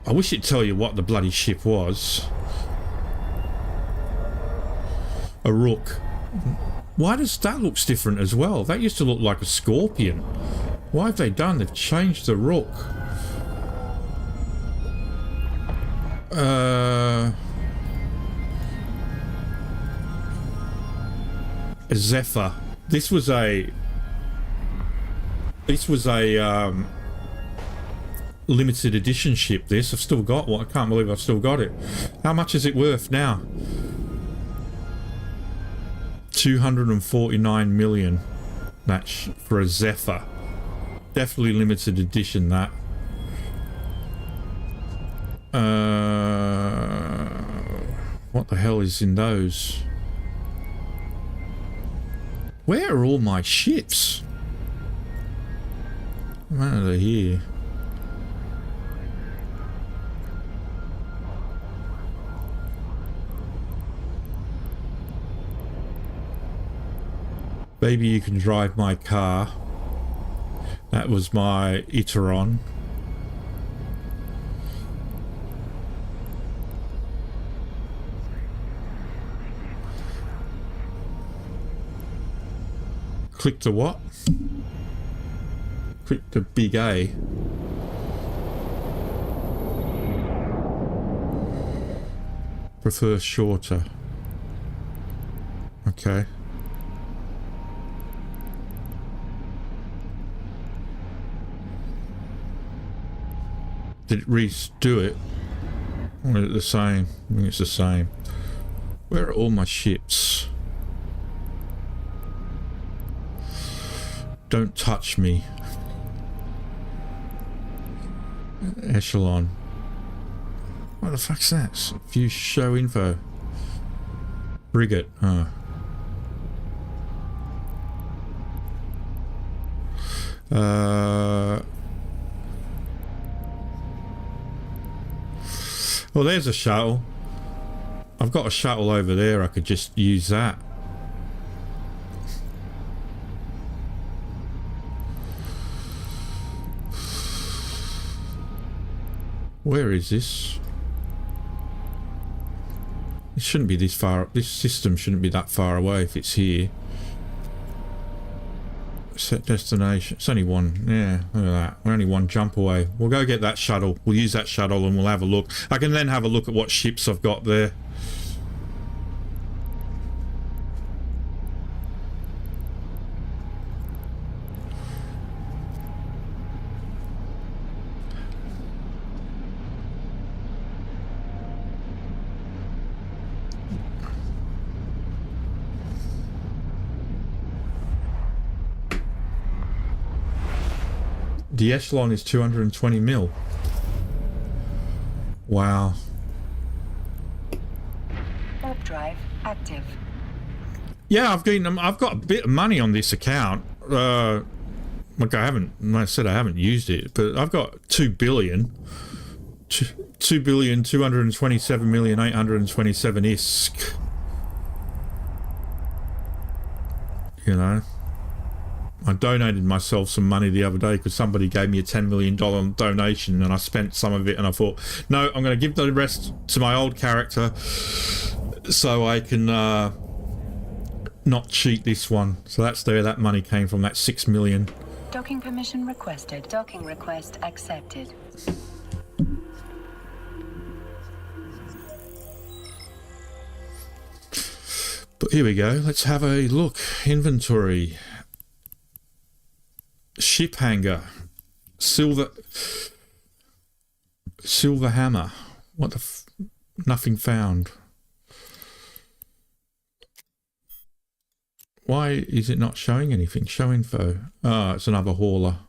I wish it'd tell you what the bloody ship was. A Rook. Why does that look different as well? That used to look like a Scorpion. Why have they done? They've changed the Rook. A Zephyr. This was a limited edition ship. This I've still got one. I can't believe I've still got it. How much is it worth now? 249 million. That's for a Zephyr. Definitely limited edition, that. What the hell is in those? Where are all my ships? Why are they here? Maybe you can drive my car. That was my Iteron. Click the what? Click the big A. Prefer shorter. Okay. Did it redo it? Or is it the same? I think it's the same. Where are all my ships? Don't touch me. Echelon. What the fuck's that? View show info. Frigate. Oh. Well, there's a shuttle. I've got a shuttle over there. I could just use that. Where is this? It shouldn't be this far. This system shouldn't be that far away if it's here. Set destination. It's only one. Yeah, look at that. We're only one jump away. We'll go get that shuttle. We'll use that shuttle and we'll have a look. I can then have a look at what ships I've got there. The echelon is 220 mil. Wow. Warp drive active. Yeah, I've got a bit of money on this account. Like I said I haven't used it, but I've got 2 billion. 2,227,827 ISK. You know. I donated myself some money the other day because somebody gave me a $10 million donation and I spent some of it and I thought, no, I'm going to give the rest to my old character so I can not cheat this one. So that's there, that money came from that 6 million. Docking permission requested. Docking request accepted. But here we go, let's have a look. Inventory. Ship hangar, silver hammer. What the nothing found. Why is it not showing anything? Show info. Oh, it's another hauler.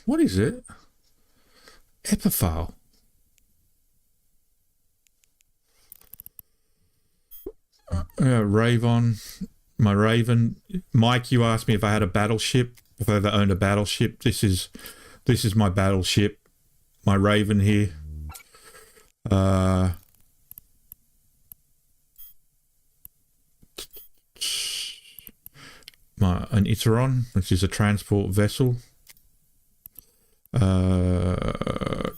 What is it? Epiphile. Ravon, my Raven. Mike, you asked me if I had a battleship, if I ever owned a battleship. This is my battleship, my Raven here. An Iteron, which is a transport vessel. I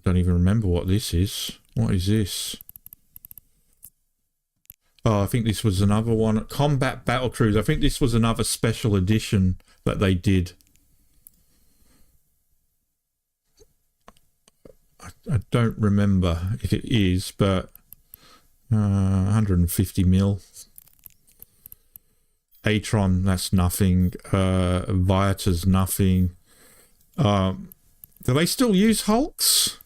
don't even remember what this is. What is this? Oh, I think this was another one. Combat Battle Cruise. I think this was another special edition that they did. I don't remember if it is, but 150 mil. Atron, that's nothing. Viator's nothing. Do they still use Hulks?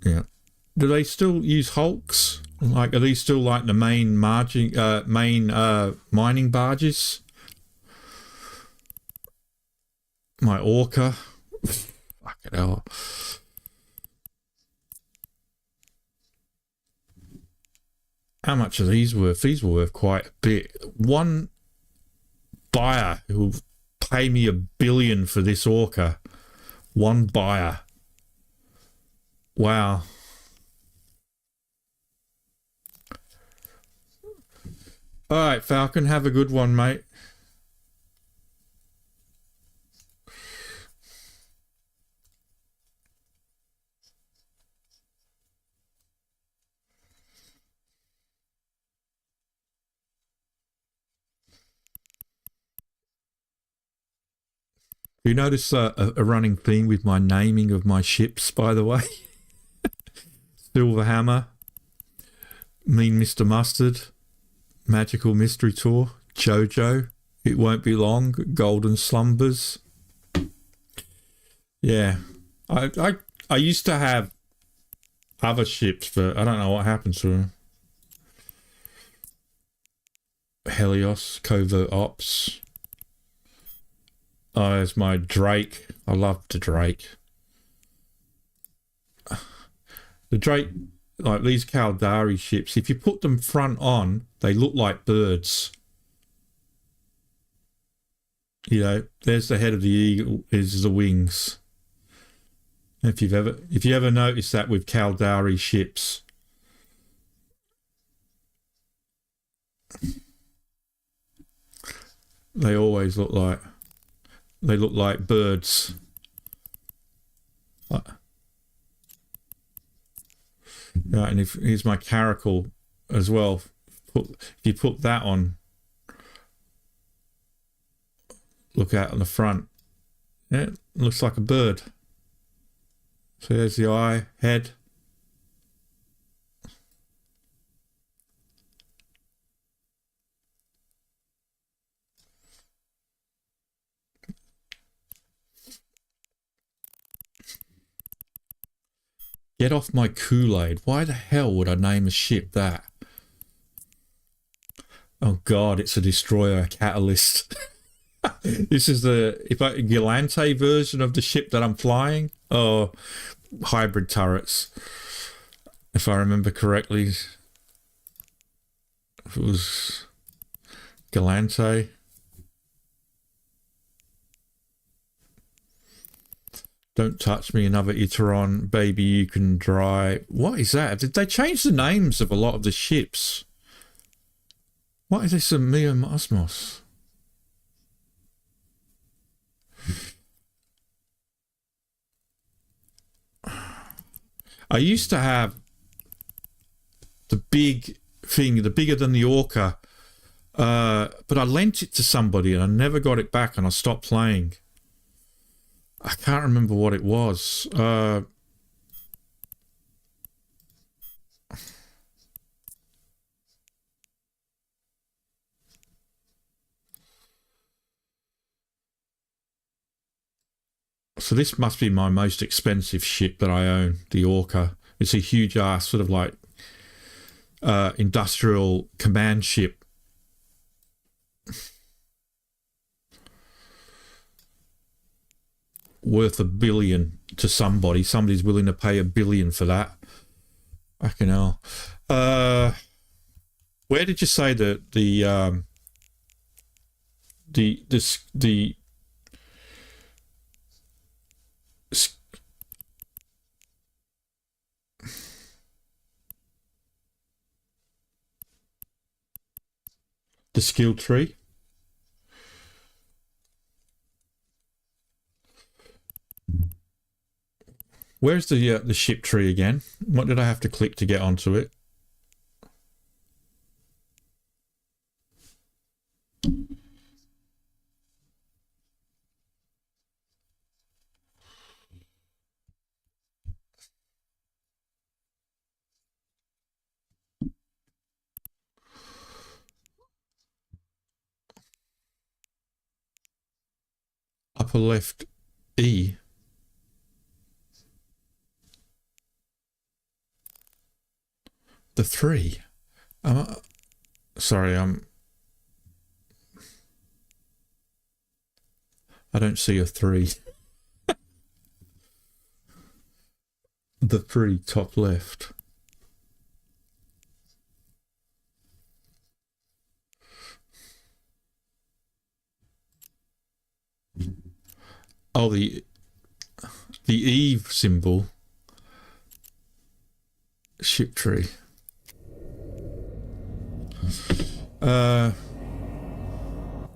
Yeah. Do they still use Hulks? Like, are these still like the main mining barges? My Orca. Fucking hell. How much are these worth? These were worth quite a bit. One buyer who will pay me $1 billion for this Orca. One buyer. Wow. All right, Falcon, have a good one, mate. You notice a running theme with my naming of my ships, by the way? Silver Hammer, Mean Mr. Mustard, Magical Mystery Tour, Jojo, It Won't Be Long, Golden Slumbers. Yeah, I used to have other ships, but I don't know what happened to them. Helios, Covert Ops. Oh, there's my Drake. I love the Drake. The Drake, like these Caldari ships, if you put them front on, they look like birds. You know, there's the head of the eagle, is the wings. If you ever noticed that with Caldari ships. They always look like birds. Right, and here's my caracal as well. If you put that on, look out on the front. Yeah, it looks like a bird. So there's the eye, head. Get off my Kool-Aid. Why the hell would I name a ship that? Oh God, it's a destroyer, a catalyst. This is the Galante version of the ship that I'm flying. Oh, hybrid turrets. If I remember correctly, if it was Galante. Don't touch me, another Iteron. Baby, you can dry. What is that? Did they change the names of a lot of the ships? What is this, a Miasmos? I used to have the big thing, the bigger than the Orca, but I lent it to somebody and I never got it back and I stopped playing. I can't remember what it was. So this must be my most expensive ship that I own, the Orca. It's a huge ass sort of like industrial command ship. Worth $1 billion to somebody. Somebody's willing to pay $1 billion for that. Fucking hell. Where did you say the skill tree? Where's the ship tree again? What did I have to click to get onto it? Upper left E. The 3. Sorry, I don't see a 3. The 3 top left. Oh, the Eve symbol. Ship tree.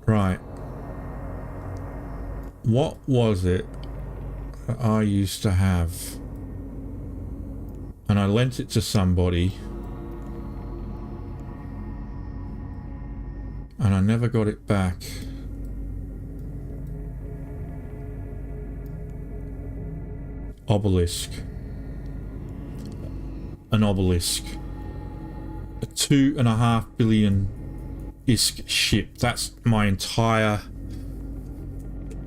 Right. What was it that I used to have? And I lent it to somebody. And I never got it back. Obelisk. An obelisk. A 2.5 billion ISK ship. That's my entire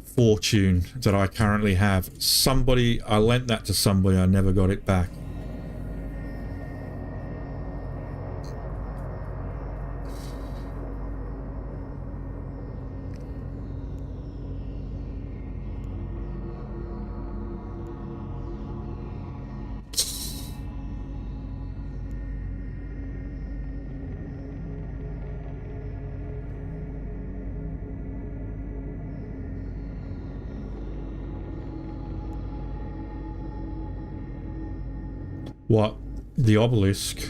fortune that I currently have. Somebody, I lent that to somebody, I never got it back. What? The obelisk?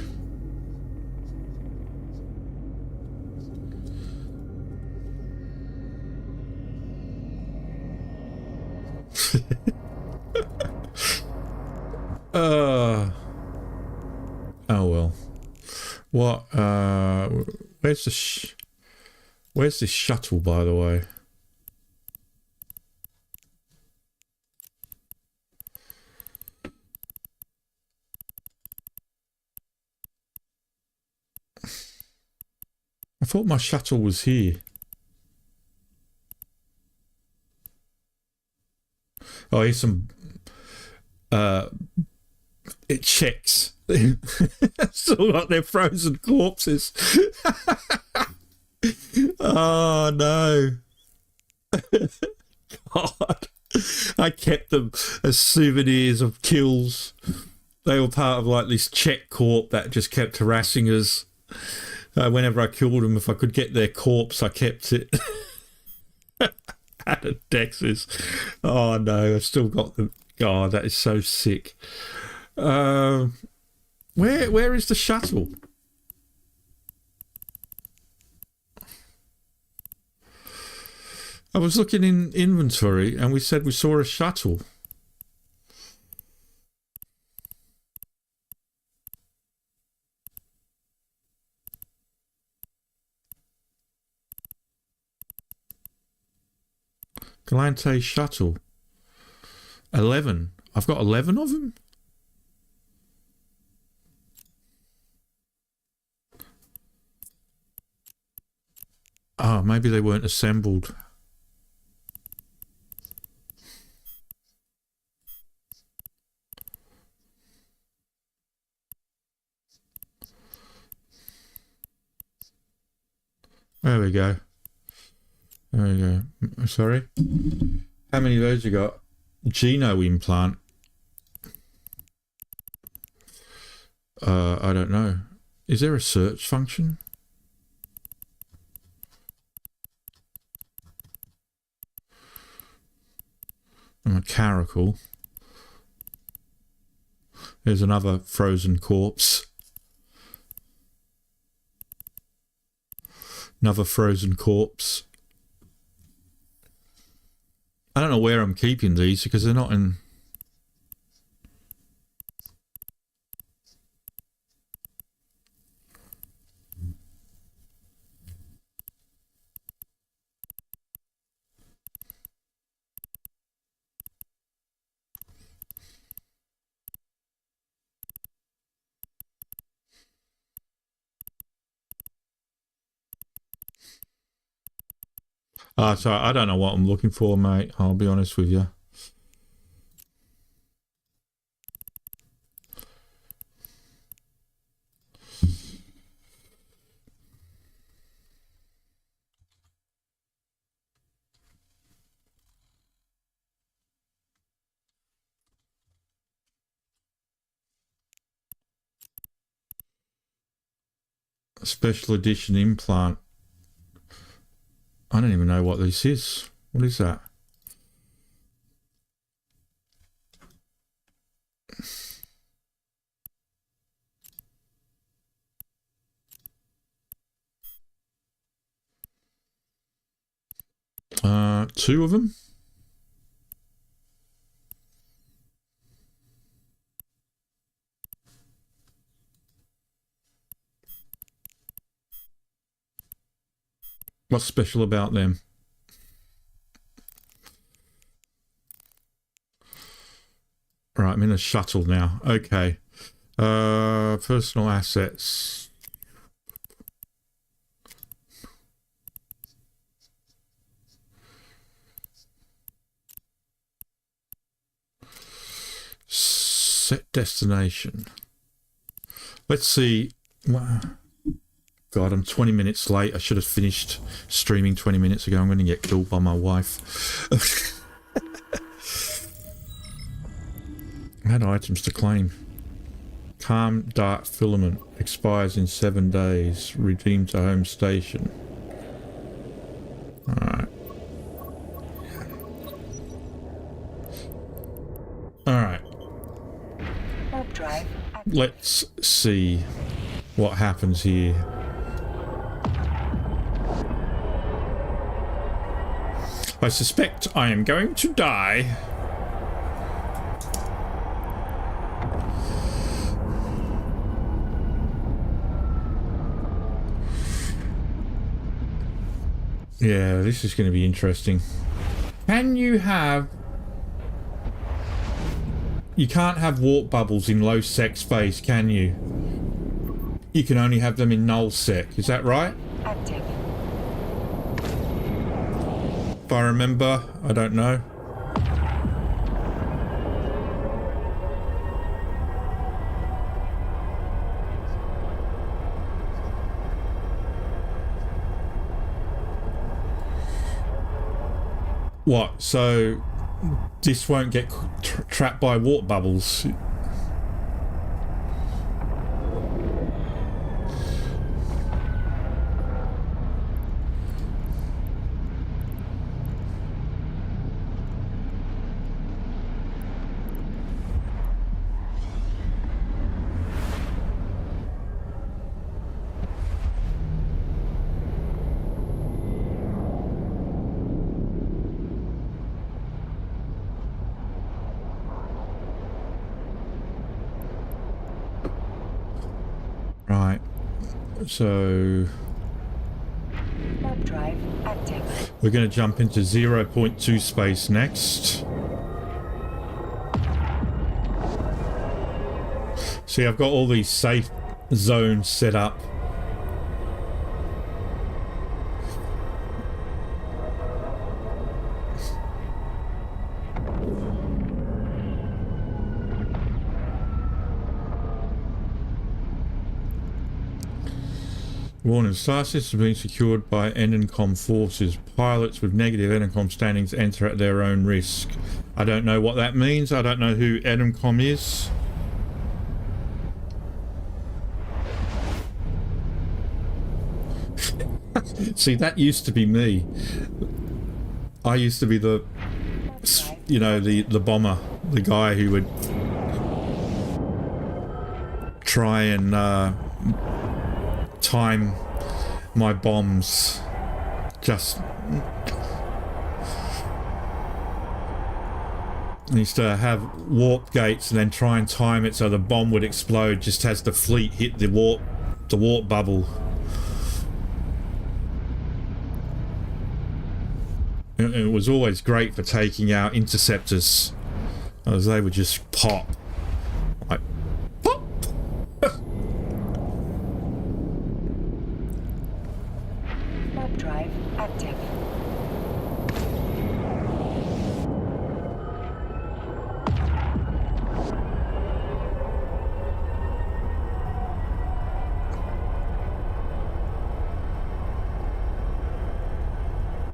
Oh well. What? Where's the where's this shuttle, by the way? I thought my shuttle was here. Oh, here's some. It checks. Still got their frozen corpses. Oh no. God. I kept them as souvenirs of kills. They were part of like this Czech corp that just kept harassing us. Whenever I killed them, if I could get their corpse, I kept it. Out of Dex's. Oh no, I've still got them. God, that is so sick. Where is the shuttle? I was looking in inventory and we said we saw a shuttle. Galante shuttle. 11. I've got 11 of them? Oh, maybe they weren't assembled. There we go. There we go. Sorry. How many of those you got? Geno implant. I don't know. Is there a search function? A caracal. There's another frozen corpse. Another frozen corpse. I don't know where I'm keeping these because they're not in... So I don't know what I'm looking for, mate. I'll be honest with you. Special edition implant. I don't even know what this is. What is that? Two of them. What's special about them? Right, I'm in a shuttle now. Okay. Personal assets. Set destination. Let's see. God, I'm 20 minutes late. I should have finished streaming 20 minutes ago. I'm going to get killed by my wife. Add items to claim. Calm Dart Filament expires in 7 days. Redeem to home station. Alright. Alright. Warp drive activated. let's see what happens here. I suspect I am going to die. Yeah, this is going to be interesting. Can you have... You can't have warp bubbles in low sec space, can you? You can only have them in null sec, is that right? Active. If I remember, I don't know. What? So this won't get trapped by warp bubbles? Right, so Warp drive active. we're going to jump into 0.2 space next. See, I've got all these safe zones set up. Warning, star system being secured by Enencom forces. Pilots with negative Enencom standings enter at their own risk. I don't know what that means. I don't know who Enencom is. See, that used to be me. I used to be the, you know, the bomber, the guy who would try and time my bombs. Just I used to have warp gates and then try and time it so the bomb would explode just as the fleet hit the warp bubble. It was always great for taking out interceptors, as they would just pop. Like, pop! Warp drive active.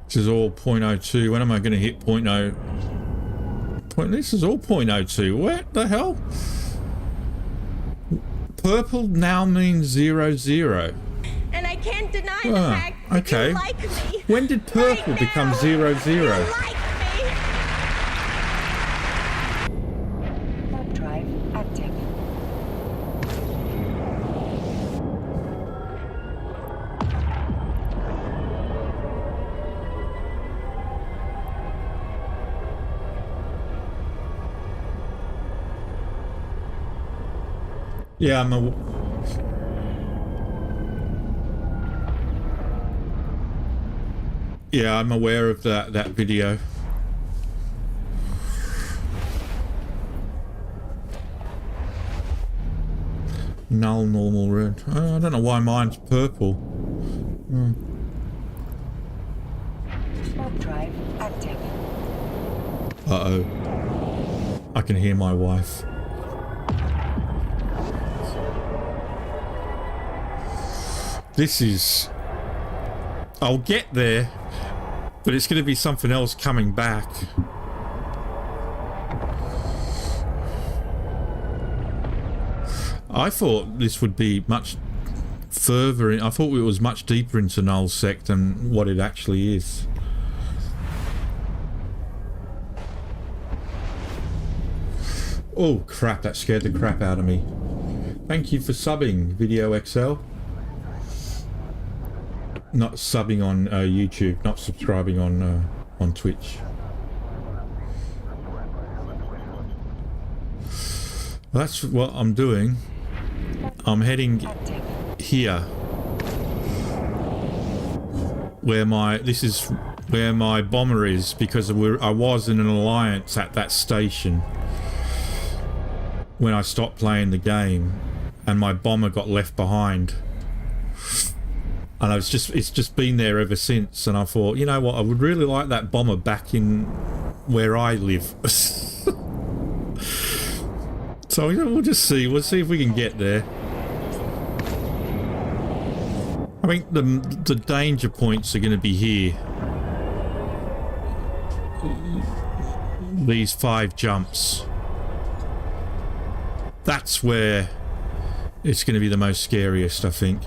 This is all 0.02. When am I going to hit 0.0? This is all 0.02. What the hell? Purple now means 00. And I can't deny the fact that okay. you like me. When did purple Right become now, 00? You like me. Warp drive active. Yeah, I'm aware of that video. Null, normal, red. I don't know why mine's purple. Warp drive active. Uh-oh. I can hear my wife. This is... I'll get there, but it's going to be something else coming back. I thought this would be much further in... I thought it was much deeper into null sec than what it actually is. Oh crap, that scared the crap out of me. Thank you for subbing, Video XL. Not subbing on YouTube, not subscribing on Twitch. That's what I'm doing. I'm heading here, where this is where my bomber is, because I was in an alliance at that station when I stopped playing the game, and my bomber got left behind. And it's just been there ever since, and I thought, you know what, I would really like that bomber back in where I live. So we'll just see. We'll see if we can get there. I think the danger points are going to be here. These 5 jumps. That's where it's going to be the most scariest, I think.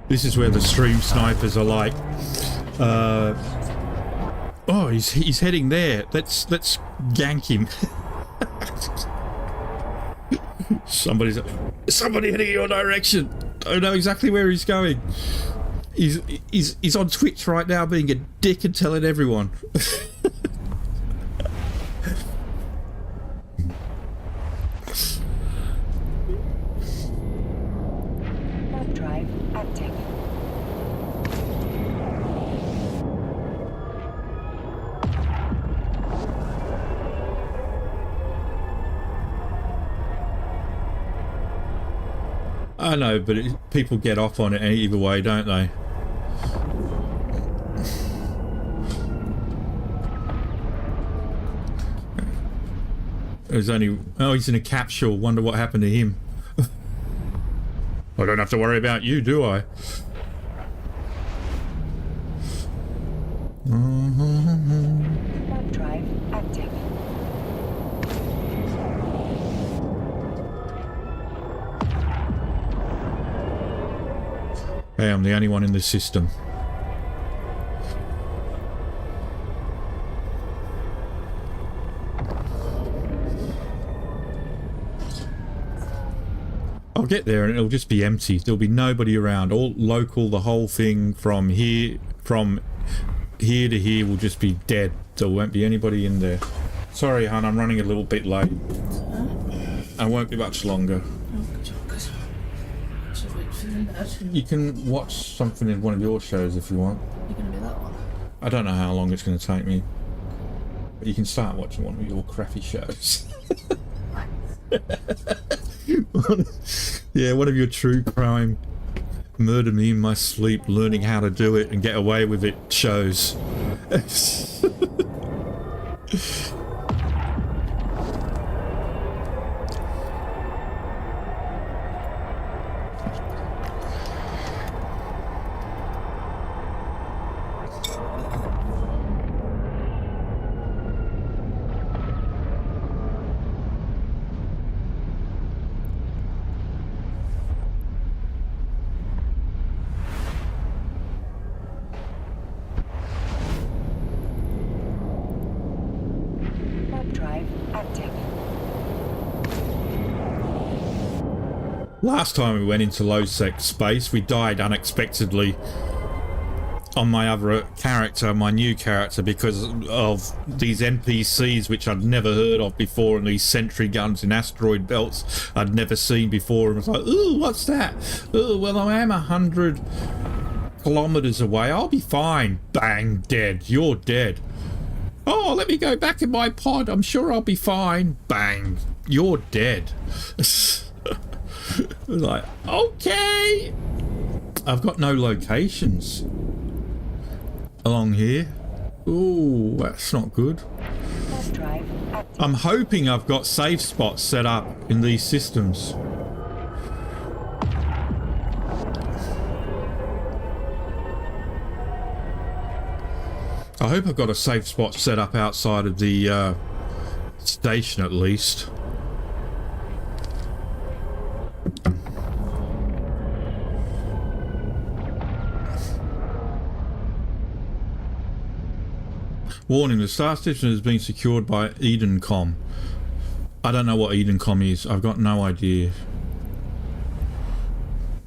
This is where the stream snipers are like, oh, he's heading there. Let's gank him. Somebody heading your direction. I know exactly where he's going. He's on Twitch right now, being a dick and telling everyone. I know, but people get off on it either way, don't they? There's only... Oh, he's in a capsule. Wonder what happened to him. I don't have to worry about you, do I? Drive active. Hey, I'm the only one in the system. I'll get there and it'll just be empty. There'll be nobody around. All local, the whole thing from here to here will just be dead. There won't be anybody in there. Sorry, hon, I'm running a little bit late. I won't be much longer. You can watch something in one of your shows if you want. You're going to do that one? I don't know how long it's going to take me. But you can start watching one of your crappy shows. Yeah, one of your true crime, murder me in my sleep, learning how to do it and get away with it shows. Last time we went into low-sec space, we died unexpectedly on my other character, my new character, because of these NPCs which I'd never heard of before, and these sentry guns in asteroid belts I'd never seen before. And I was like, ooh, what's that? Oh, well, I am 100 kilometers away. I'll be fine. Bang, dead. You're dead. Oh, let me go back in my pod. I'm sure I'll be fine. Bang, you're dead. Like, okay. I've got no locations along here. Ooh, that's not good. I'm hoping I've got safe spots set up in these systems. I hope I've got a safe spot set up outside of the station at least. Warning, the star station has been secured by Edencom. I don't know what Edencom is. I've got no idea.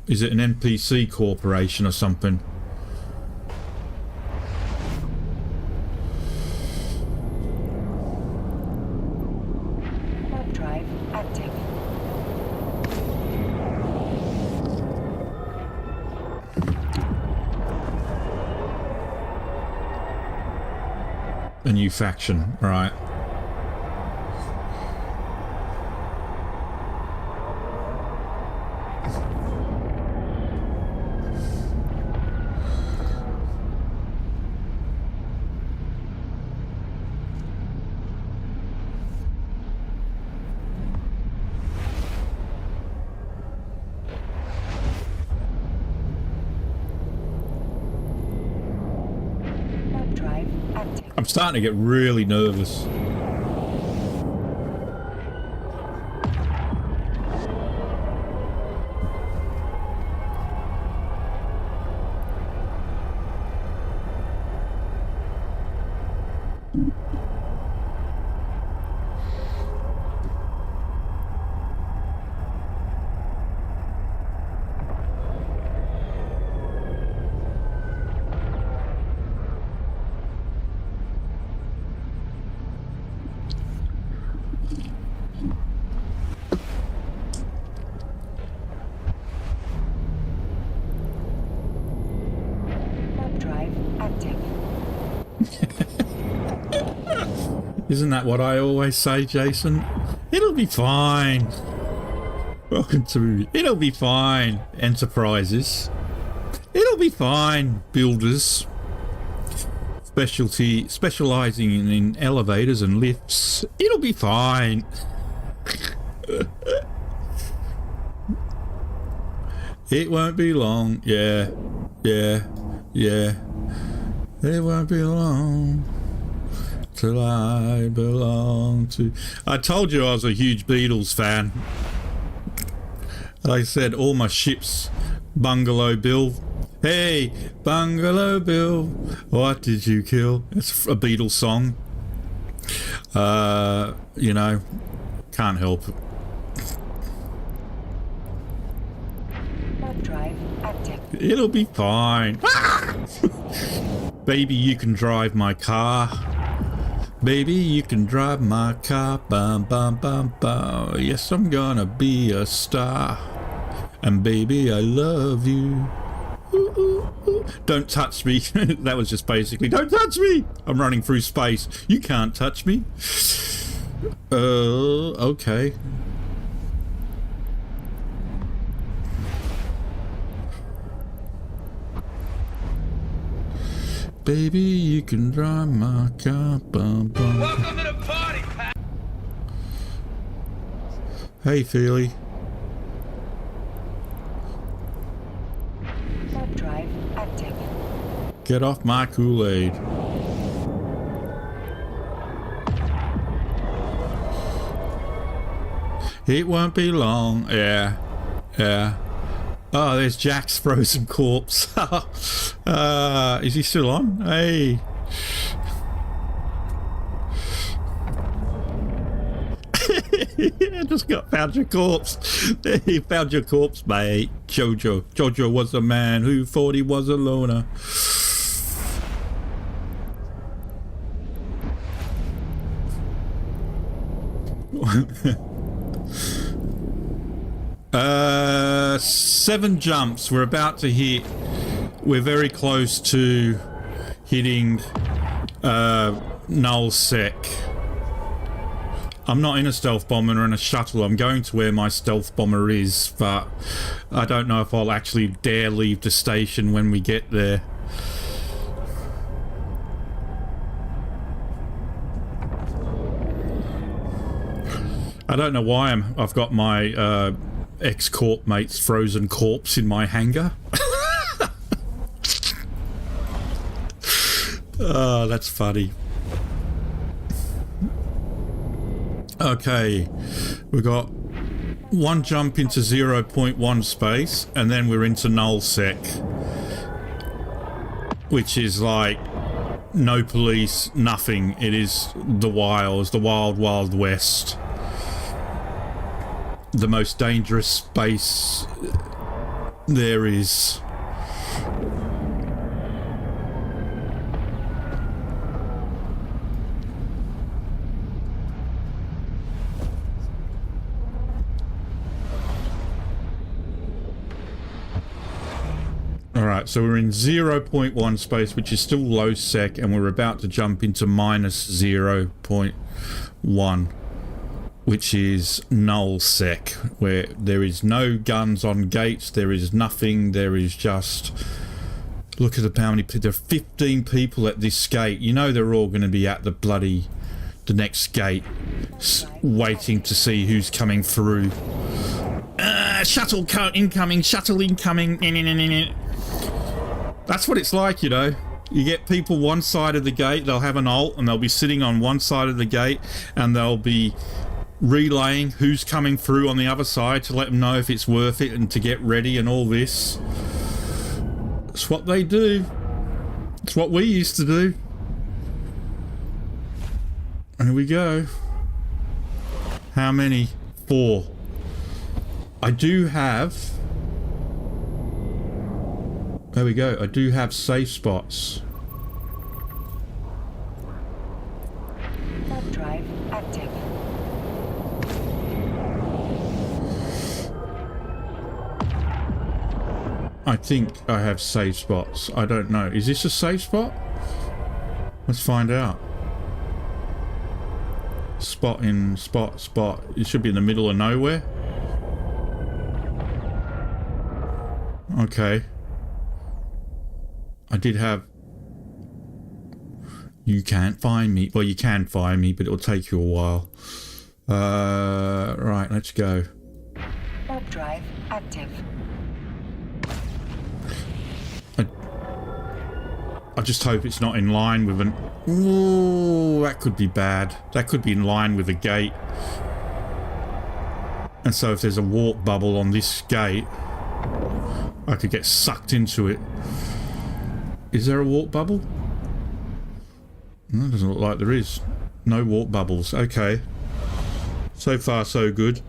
Is it an NPC corporation or something? Drive active. A new faction, right. Drive active. I'm starting to get really nervous. Isn't that what I always say, Jason? It'll be fine. Welcome to It'll Be Fine, Enterprises. It'll be fine, builders. Specializing in elevators and lifts. It'll be fine. It won't be long. Yeah. It won't be long till I belong to... I told you I was a huge Beatles fan. I said all my ships, Bungalow Bill. Hey, Bungalow Bill, what did you kill? It's a Beatles song. You know, can't help it. Drive active. It'll be fine. Baby, you can drive my car. Baby, you can drive my car. Bum, bum, bum, bum. Yes, I'm gonna be a star. And baby, I love you. Ooh, ooh, ooh. Don't touch me. That was just basically, don't touch me. I'm running through space. You can't touch me. Okay. Baby, you can drive my car. Bum, bum. Welcome to the party, Pat. Hey, Feely. Drive active. Get off my Kool-Aid. It won't be long. Yeah. Oh, there's Jack's frozen corpse. Is he still on? Hey. Just found your corpse. He found your corpse, mate. Jojo was a man who thought he was a loner. 7 jumps. We're about to hit. We're very close to hitting null sec. I'm not in a stealth bomber or in a shuttle. I'm going to where my stealth bomber is, but I don't know if I'll actually dare leave the station when we get there. I don't know why I've got my ex-corp mate's frozen corpse in my hangar. Oh, that's funny. Okay, we got 1 jump into 0.1 space, and then we're into null sec, which is like no police, nothing. It is the wilds, the wild, wild west. The most dangerous space there is. Alright, so we're in 0.1 space, which is still low sec, and we're about to jump into minus 0.1, which is null sec, where there is no guns on gates, there is nothing, there is just... Look at how many people... There are 15 people at this gate. You know they're all going to be at the next gate, waiting to see who's coming through. Shuttle incoming, shuttle incoming. That's what it's like, you know. You get people one side of the gate, they'll have an ult, and they'll be sitting on one side of the gate, and they'll be relaying who's coming through on the other side to let them know if it's worth it and to get ready and all this. It's what they do. It's what we used to do. And here we go. How many? 4. I do have... There we go. I do have safe spots. Warp drive active. I think I have safe spots. I don't know. Is this a safe spot? Let's find out. Spot. It should be in the middle of nowhere. Okay. I did have... You can't find me. Well, you can find me, but it'll take you a while. Right, let's go. Warp drive active. I just hope it's not in line with an... Ooh, that could be bad. That could be in line with a gate. And so if there's a warp bubble on this gate, I could get sucked into it. Is there a warp bubble? No, it doesn't look like there is. No warp bubbles. Okay. So far, so good.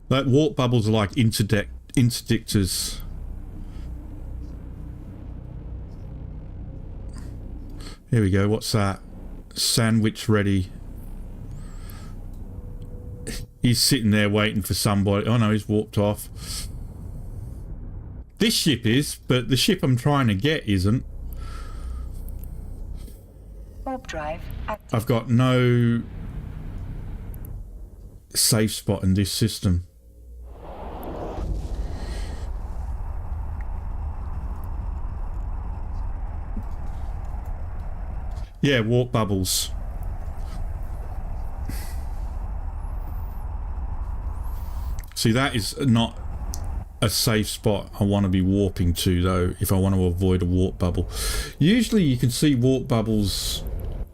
That warp bubbles are like interdictors. Here we go. What's that? Sandwich ready. He's sitting there waiting for somebody. Oh no, he's warped off. This ship is, but the ship I'm trying to get isn't. Warp drive active. I've got no safe spot in this system. Yeah, warp bubbles. See, that is not a safe spot I want to be warping to, though, if I want to avoid a warp bubble. Usually you can see warp bubbles,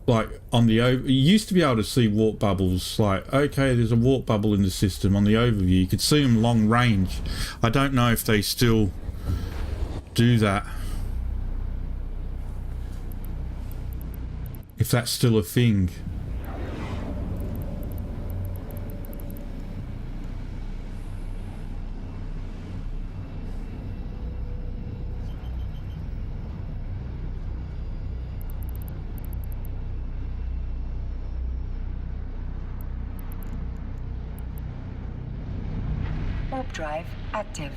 like, on the... You used to be able to see warp bubbles, like, okay, there's a warp bubble in the system on the overview. You could see them long range. I don't know if they still do that. If that's still a thing. Warp drive active.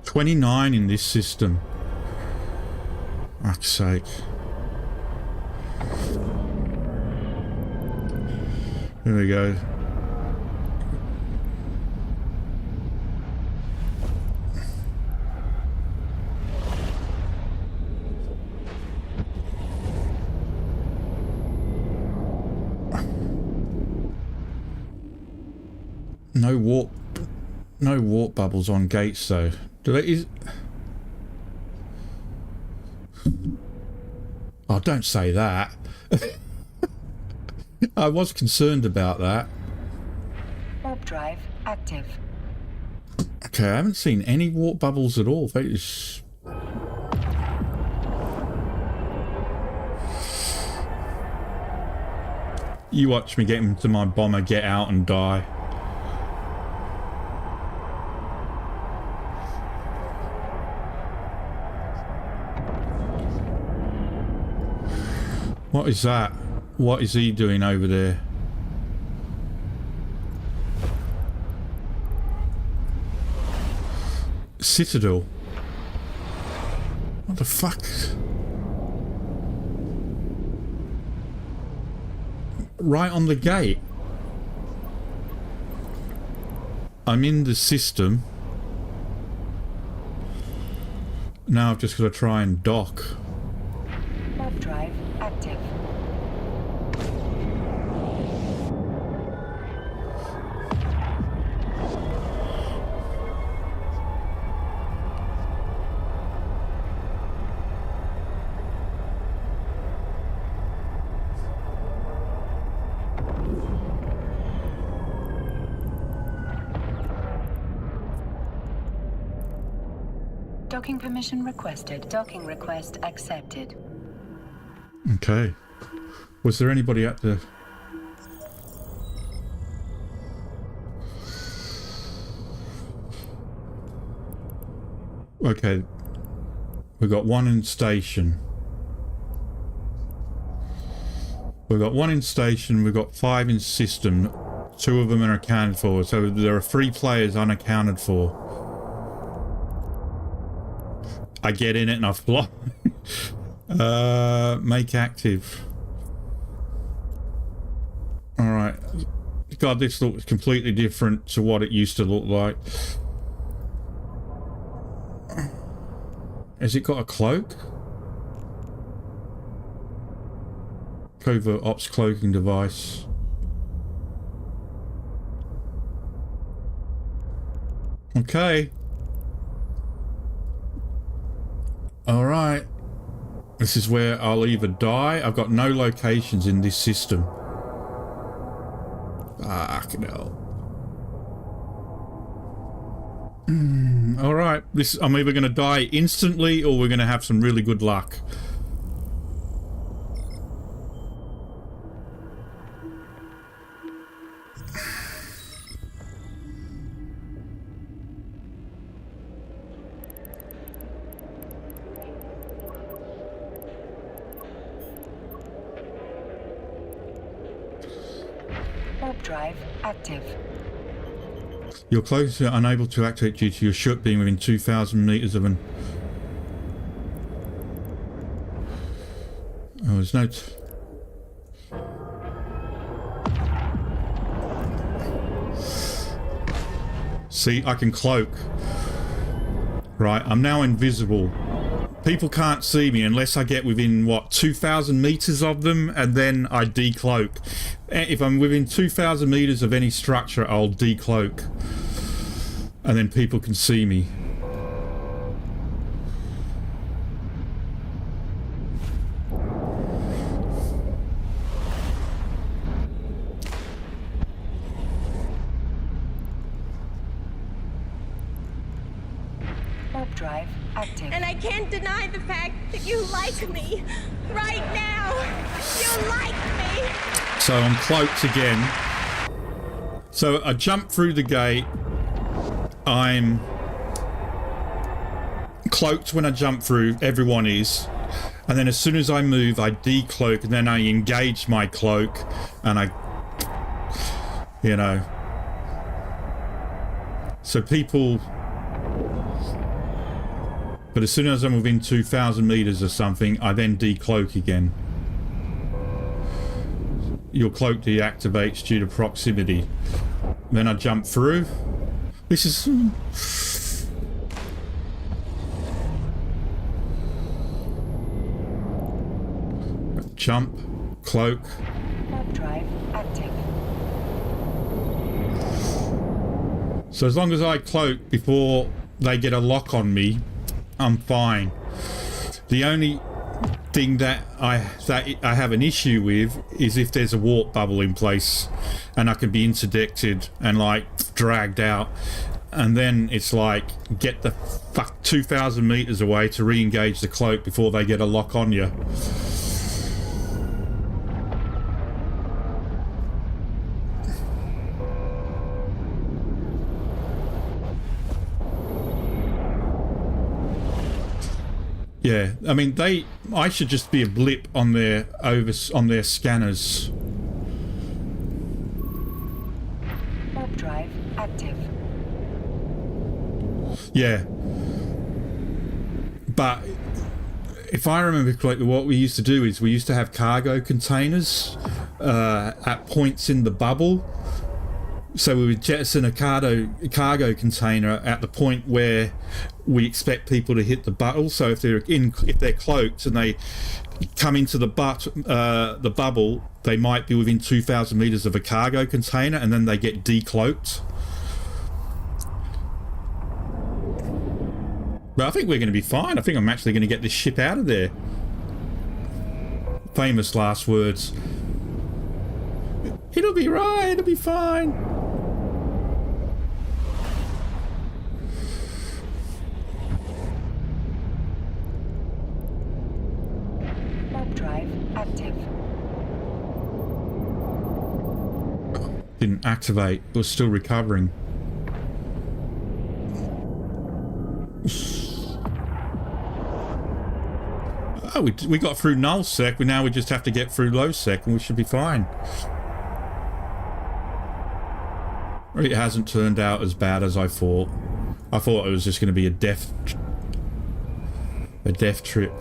"29 in this system. Fuck's sake. There we go. No warp bubbles on gates though. Do they? Oh, don't say that. I was concerned about that. Warp drive active. Okay, I haven't seen any warp bubbles at all. They just... You watch me get into my bomber, get out and die. What is that? What is he doing over there? Citadel. What the fuck? Right on the gate. I'm in the system. Now I've just got to try and dock. Warp drive active. Docking permission requested. Docking request accepted. Okay. Was there anybody at the... Okay. We've got one in station. We've got one in station, we've got 5 in system. 2 of them are accounted for, so there are 3 players unaccounted for. I get in it and I fly. Make active. Alright. God, this looks completely different to what it used to look like. Has it got a cloak? Covert ops cloaking device. Okay. Alright. This is where I'll either die. I've got no locations in this system. Fucking hell. Alright. I'm either going to die instantly or we're going to have some really good luck. Warp drive active. You're close to unable to activate due to your ship being within 2,000 meters of an... Oh, there's no... See, I can cloak. Right, I'm now invisible. People can't see me unless I get within, what, 2,000 meters of them, and then I decloak. If I'm within 2,000 meters of any structure, I'll decloak. And then people can see me. Warp drive active. And I can't deny the fact that you like me. Right now. You like me. So I'm cloaked again. So I jump through the gate. I'm cloaked when I jump through, everyone is. And then as soon as I move, I decloak, and then I engage my cloak, and I, you know. So people... But as soon as I'm within 2,000 meters or something, I then decloak again. Your cloak deactivates due to proximity. Then I jump through. This is... Jump, cloak. Warp drive active. So as long as I cloak before they get a lock on me, I'm fine. The only thing that I have an issue with is if there's a warp bubble in place and I can be interdicted and like dragged out, and then it's like get the fuck 2,000 meters away to re-engage the cloak before they get a lock on you. Yeah, I mean I should just be a blip on their scanners. Warp drive active. Yeah. But if I remember correctly, what we used to do is we used to have cargo containers at points in the bubble. So we would jettison a cargo container at the point where we expect people to hit the bubble. So if they're cloaked and they come into the bubble, they might be within 2,000 meters of a cargo container, and then they get decloaked. But I think we're going to be fine. I think I'm actually going to get this ship out of there. Famous last words. It'll be right. It'll be fine. Drive active. Didn't activate. It was still recovering. Oh, we got through null sec. Now we just have to get through low sec, and we should be fine. It hasn't turned out as bad as I thought. I thought it was just going to be a death trip.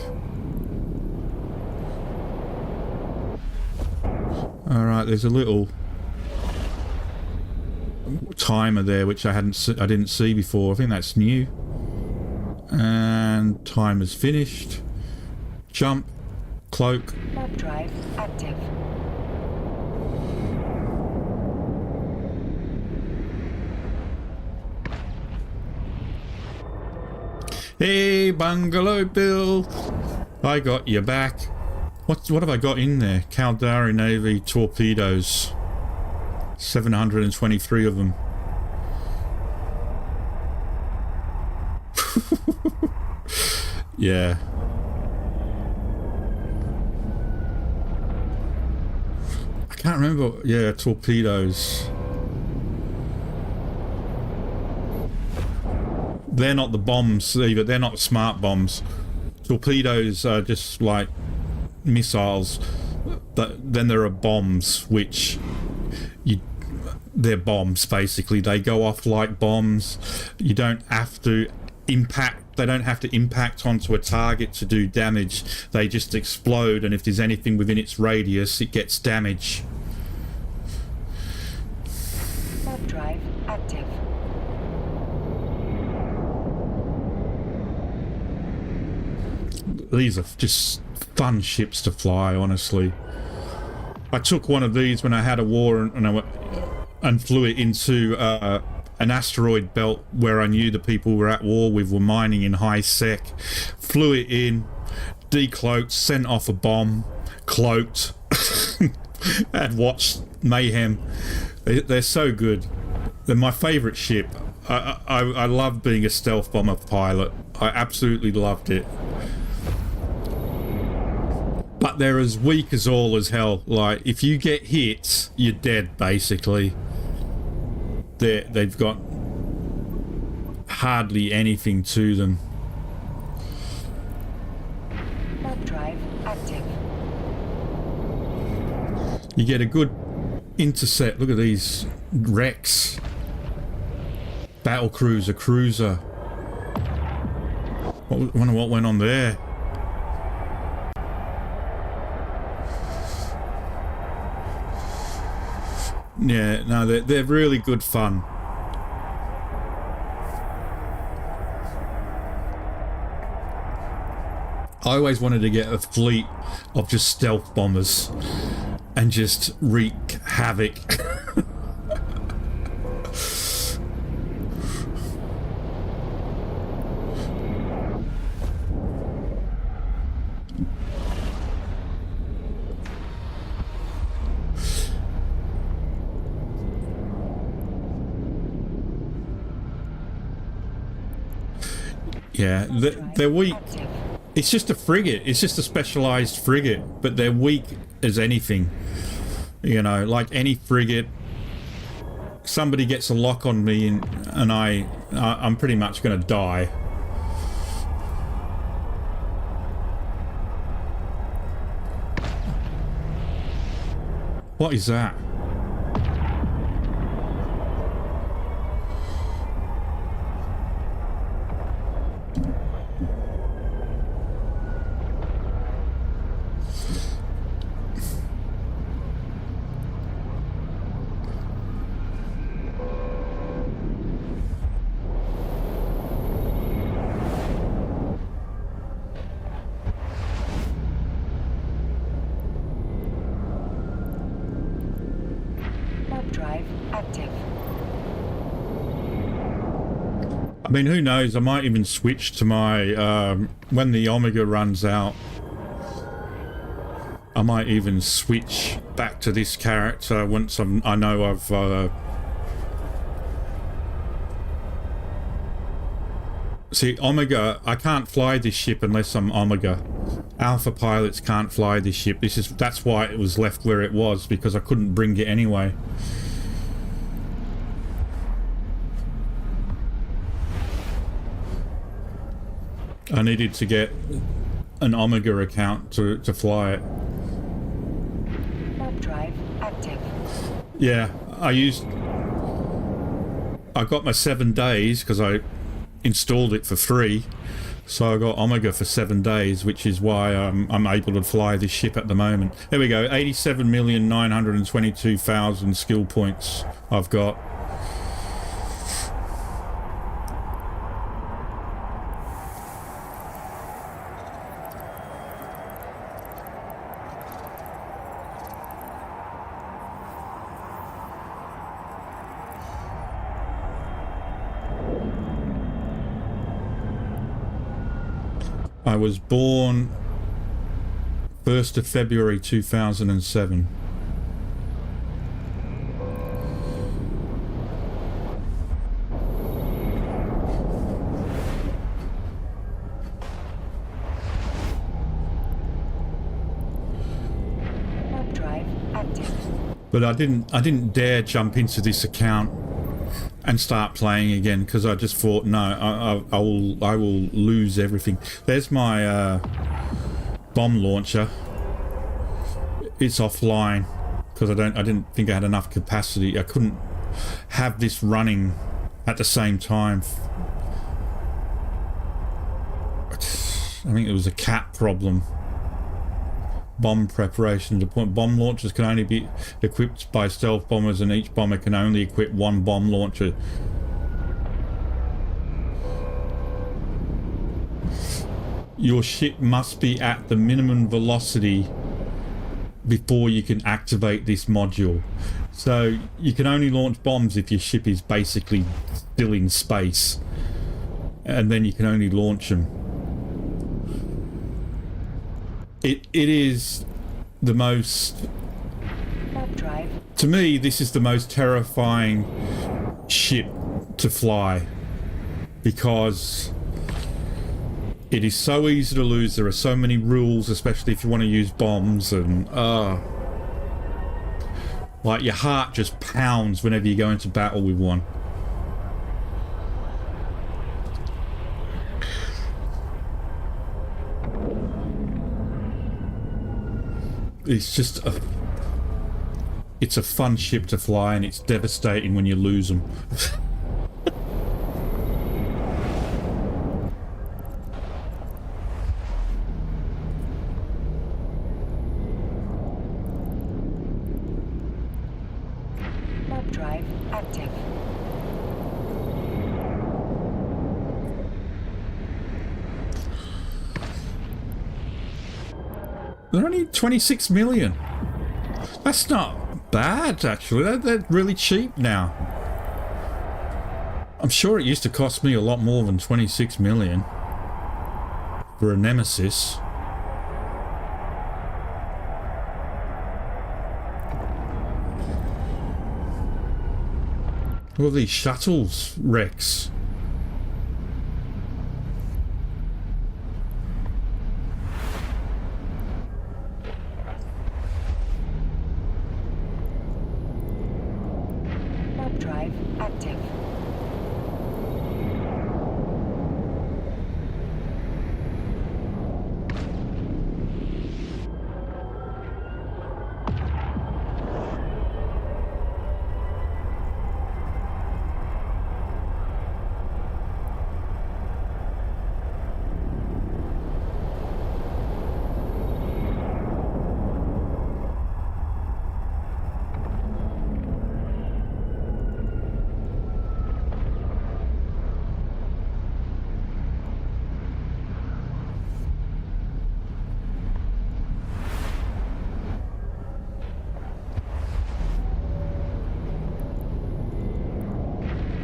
Alright, there's a little timer there which I didn't see before. I think that's new. And timer's finished. Jump, cloak. Warp drive active. Hey, Bungalow Bill, I got your back. What have I got in there? Caldari Navy torpedoes. 723 of them. Yeah. I can't remember. Yeah, torpedoes. They're not the bombs either. They're not smart bombs. Torpedoes are just like missiles, but then there are bombs which they're bombs basically. They go off like bombs. You don't have to impact, they don't have to impact onto a target to do damage. They just explode, and if there's anything within its radius, it gets damage. Warp drive active. These are just fun ships to fly, honestly. I took one of these when I had a war and flew it into an asteroid belt where I knew the people were at war with were mining in high sec. Flew it in, decloaked, sent off a bomb, cloaked, and watched mayhem. They're so good. They're my favourite ship. I love being a stealth bomber pilot. I absolutely loved it. But they're as weak as all as hell. Like, if you get hit, you're dead, basically. They've got hardly anything to them. Warp drive active. You get a good intercept. Look at these wrecks. Battle cruiser, cruiser. I wonder what went on there. Yeah, no, they're really good fun. I always wanted to get a fleet of just stealth bombers and just wreak havoc. Yeah, they're weak. It's just a frigate. It's just a specialised frigate, but they're weak as anything. You know, like any frigate. Somebody gets a lock on me, and I'm pretty much going to die. What is that? I mean, who knows? I might even switch to my, when the Omega runs out, I might even switch back to this character once I know I've, see, Omega, I can't fly this ship unless I'm Omega. Alpha pilots can't fly this ship. That's why it was left where it was, because I couldn't bring it anyway. I needed to get an Omega account to fly it. Warp drive active. Yeah, I got my 7 days because I installed it for free, so I got Omega for 7 days, which is why I'm able to fly this ship at the moment. There we go, 87,922,000 skill points I've got. I was born 1st of February 2007. Warp drive active. But I didn't dare jump into this account and start playing again, because I just thought, no, I will lose everything. There's my bomb launcher. It's offline because I didn't think I had enough capacity. I couldn't have this running at the same time. I think it was a cat problem. Bomb preparation. The point, bomb launchers can only be equipped by stealth bombers, and each bomber can only equip one bomb launcher. Your ship must be at the minimum velocity before you can activate this module. So you can only launch bombs if your ship is basically still in space, and then you can only launch them. It is the most, to me, this is the most terrifying ship to fly, because it is so easy to lose. There are so many rules, especially if you want to use bombs, and like your heart just pounds whenever you go into battle with one. It's just a... It's a fun ship to fly, and it's devastating when you lose them. Warp drive active. They're only 26 million. That's not bad, actually. They're really cheap now. I'm sure it used to cost me a lot more than 26 million for a Nemesis. All these shuttles wrecks. Warp drive active.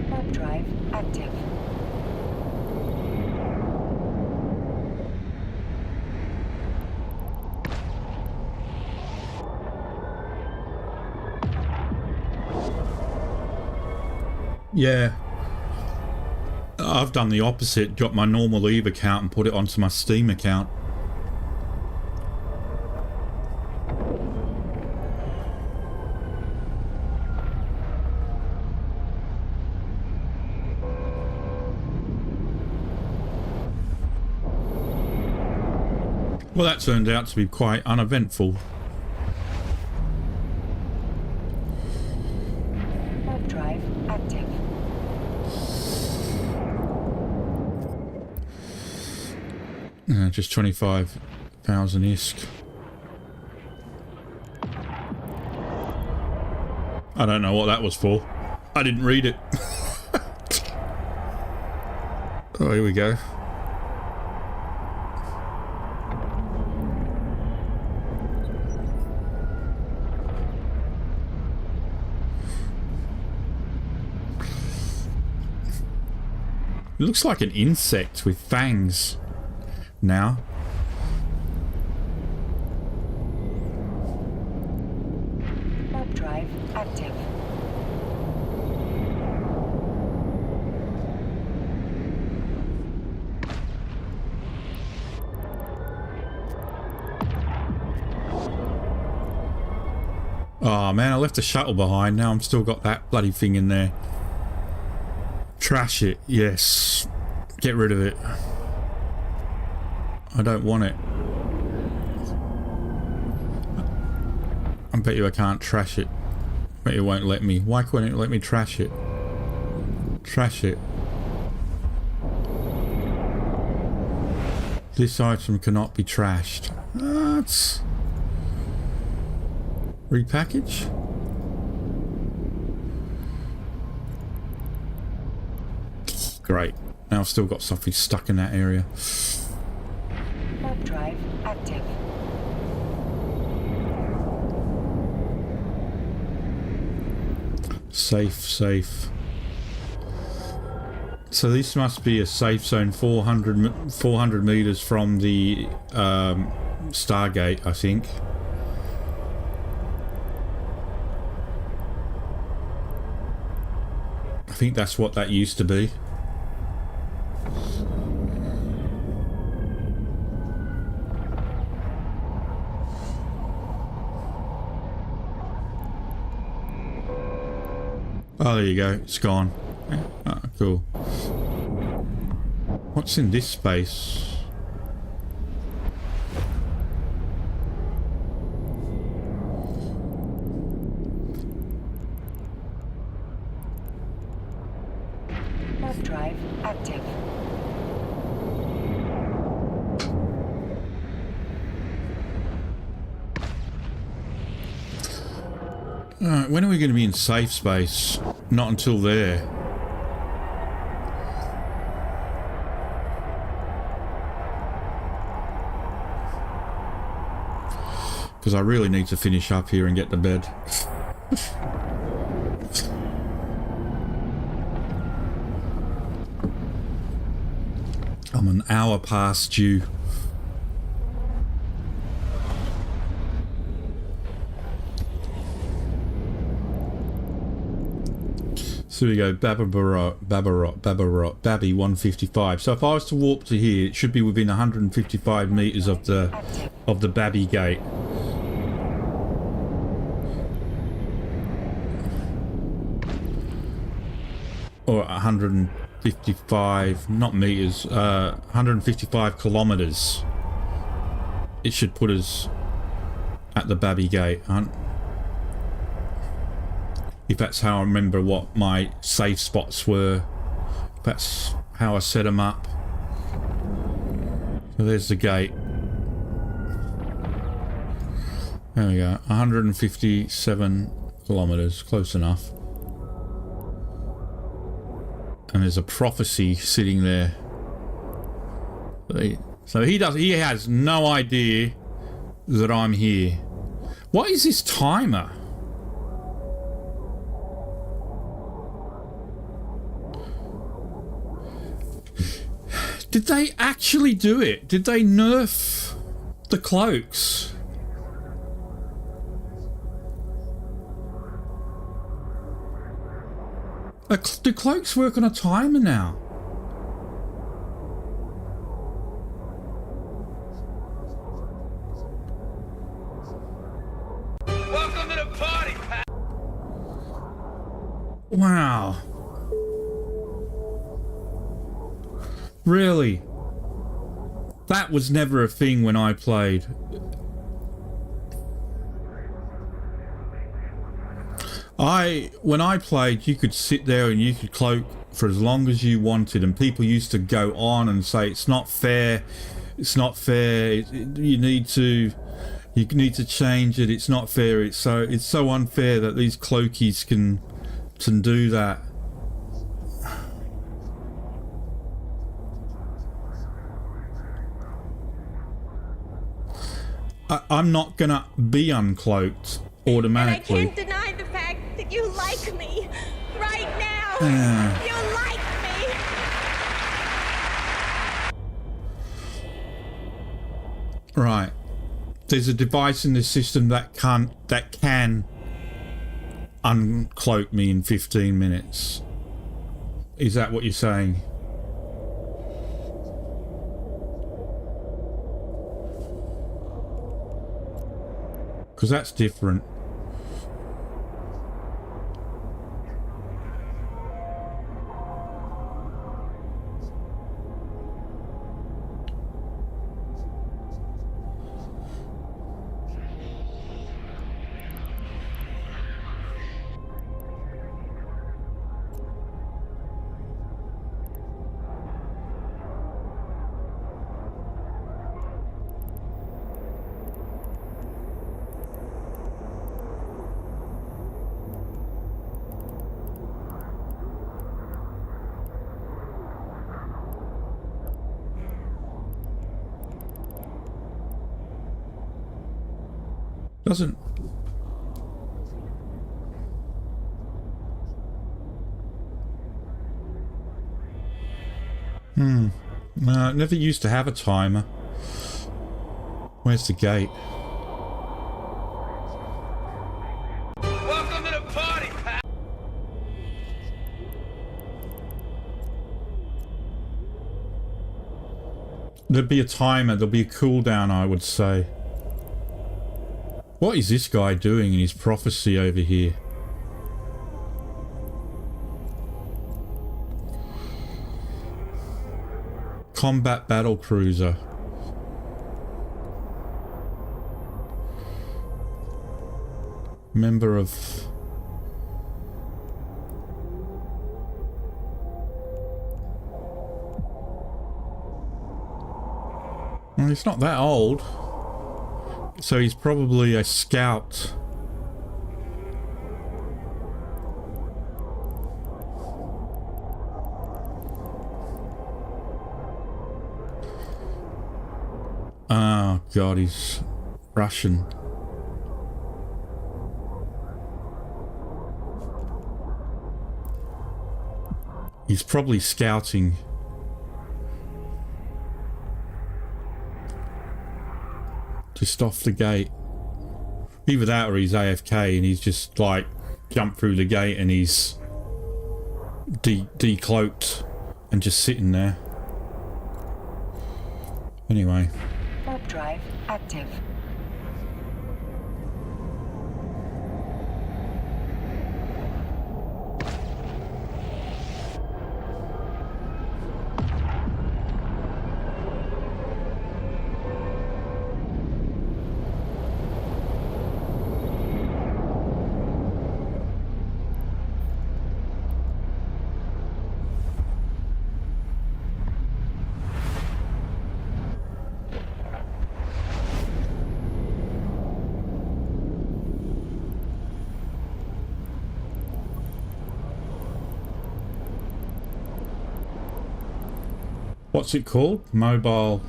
Warp drive active. Yeah. I've done the opposite, got my normal Eve account and put it onto my Steam account. Well, that turned out to be quite uneventful. Warp drive active. Just 25,000 ISK. I don't know what that was for. I didn't read it. Oh, here we go. It looks like an insect with fangs now. Warp drive active. Oh man, I left the shuttle behind. Now I'm still got that bloody thing in there. Trash it, yes. Get rid of it. I don't want it. I bet you I can't trash it. Bet you won't let me. Why couldn't it let me trash it? Trash it. This item cannot be trashed. What? Repackage? Great. Now I've still got something stuck in that area. Warp drive active. Safe, safe. So this must be a safe zone 400 meters from the Stargate, I think. I think that's what that used to be. Oh, there you go. It's gone. Ah, cool. What's in this space? Alright, when are we going to be in safe space? Not until there. Because I really need to finish up here and get to bed. I'm an hour past due. So we go Babby 155. So if I was to warp to here, it should be within 155 meters of the Babby gate. Or 155, not meters, 155 kilometers. It should put us at the Babby gate. If that's how I remember what my safe spots were. If that's how I set them up. So there's the gate. There we go, 157 kilometers, close enough. And there's a prophecy sitting there. So he has no idea that I'm here. What is this timer? Did they actually do it? Did they nerf the cloaks? Do cloaks work on a timer now? Welcome to the party, pal. Wow. Really? That was never a thing when I played. When I played, you could sit there and you could cloak for as long as you wanted, and people used to go on and say it's not fair, it's not fair, you need to change it, it's not fair, it's so unfair that these cloakies can do that. I'm not gonna be uncloaked automatically. And I can't deny the fact that you like me right now. You like me. Right. There's a device in this system that can uncloak me in 15 minutes. Is that what you're saying? Because that's different. Doesn't. No, it never used to have a timer. Where's the gate? Welcome to the party, pal. There'd be a timer, there'll be a cooldown, I would say. What is this guy doing in his prophecy over here? Combat battle cruiser. Member of... Well, he's not that old. So he's probably a scout. Oh god, he's Russian. He's probably scouting. Just off the gate. Either that or he's AFK and he's just like jumped through the gate and he's decloaked and just sitting there. Anyway. Warp drive active. What's it called? Mobile.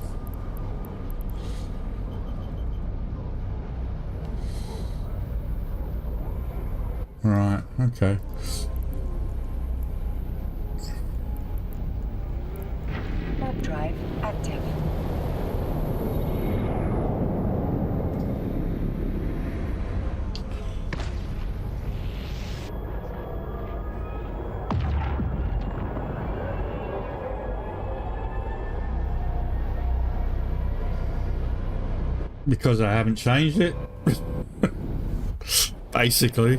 Right, okay. Warp drive active. Because I haven't changed it. Basically.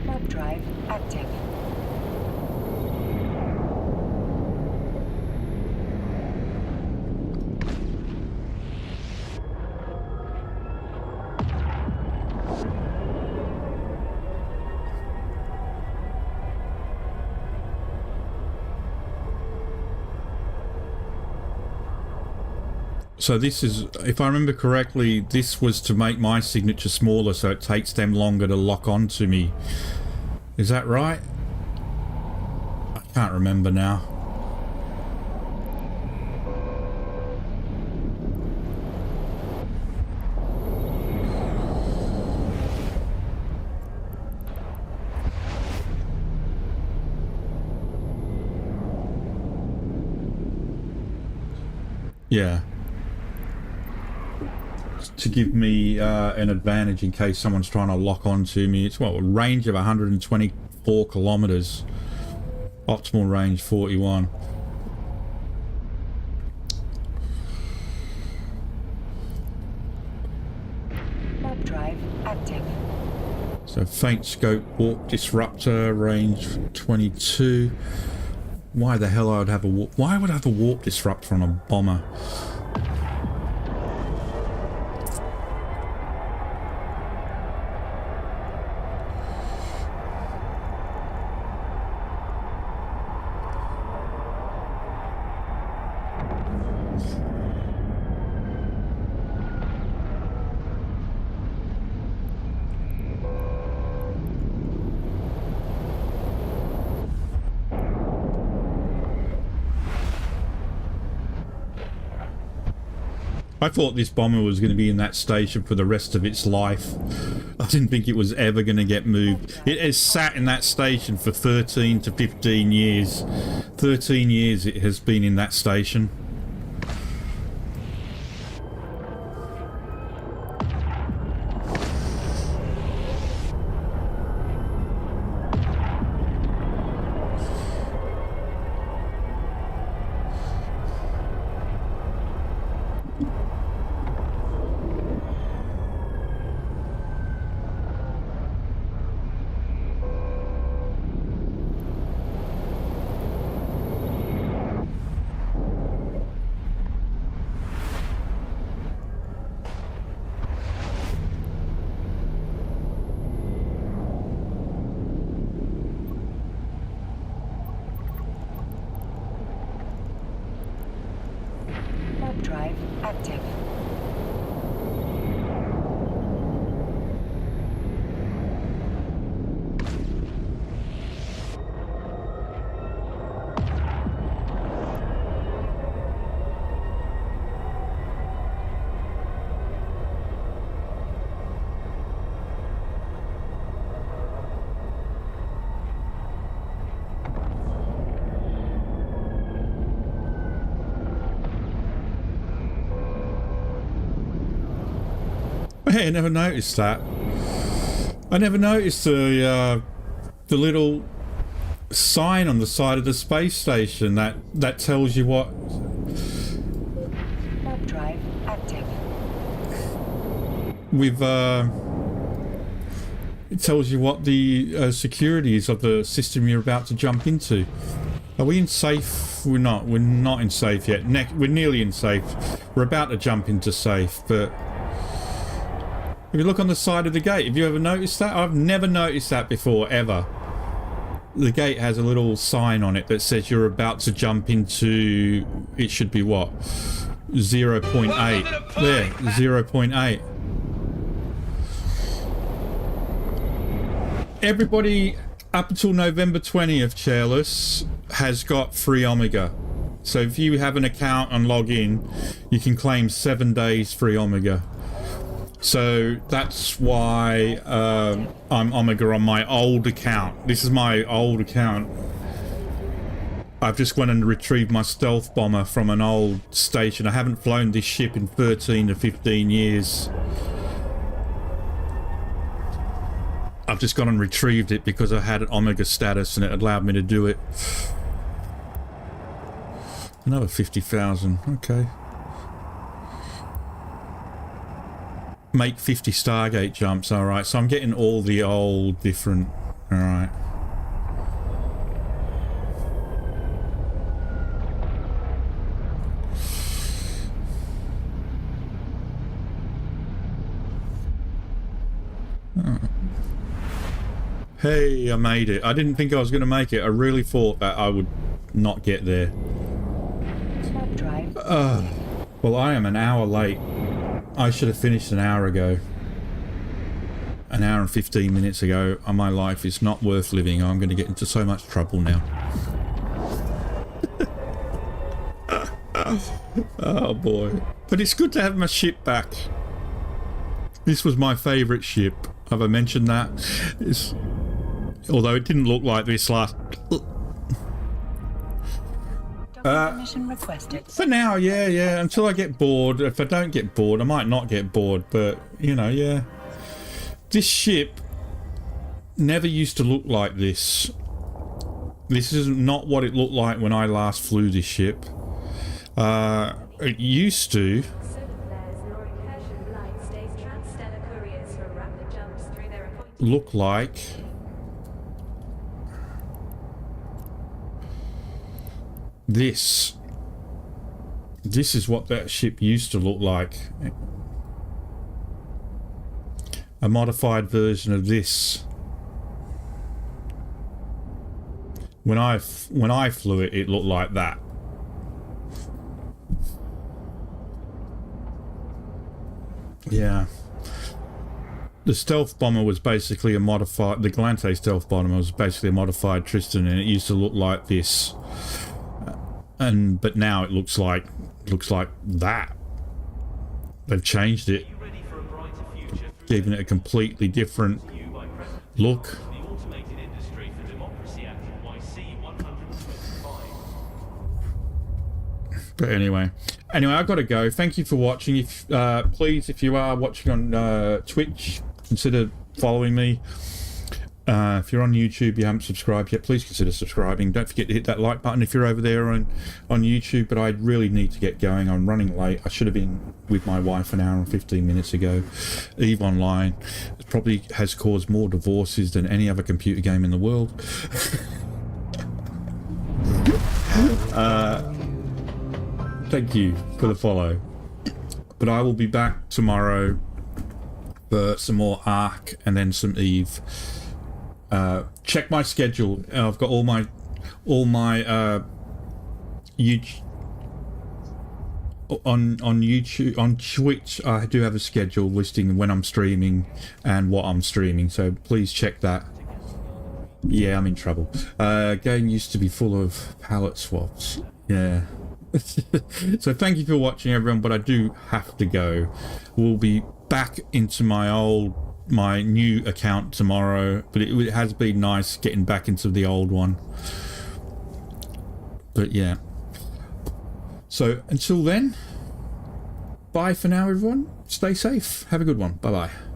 Warp drive active. So this is, if I remember correctly, this was to make my signature smaller so it takes them longer to lock onto me. Is that right? I can't remember now. Yeah. To give me an advantage in case someone's trying to lock onto me. It's what, a range of 124 kilometers. Optimal range 41. Warp drive active. So faint scope warp disruptor range 22. Why the hell I would have a warp? Why would I have a warp disruptor on a bomber? I thought this bomber was going to be in that station for the rest of its life. I didn't think it was ever going to get moved. It has sat in that station for 13 to 15 years. 13 years it has been in that station. Warp drive active. I never noticed that. I never noticed the little sign on the side of the space station that tells you what. Warp drive active. With it tells you what the security is of the system you're about to jump into. Are we in safe? We're not. We're not in safe yet. We're nearly in safe. We're about to jump into safe, but if you look on the side of the gate, have you ever noticed that? I've never noticed that before, ever. The gate has a little sign on it that says you're about to jump into, it should be what? 0.8. There, 0.8. Everybody up until November 20th, Chairless, has got free Omega. So if you have an account and log in, you can claim 7 days free Omega. So that's why I'm Omega on my old account. This is my old account. I've just gone and retrieved my stealth bomber from an old station. I haven't flown this ship in 13 to 15 years. I've just gone and retrieved it because I had an Omega status and it allowed me to do it. Another 50,000, okay. Make 50 Stargate jumps, alright. So I'm getting all the old different, alright. Oh. Hey, I made it. I didn't think I was going to make it. I really thought that I would not get there. Well, I am an hour late. I should have finished an hour ago. An hour and 15 minutes ago. My life is not worth living. I'm going to get into so much trouble now. Oh boy. But it's good to have my ship back. This was my favourite ship. Have I mentioned that? Although it didn't look like this last... Permission requested. For now, yeah. Until I get bored. If I don't get bored, I might not get bored. But, you know, yeah. This ship never used to look like this. This is not what it looked like when I last flew this ship. It used to... look like... this is what that ship used to look like. A modified version of this. When I flew it, it looked like that. Yeah. The stealth bomber was basically a modified... the Galante stealth bomber was basically a modified Tristan, and it used to look like this. But now it looks like that. They've changed it, giving it a completely different look. But anyway, I've got to go. Thank you for watching. If please, if you are watching on Twitch, consider following me. If you're on YouTube, you haven't subscribed yet, please consider subscribing. Don't forget to hit that like button if you're over there on YouTube. But I really need to get going. I'm running late. I should have been with my wife an hour and 15 minutes ago. EVE Online probably has caused more divorces than any other computer game in the world. Thank you for the follow. But I will be back tomorrow for some more Ark and then some EVE. Check my schedule. I've got all my YouTube on YouTube, on Twitch. I do have a schedule listing when I'm streaming and what I'm streaming, so please check that. Yeah, I'm in trouble. Game used to be full of palette swaps. Yeah. So thank you for watching, everyone, but I do have to go. We'll be back into my new account tomorrow, but it has been nice getting back into the old one. But yeah, so until then, bye for now, everyone. stay safe. Have a good one. Bye bye.